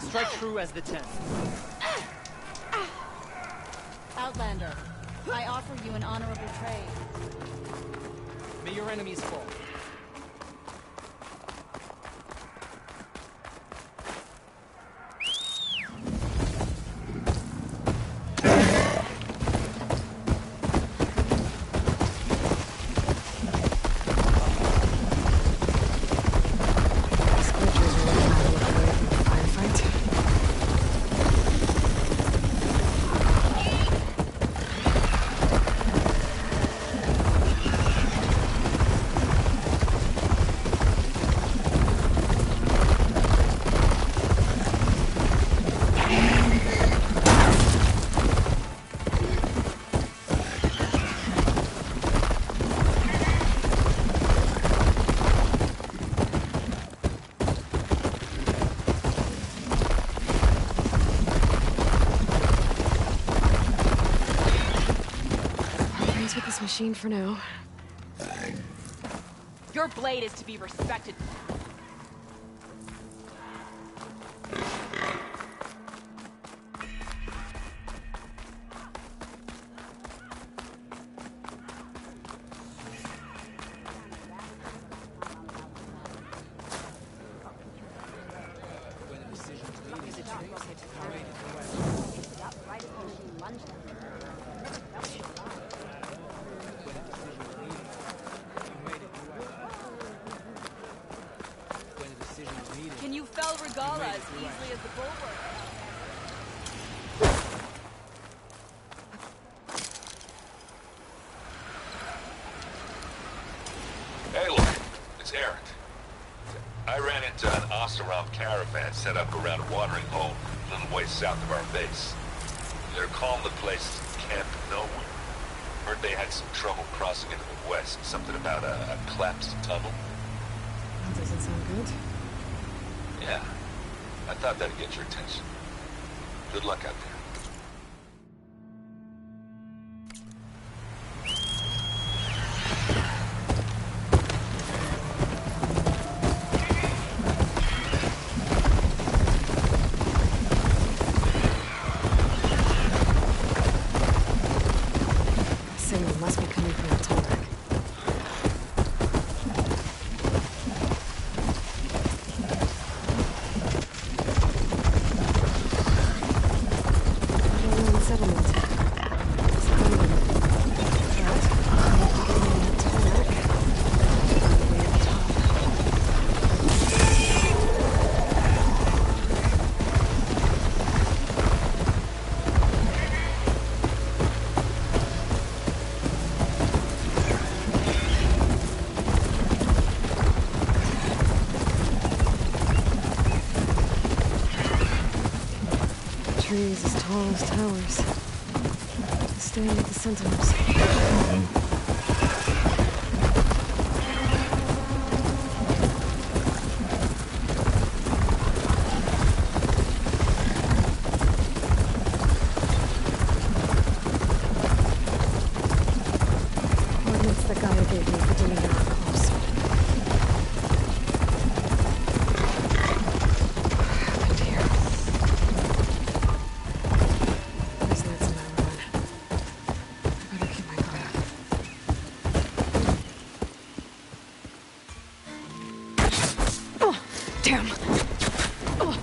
you. Strike true as the 10. Outlander, I offer you an honorable trade. May your enemies fall. machine for now. Your blade is to be respected. Can you fell Regala as easily as the bulwark? Hey, look, it's Eric. I ran into an Oseram caravan set up around a watering hole a little ways south of our base. They're calling the place Camp Nowhere. Heard they had some trouble crossing into the west. Something about a collapsed tunnel. That doesn't sound good. Yeah, I thought that'd get your attention. Good luck out there. Signal must be coming from the tarmac. Settlement. It's coming. Trees as tall as towers. Staying with the sentinels. Coordinates that Gaia gave me for doing that close. Happened here. There's lights in that run. I better keep my guard up. Oh, damn. Oh.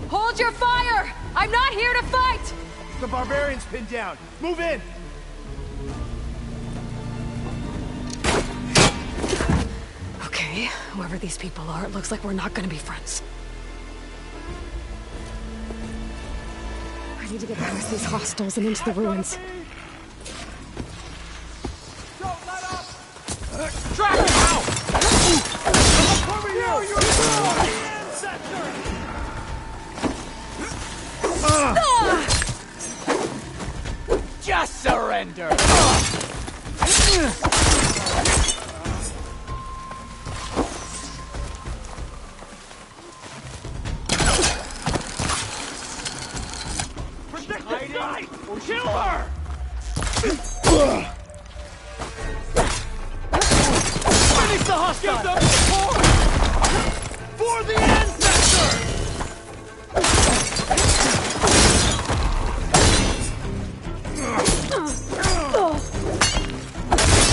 Hold your fire! I'm not here to fight! The barbarian's pinned down. Move in! Okay, whoever these people are, it looks like we're not gonna be friends. I need to get past these hostiles and into the ruins. Track him out! Cover you! You're just surrender! Protect the side! Or kill her! Finish the hostile! Give them support! For the ancestor!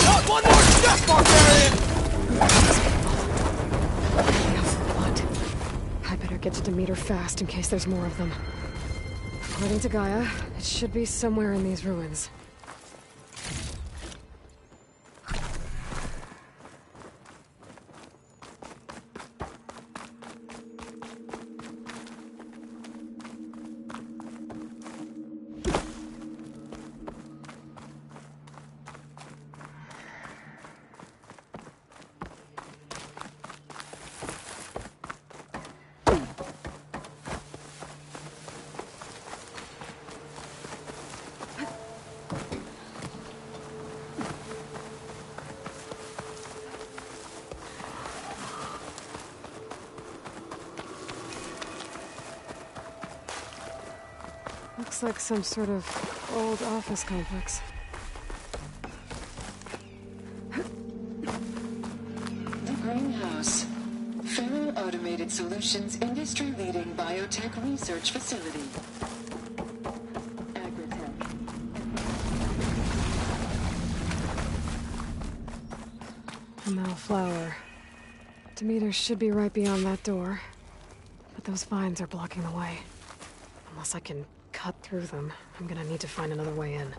Not one more step, barbarian! Enough blood. I better get to Demeter fast in case there's more of them. According to Gaia, it should be somewhere in these ruins. Looks like some sort of old office complex. House. Federal Automated Solutions industry-leading biotech research facility. A metal flower. Demeter should be right beyond that door. But those vines are blocking the way. Unless I can cut through them, I'm gonna need to find another way in.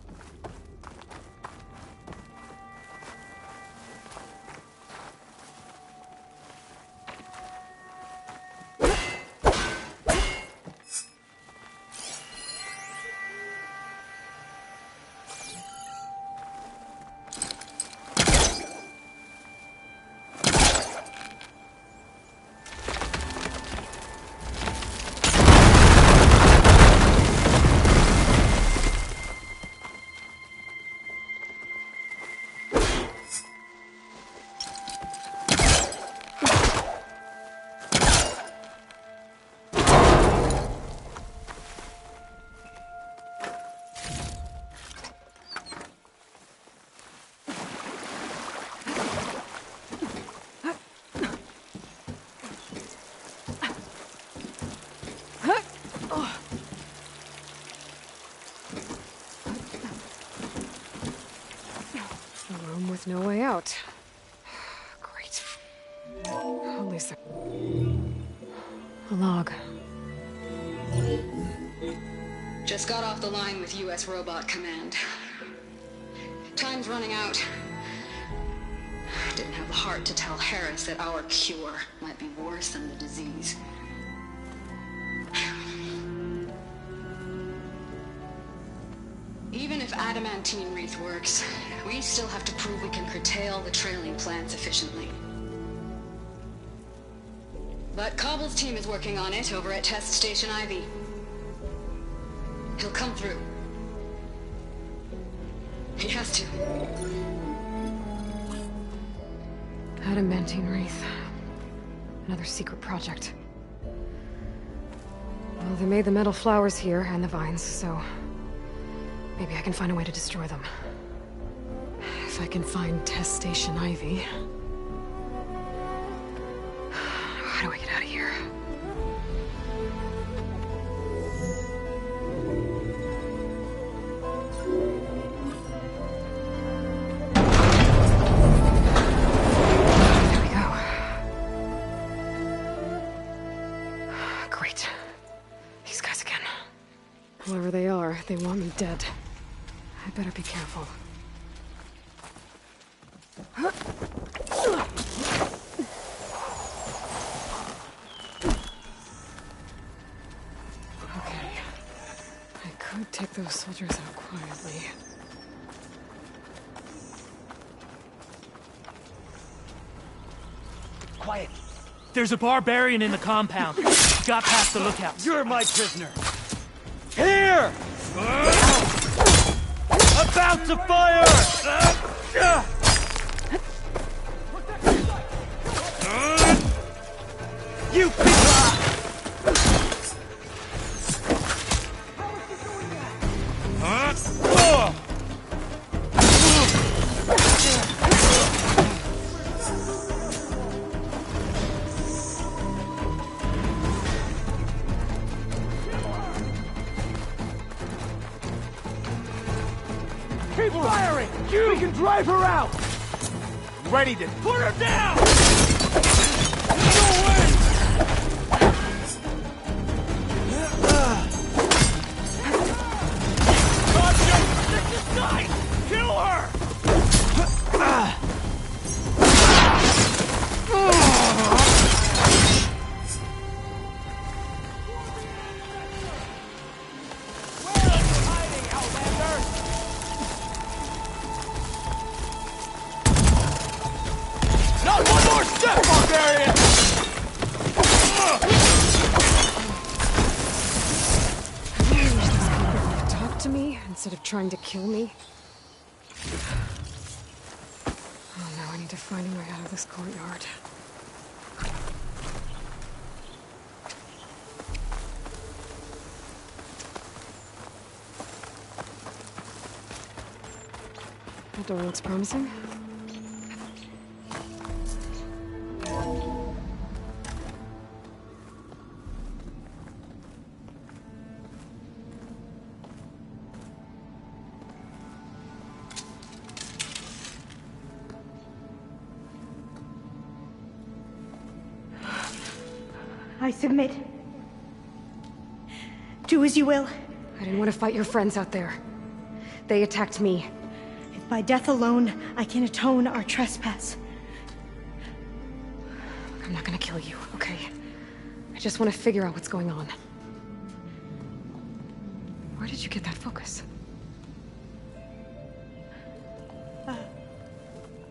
With no way out. Great. At least there... A log. Just got off the line with U.S. Robot Command. Time's running out. Didn't have the heart to tell Harris that our cure might be worse than the disease. Even if adamantine wreath works, we still have to prove we can curtail the trailing plants efficiently. But Cobble's team is working on it over at Test Station Ivy. He'll come through. He has to. Adamantine wreath. Another secret project. Well, they made the metal flowers here and the vines, so... maybe I can find a way to destroy them. If I can find Test Station Ivy... How do I get out of here? There we go. Great. These guys again. Whoever they are, they want me dead. I better be careful. Okay. I could take those soldiers out quietly. Quiet. There's a barbarian in the compound. Got past the lookout. You're my prisoner. Here! About to fire! You Keep firing! We can drive her out! Ready to put her down! Go away! Stick this guy! Kill her! Instead of trying to kill me. Oh no, I need to find a way out of this courtyard. That door looks promising. I submit. Do as you will. I didn't want to fight your friends out there. They attacked me. If by death alone I can atone our trespass. I'm not gonna kill you, okay? I just want to figure out what's going on. Where did you get that focus?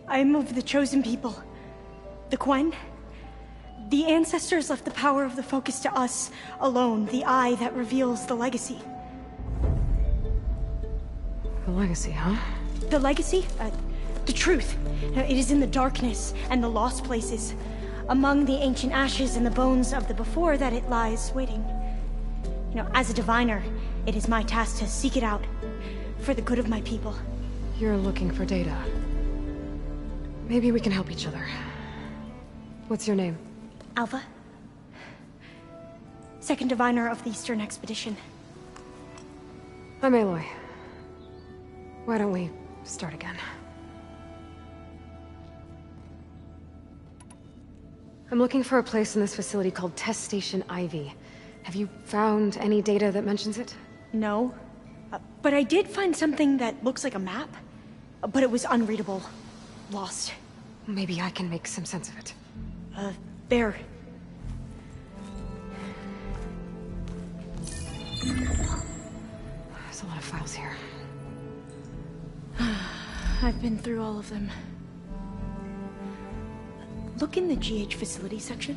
I am of the chosen people. The Quen. The ancestors left the power of the focus to us alone, the eye that reveals the legacy. The legacy, huh? The legacy? The truth. It is in the darkness and the lost places. Among the ancient ashes and the bones of the before that it lies waiting. As a diviner, it is my task to seek it out. For the good of my people. You're looking for data. Maybe we can help each other. What's your name? Alpha. Second diviner of the Eastern Expedition. I'm Aloy. Why don't we start again? I'm looking for a place in this facility called Test Station Ivy. Have you found any data that mentions it? No. But I did find something that looks like a map. But it was unreadable. Lost. Maybe I can make some sense of it. There. There's a lot of files here. I've been through all of them. Look in the GH facility section.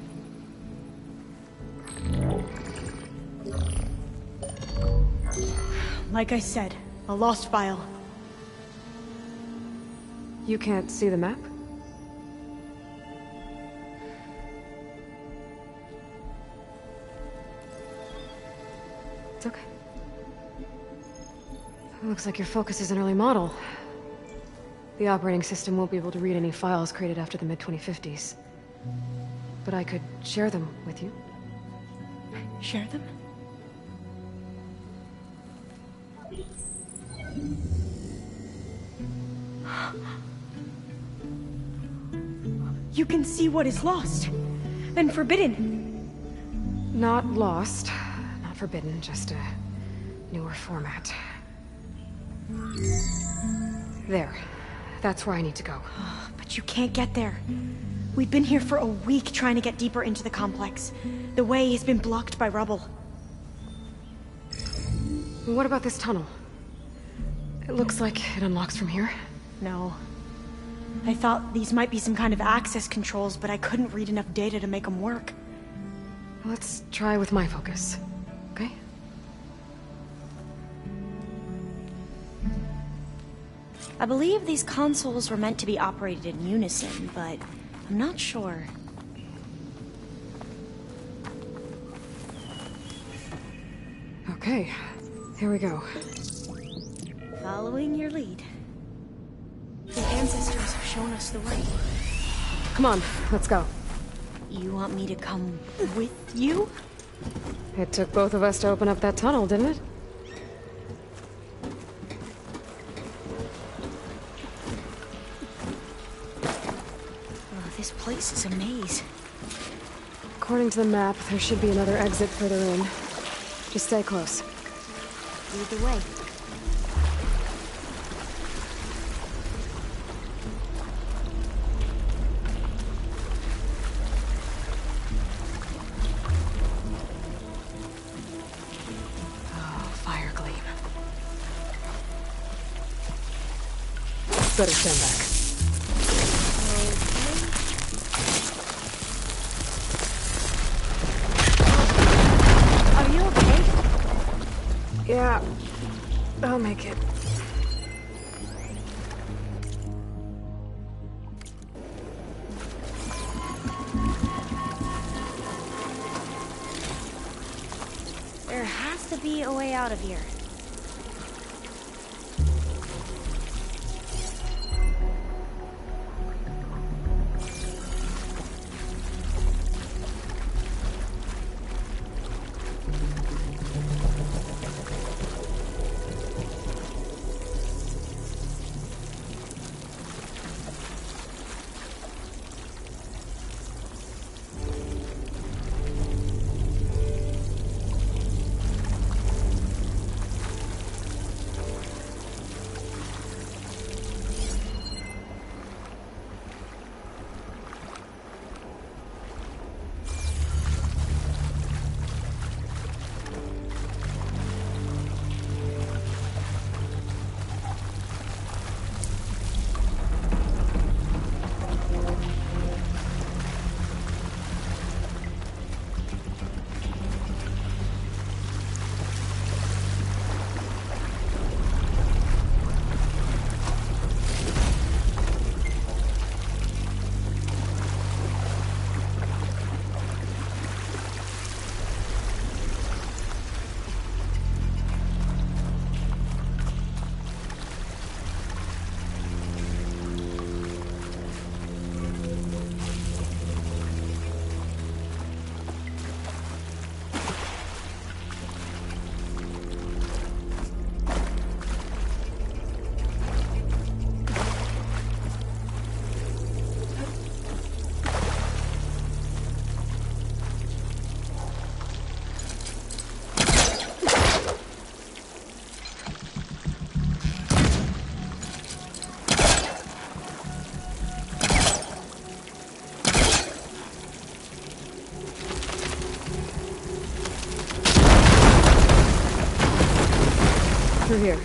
Like I said, a lost file. You can't see the map? It's okay. It looks like your focus is an early model. The operating system won't be able to read any files created after the mid-2050s. But I could share them with you. Share them? You can see what is lost and forbidden. Not lost, not forbidden, just a newer format. There. That's where I need to go. But you can't get there. We've been here for a week trying to get deeper into the complex. The way has been blocked by rubble. What about this tunnel? It looks like it unlocks from here. No. I thought these might be some kind of access controls, but I couldn't read enough data to make them work. Let's try with my focus, okay? I believe these consoles were meant to be operated in unison, but I'm not sure. Okay, here we go. Following your lead. The ancestors have shown us the way. Come on, let's go. You want me to come with you? It took both of us to open up that tunnel, didn't it? This place is a maze. According to the map, there should be another exit further in. Just stay close. Lead the way. Oh, fire gleam. Better stand back. Yeah, I'll make it. There has to be a way out of here. through here.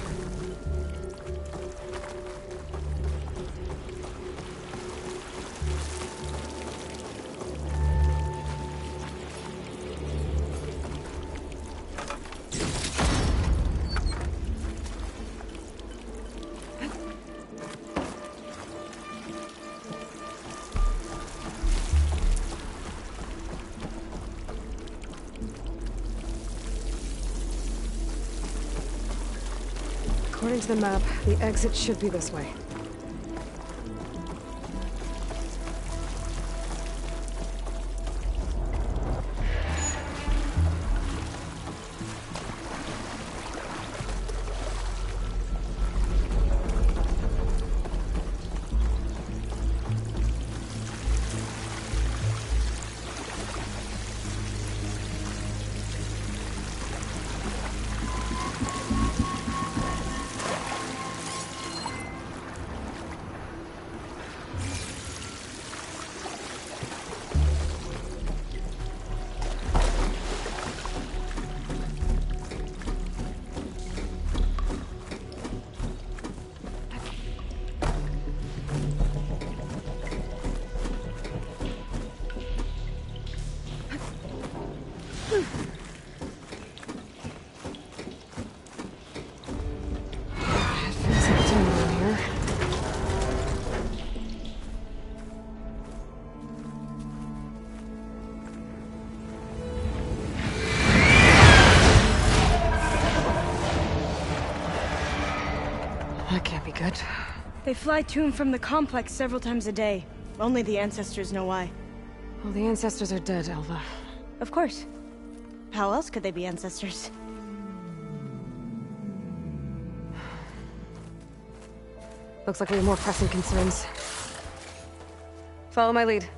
According to the map, the exit should be this way. That can't be good. They fly to and from the complex several times a day. Only the ancestors know why. Well, the ancestors are dead, Elva. Of course. How else could they be ancestors? Looks like we have more pressing concerns. Follow my lead.